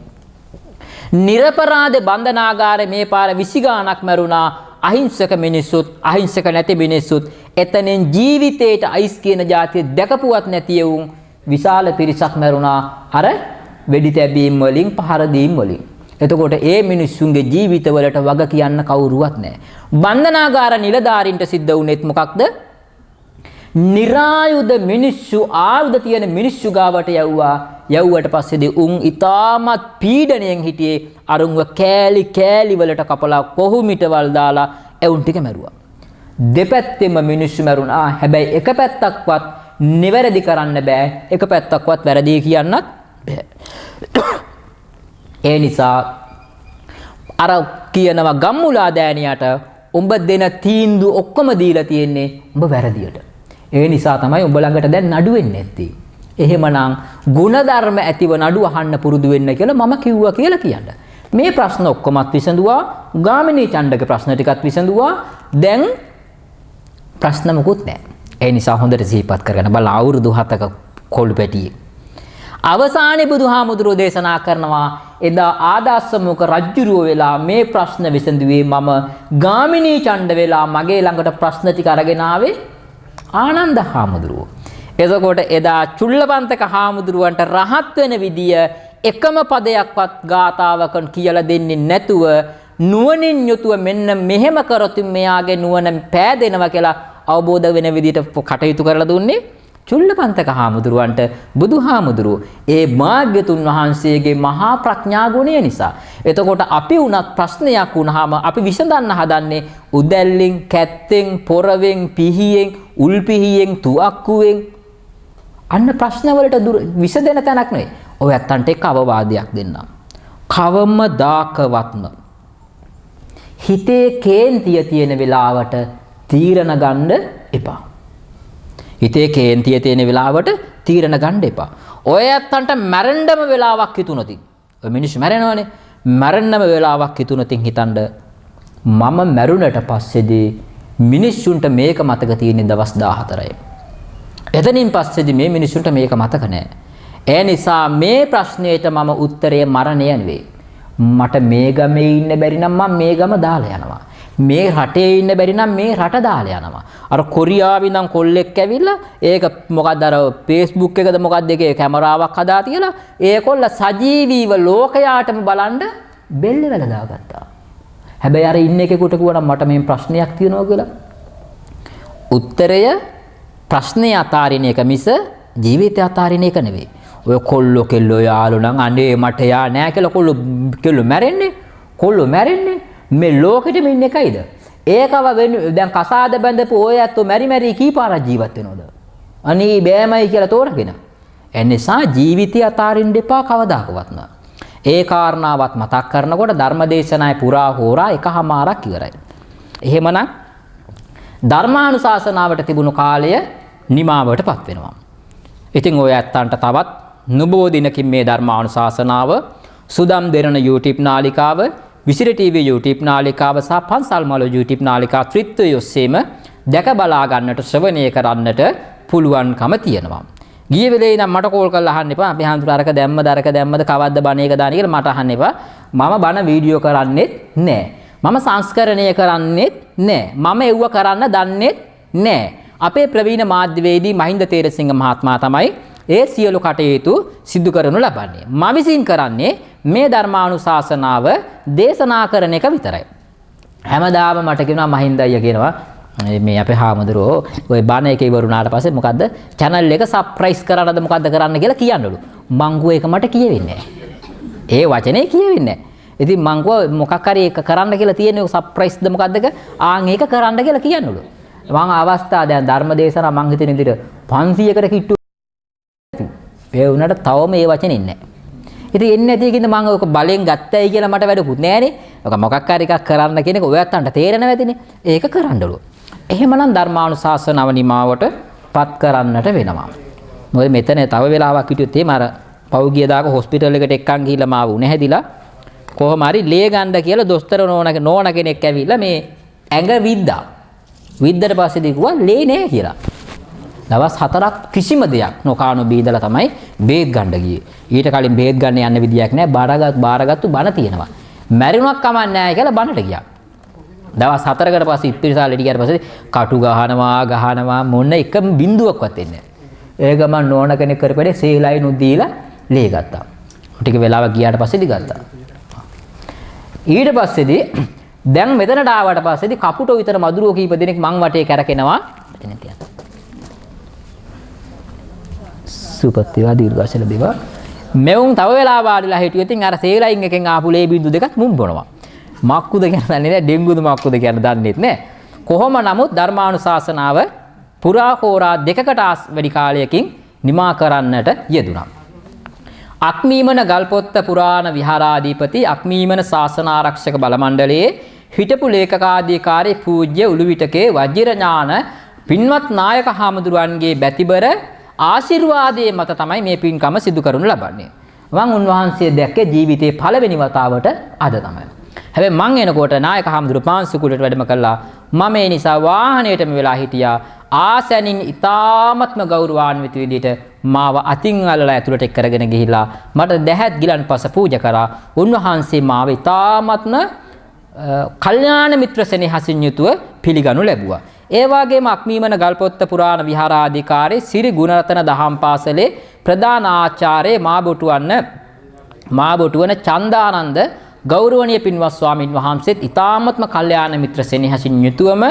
නිරපරාධ බන්ධනාගාරේ මේ පාර 20 ගාණක් මැරුණා. අහිංසක මිනිස්සුත් අහිංසක නැති මිනිස්සුත් එතනෙන් ජීවිතේට අයිස් කියන જાතිය දැකපුවත් නැති වුන් විශාල පිරිසක් මැරුණා. අර වෙඩි තැබීම් වලින් පහර දීම් වලින්. එතකොට ඒ මිනිස්සුන්ගේ ජීවිතවලට වග කියන්න කවුරුවත් නැහැ. බන්ධනාගාර නිලධාරීන්ට සිද්ධ වුණෙත් මොකක්ද? නිරායුධ මිනිස්සු ආයුධ තියෙන මිනිස්සු ගාවට යවුවා. යවුවට පස්සේදී උන් ඊටමත් පීඩණයෙන් හිටියේ අරුන්ව කෑලි කෑලි වලට කපලා කොහුමිටවල් දාලා එවුන් ටික මැරුවා. දෙපැත්තෙම මිනිස්සු මැරුණා. හැබැයි එක පැත්තක්වත් නිවැරදි කරන්න බෑ. එක පැත්තක්වත් වැරදි කියන්නත් බෑ. ඒ නිසා අර කියනවා ගම්මුලා දෑනියට උඹ දෙන තීන්දුව ඔක්කොම දීලා තියෙන්නේ උඹ වැරදියට. ඒ නිසා තමයි උඹ ළඟට දැන් නඩු වෙන්නේ නැත්තේ. එහෙමනම් ಗುಣධර්ම ඇතිව නඩු අහන්න පුරුදු වෙන්න කියලා මම කිව්වා කියලා කියන්න. මේ ප්‍රශ්න ඔක්කොමත් විසඳුවා. ගාමිණී චණ්ඩගේ ප්‍රශ්න ටිකත් විසඳුවා. දැන් ප්‍රශ්න මොකුත් නැහැ. ඒ නිසා හොඳට සිහිපත් කරගන්න බලන්න අවුරුදු 7ක කොළු පැටියේ. අවසානයේ බුදුහාමුදුරුවෝ දේශනා කරනවා එදා ආදාස්සමුක රජුරුව වෙලා මේ ප්‍රශ්න විසඳුවේ මම ගාමිණී චණ්ඩ වෙලා මගේ ළඟට ප්‍රශ්න ටික අරගෙන ආවේ ආනන්ද හාමුදුරුවෝ. එතකොට එදා චුල්ලපන්තක හාමුදුරුවන්ට රහත් වෙන විදිය එකම පදයක්වත් ගාතාවකන් කියලා දෙන්නේ නැතුව නුවණින් යුතුව මෙන්න මෙහෙම කරොත් මෙයාගේ නුවණ පෑදෙනවා කියලා අවබෝධ වෙන විදියට කටයුතු කරලා දුන්නේ චුල්ලපන්තක හාමුදුරුවන්ට බුදුහාමුදුරුවෝ. ඒ භාග්‍යතුන් වහන්සේගේ මහා ප්‍රඥා ගුණය නිසා. එතකොට අපි උනත් ප්‍රශ්නයක් වුණාම අපි විසඳන්න හදන්නේ උදැල්ලෙන්, කැත්තෙන්, පොරවෙන්, පිහියෙන්, උල්පිහියෙන්, තුවක්කුවෙන් අන්න ප්‍රශ්නවලට විසඳෙන තැනක් නෙවෙයි. ඔය ඇත්තන්ට එක්ක අවවාදයක් දෙන්නම්. කවමදාකවත්ම හිතේ කේන්තිය තියෙන වෙලාවට තීරණ ගන්න එපා. හිතේ කේන්තිය තියෙන වෙලාවට තීරණ ගන්න එපා. ඔය ඇත්තන්ට මැරෙන්නම වෙලාවක් හිතුනොත් ඔය මිනිස්සු මැරෙනවනේ. මැරෙන්නම වෙලාවක් හිතුනොතින් හිතන්න මම මැරුණට පස්සේදී මිනිස්සුන්ට මේක මතක තියෙන දවස් 14යි. එතනින් පස්සේදී මේ මිනිස්සුන්ට මේක මතක නැහැ. ඒ නිසා මේ ප්‍රශ්නයට මම උත්තරය මරණය නෙවෙයි. මට මේ ගමේ ඉන්න බැරි නම් මම මේ ගම දාලා යනවා. මේ රටේ ඉන්න බැරි නම් මේ රට දාලා යනවා. අර කොරියාවේ ඉඳන් කොල්ලෙක් ඇවිල්ලා ඒක මොකක්ද අර Facebook එකද මොකක්ද එකේ කැමරාවක් හදා තියලා ඒ කොල්ල සජීවීව ලෝකයාටම බලන්න බෙල්ල වල දාගත්තා. හැබැයි අර ඉන්න එකෙකුට කිව්වනම් මට මේ ප්‍රශ්නයක් තියෙනවා කියලා. උත්තරය ප්‍රශ්නේ අතාරින එක මිස ජීවිතය අතාරින එක නෙවෙයි. ඔය කොල්ලෝ කෙල්ලෝ යාළු නම් අනේ මට යා නෑ කියලා කොල්ලෝ මැරෙන්නේ. කොල්ලෝ මැරෙන්නේ මේ ලෝකෙටම ඉන්න එකයිද? ඒකව දැන් කසාද බැඳපු ඔය ඇත්තෝ මැරි කීපාරක් ජීවත් වෙනවද? අනේ බෑමයි කියලා තෝරගෙන. ඒ නිසා ජීවිතය අතාරින්න එපා කවදාකවත්ම. ඒ කාරණාවත් මතක් කරනකොට ධර්මදේශනාය පුරා හෝරා එකමාරක් ඉවරයි. එහෙමනම් ධර්මානුශාසනාවට තිබුණු කාලය නිමාවටපත් වෙනවා. ඉතින් ඔය ඇත්තන්ට තවත් නුබෝ දිනකින් මේ ධර්මානුශාසනාව සුදම් දෙරණ YouTube නාලිකාව, විසිර TV YouTube නාලිකාව සහ පන්සල් මල YouTube නාලිකා ත්‍රිත්වය ඔස්සේම දැක බලා ගන්නට ශ්‍රවණය කරන්නට පුළුවන්කම තියෙනවා. ගිය වෙලේ නම් මට කෝල් කරලා අහන්න එපා. අපි හන්දුර අරක දැම්මද කවද්ද බණ එක දාන්නේ කියලා මට අහන්න එපා. මම බණ වීඩියෝ කරන්නේත් නැහැ. මම සංස්කරණය කරන්නේත් නැහැ. මම එව්ව කරන්න දන්නේත් නැහැ. අපේ ප්‍රවීණ මාධ්‍යවේදී මහින්ද තේරසිංහ මහත්මයා තමයි ඒ සියලු කටයුතු සිදු කරනු ලබන්නේ. මම විසින් කරන්නේ මේ ධර්මානුශාසනාව දේශනා කරන එක විතරයි. හැමදාම මට කියනවා මහින්ද අයියා කියනවා මේ අපේ හාමුදුරුවෝ ඔය බණ එක ඉවරුනාට පස්සේ මොකද්ද channel එක සබ්ස්ක්‍රයිබ් කරන්නද මොකද්ද කරන්න කියලා කියන්නලු. මං ගෝ ඒක මට කියෙවෙන්නේ නැහැ. ඒ වචනේ කියෙවෙන්නේ නැහැ. ඉතින් මං ගෝ මොකක් හරි එක කරන්න කියලා තියෙන්නේ සබ්ස්ක්‍රයිබ්ද මොකද්ද ආන් ඒක කරන්න කියලා කියන්නලු. මං අවස්ථා දැන් ධර්මදේශනා මං හිතන විදිහට 500කට කිට්ටු ඒ වුණාට තවම ඒ වචනේ නැහැ. ඉතින් එන්නේ නැති කින්ද මම ඔක බලෙන් ගත්තයි කියලා මට වැඩකුත් නෑනේ. ඔක මොකක් හරි එකක් කරන්න කියන එක ඔයත් අන්ට තේරෙනව ඇතිනේ. ඒක කරන්නලු. එහෙමනම් ධර්මානුශාසනාව නිමාවට පත් කරන්නට වෙනවා. මොකද මෙතන තව වෙලාවක් හිටියොත් එහෙම අර පෞගිය දාක හොස්පිටල් එකට එක්කන් ගිහිල්ලා මාව උණ හැදිලා කොහොම හරි ලේ ගන්න කියලා දොස්තර නෝන කෙනෙක් ඇවිල්ලා මේ ඇඟ විද්දා. විද්දට පස්සේදී කිව්වා ලේ නෑ කියලා. දවස් 4ක් කිසිම දෙයක් නොකානු බීදලා තමයි බේත් ගන්න ගියේ. ඊට කලින් බේත් ගන්න යන්න විදියක් නැහැ. බාරගත්තු බණ තියෙනවා. මැරුණක් කමක් නැහැ කියලා බණට ගියා. දවස් 4කට පස්සේ ඉත්තිරිසාල ළඩි ගියාට පස්සේ කටු ගහනවා මොන එක බින්දුවක්වත් එන්නේ නැහැ. ඒක මම නෝන කෙනෙක් කරපෙඩේ සීලයි නුදීලා ලේ ගත්තා. ටික වෙලාවක් ගියාට පස්සේ දිගත්තා. ඊට පස්සේදී දැන් මෙතනට ආවට පස්සේදී කපුටෝ විතර මදුරුවෝ කීප දෙනෙක් මං වටේ කැරකෙනවා. එතන තියන්න. සුපත්තිවා දීර්ඝාෂ ලැබේවා. මෙවුන් තව වෙලා වාඩිලා හිටියොත් ඉතින් අර සේලයින් එකෙන් ආපු ලේ බින්දු දෙකක් මුම් බොනවා. මක්කුද කියන දන්නේ නැහැ, ඩෙන්ගුද මක්කුද කියන දන්නේත් නැහැ. කොහොම නමුත් ධර්මානුශාසනාව පුරා කෝරා දෙකකට වැඩි කාලයකින් නිමා කරන්නට යෙදුණා. අක්මීමන ගල්පොත්ත පුරාණ විහාරාධිපති අක්මීමන ශාසනාරක්ෂක බල මණ්ඩලයේ හිටපු ලේකකාධිකාරී පූජ්‍ය උළුවිටකේ වජිරඥාන පින්වත් නායක හාමුදුරුවන්ගේ බැතිබර ආශිර්වාදයේ මත තමයි මේ පින්කම සිදු කරනු ලබන්නේ. මම උන්වහන්සේ දැක්කේ ජීවිතේ පළවෙනි වතාවට අද තමයි. හැබැයි මං එනකොට නායක හාමුදුරුවෝ පාන්සුකුලට වැඩම කළා. මම ඒ නිසා වාහනයටම වෙලා හිටියා. ආසනින් ඉතාමත්ම ගෞරවාන්විත විදිහට මාව අතින් අල්ලලා ඇතුළට එක් කරගෙන ගිහිල්ලා මට දැහැත් ගිලන්පස පූජා කරා. උන්වහන්සේ මාව ඉතාමත්ම කල්යාණ මිත්‍ර සෙනෙහසින් යුතුව පිළිගනු ලැබුවා. ඒ වගේම අක්මීමන ගල්පොත්ත පුරාණ විහාරාධිකාරී සිරි ගුණරතන දහම් පාසලේ ප්‍රධාන ආචාර්ය මාබොටුවන චන්දානන්ද ගෞරවනීය පින්වත් ස්වාමින් වහන්සේත් ඉතාමත්ම කල්යාණ මිත්‍ර සෙනෙහසින් යුතුවම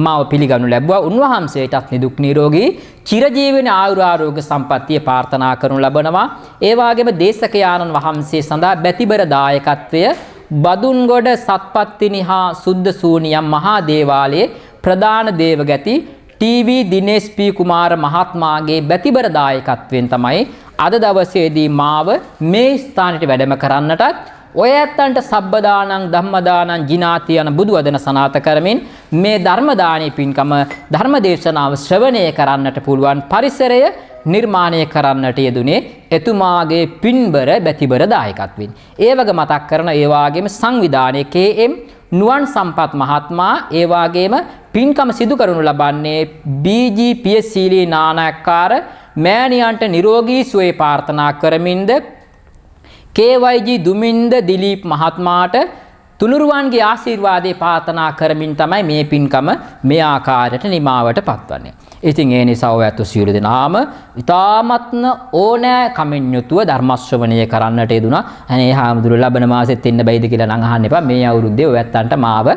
මාව පිළිගනු ලැබුවා. උන්වහන්සේටත් නිදුක් නිරෝගී චිරජීවන ආයුරාරෝග්‍ය සම්පන්නිය ප්‍රාර්ථනා කරනු ලබනවා. ඒ වගේම දේශකයාණන් වහන්සේ සඳහා බැතිබර දායකත්වය බදුන්ගොඩ සත්පත්තිනි හා සුද්ධ සූනියම් මහා දේවාලයේ ප්‍රධාන දේවගති ටීවී දිනේෂ් පී කුමාර මහත්මයාගේ බැතිබර දායකත්වයෙන් තමයි අද දවසේදී මාව මේ ස්ථානෙට වැඩම කරන්නටත් ඔය ඇත්තන්ට සබ්බදානං ධම්මදානං ජිනාති යන බුදු වදන සනාත කරමින් මේ ධර්ම දානී පින්කම ධර්ම දේශනාව ශ්‍රවණය කරන්නට පුළුවන් පරිසරය නිර්මාණය කරන්නට යෙදුනේ එතුමාගේ පින්බර බැතිබර දායකත්වයෙන්. ඒ වගේ මතක් කරන ඒ වගේම සංවිධානයේ KM නුවන් සම්පත් මහත්මයා ඒ වගේම පින්කම සිදු කරනු ලබන්නේ BGPS සීලී නානක්කාර මෑණියන්ට නිරෝගී සුවය ප්‍රාර්ථනා කරමින්ද KYG දුමින්ද දිලීප් මහත්මයාට තුනුරුවන්ගේ ආශිර්වාදේ ප්‍රාර්ථනා කරමින් තමයි මේ පින්කම මේ ආකාරයට නිමාවට පත්වන්නේ. ඉතින් ඒ නිසා ඔයත් සියලු දෙනාම ඊ타මත්න ඕනෑ කමින් යුතුව ධර්ම ශ්‍රවණය කරන්නට යෙදුනා. අනේ හාමුදුරුවෝ ලබන මාසෙත් එන්න බැයිද කියලා නම් අහන්න එපා. මේ අවුරුද්දේ ඔයත්න්ට මාව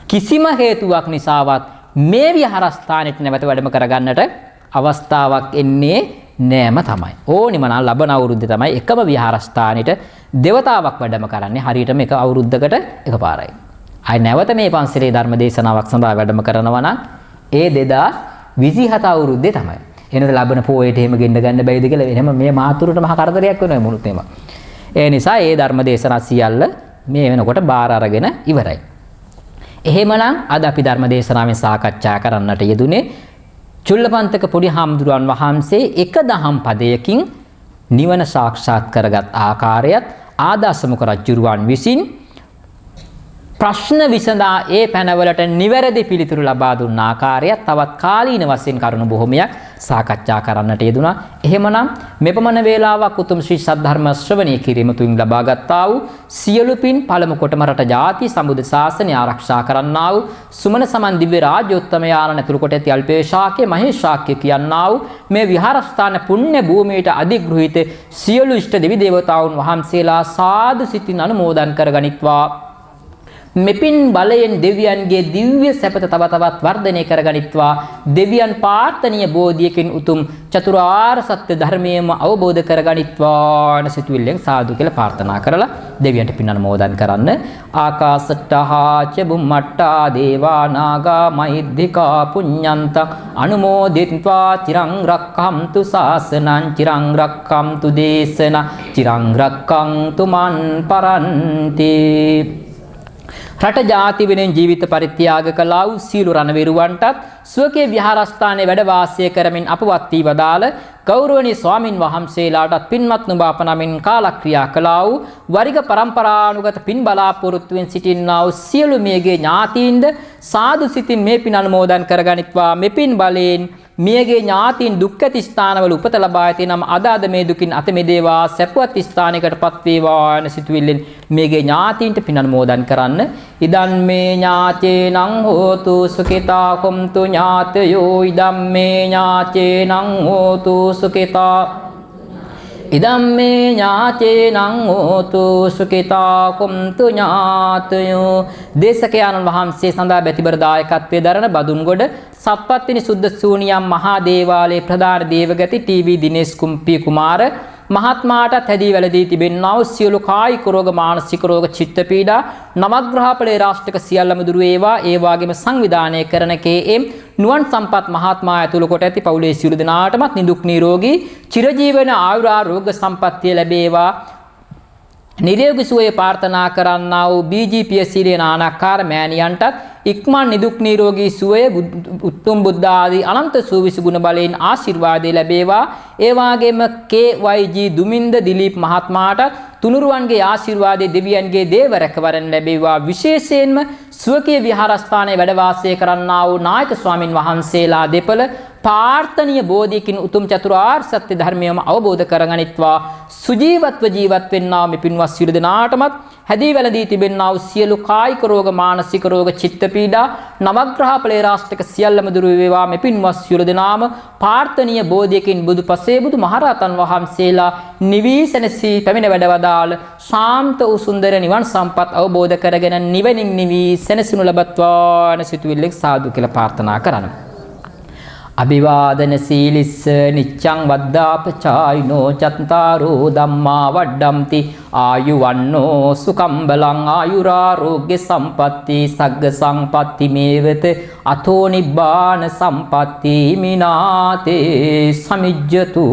කිසිම හේතුවක් නිසාවත් මේ විහාරස්ථානෙට නැවත වැඩම කරගන්නට අවස්ථාවක් එන්නේ නෑම තමයි. ඕනිම නම් ලබන අවුරුද්දේ තමයි එකම විහාරස්ථානෙට දෙවතාවක් වැඩම කරන්නේ. හරියටම එක අවුරුද්දකට එකපාරයි. ආයි නැවත මේ පන්සලේ ධර්ම දේශනාවක් සඳහා වැඩම කරනවා නම් ඒ 2027 අවුරුද්දේ තමයි. එනද ලබන පොයේට එහෙම ගෙන්න ගන්න බැයිද කියලා එහෙම මේ මාතුරට මහා කරදරයක් වෙනවා මුළුත් එම. ඒ නිසා ඒ ධර්ම දේශනා සියල්ල මේ වෙනකොට බාර අරගෙන ඉවරයි. එහෙමනම් අද අපි ධර්ම දේශනාවෙන් සාකච්ඡා කරන්නට යෙදුනේ චුල්ලපන්තක පොඩි හාමුදුරුවන් වහන්සේ එක දහම් පදයකින් නිවන සාක්ෂාත් කරගත් ආකාරයත් ආදාසමුක රජුරුවන් විසින් ප්‍රශ්න විසඳා ඒ පැනවලට නිවැරදි පිළිතුරු ලබා දුන්න ආකාරයත් තවත් කාලීන වශයෙන් කරුණු බොහොමයක් සාකච්ඡා කරන්නට යෙදුණා. එහෙමනම් මෙපමණ වේලාවක් උතුම් ශ්‍රී සද්ධර්ම ශ්‍රවණය කිරීම තුලින් ලබාගත්තා වූ සියලු පින් පළමු කොටම රට ජාති සම්බුද්ධ ශාසනය ආරක්ෂා කරන්නා වූ සුමන සමන් දිව්‍ය රාජ්‍යෝත්තමයාණන් ඇතුළු කොට ඇති අල්පේශාක්‍ය මහේශාක්‍ය කියන්නා වූ මේ විහාරස්ථාන පුණ්‍ය භූමියට අධිග්‍රහිත සියලු ඉෂ්ට දෙවි දේවතාවුන් වහන්සේලා සාදු සිතින් අනුමෝදන් කරගනිත්වා. මෙපින් බලයෙන් දෙවියන්ගේ දිව්‍ය සැපත තව තවත් වර්ධනය කරගනිත්වා. දෙවියන් ප්‍රාර්ථනීය බෝධියකින් උතුම් චතුරාර්ය සත්‍ය ධර්මයම අවබෝධ කරගනිත්වා. සිතුවිල්ලෙන් සාදු කියලා ප්‍රාර්ථනා කරලා දෙවියන්ට පින් අනුමෝදන් කරන්න. ආකාසට්ටහා ච බුම්මට්ටා දේවා නාග මහිද්దికා පුඤ්ඤන්ත අනුමෝදිත්වා චිරං රක්ඛන්තු ශාසනං චිරං රක්ඛන්තු දේශන චිරං රක්ඛන්තු මන් පරන්ති. රට ජාති වෙනෙන් ජීවිත පරිත්‍යාග කළා වූ සීල රණවිරුවන්ටත් ස්වකීය විහාරස්ථානයේ වැඩ වාසය කරමින් අපවත් වී වදාළ ගෞරවනීය ස්වාමින් වහන්සේලාටත් පින්වත් නුඹ අප නමින් කාලක්‍රියා කළා වූ වරිග පරම්පරානුගත පින් බලාපොරොත්තුවෙන් සිටින්නා වූ සියලු මියගේ ඥාතීන්ද සාදු සිතින් මේ පින් අනුමෝදන් කරගනිත්වා. මේ පින් බලයෙන් මියගේ ඥාතීන් දුක් ඇති ස්ථානවල උපත ලබා ඇති නම් අදාද මේ දුකින් අත මිදේවා සැපවත් ස්ථානයකටපත් වේවා යන සිතුවිල්ලෙන් මියගේ ඥාතීන්ට පින් අනුමෝදන් කරන්න. ඉදන් මේ ඥාතේනං හෝතු සුඛිතා කුම්තු ඥාතයෝ ඉදම් මේ ඥාතේනං හෝතු සුඛිතා ඉදම් මේ ඥාතේනං හෝතු සුඛිතා කුම්තු ඥාතයෝ. දේශකයාණන් වහන්සේ සඳහා බැතිබර දායකත්වයේ දරන බදුන්ගොඩ සප්පත්තිනි සුද්ධ ශූන්‍යම් මහා දේවාලයේ ප්‍රධාන දේවගති ටීවී දිනේෂ් කුම්පී කුමාර මහත්මයාටත් හැදී වැළදී තිබෙනා වූ සියලු කායික රෝග මානසික රෝග චිත්ත පීඩා නවග්‍රහපලේ රාෂ්ට්‍රක සියල්ලම දුරු වේවා. ඒ වගේම සංවිධානය කරන KM නුවන් සම්පත් මහත්මයා ඇතුළු කොට ඇති පවුලේ සියලු දෙනාටමත් නිදුක් නිරෝගී චිරජීවන ආයුරාෝග්‍ය සම්පන්නිය ලැබේවා. නිරෝගී සුවය ප්‍රාර්ථනා කරන්නා වූ BGPS සීලේ නානක්කාර මෑණියන්ටත් ඉක්මන් නිදුක් නිරෝගී සුවය උතුම් බුද්ධ ආදී අනන්ත සූවිසි ගුණ බලයෙන් ආශිර්වාදේ ලැබේවා. ඒ වගේම KYG දුමින්ද දිලීප් මහත්මයාට තුනුරුවන්ගේ ආශිර්වාදයේ දෙවියන්ගේ දේව රැකවරණ ලැබේවා. විශේෂයෙන්ම ස්වකීය විහාරස්ථානයේ වැඩ වාසය කරන්නා වූ නායක ස්වාමින් වහන්සේලා දෙපළ ප්‍රාර්ථනීය බෝධියකින් උතුම් චතුරාර්ය සත්‍ය ධර්මයම අවබෝධ කරගනිත්වා. සුජීවත්ව ජීවත් වෙන්නා මේ පින්වත් සියලු දෙනාටමත් හැදී වැළදී තිබෙනා වූ සියලු කායික රෝග මානසික රෝග චිත්ත පීඩා නවග්‍රහ ඵලේ රාෂ්ට්‍රක සියල්ලම දුරු වේවා. මේ පින්වත් සියලු දෙනාම ප්‍රාර්ථනීය බෝධියකින් බුදුපසේ බුදු මහරහතන් වහන්සේලා නිවිසනසී පැමිණ වැඩවදාළ ශාන්ත වූ සුන්දර නිවන් සම්පත් අවබෝධ කරගෙන නිවනින් නිවි සැනසෙනු ලබත්වා යන සිතුවිල්ලෙන් සාදු කියලා ප්‍රාර්ථනා කරනවා. අභිවාදන සීලිස්ස නිච්ඡං වද්දාපචායිනෝ චත්තාරෝ ධම්මා වඩ්ඩම්ති ආයුවන්නෝ සුඛං බලං ආයුරාෝග්‍ය සම්පatti සග්ග සම්පatti මේවත අතෝ නිබ්බාන සම්පatti මිනාතේ සමිජ්ජතු.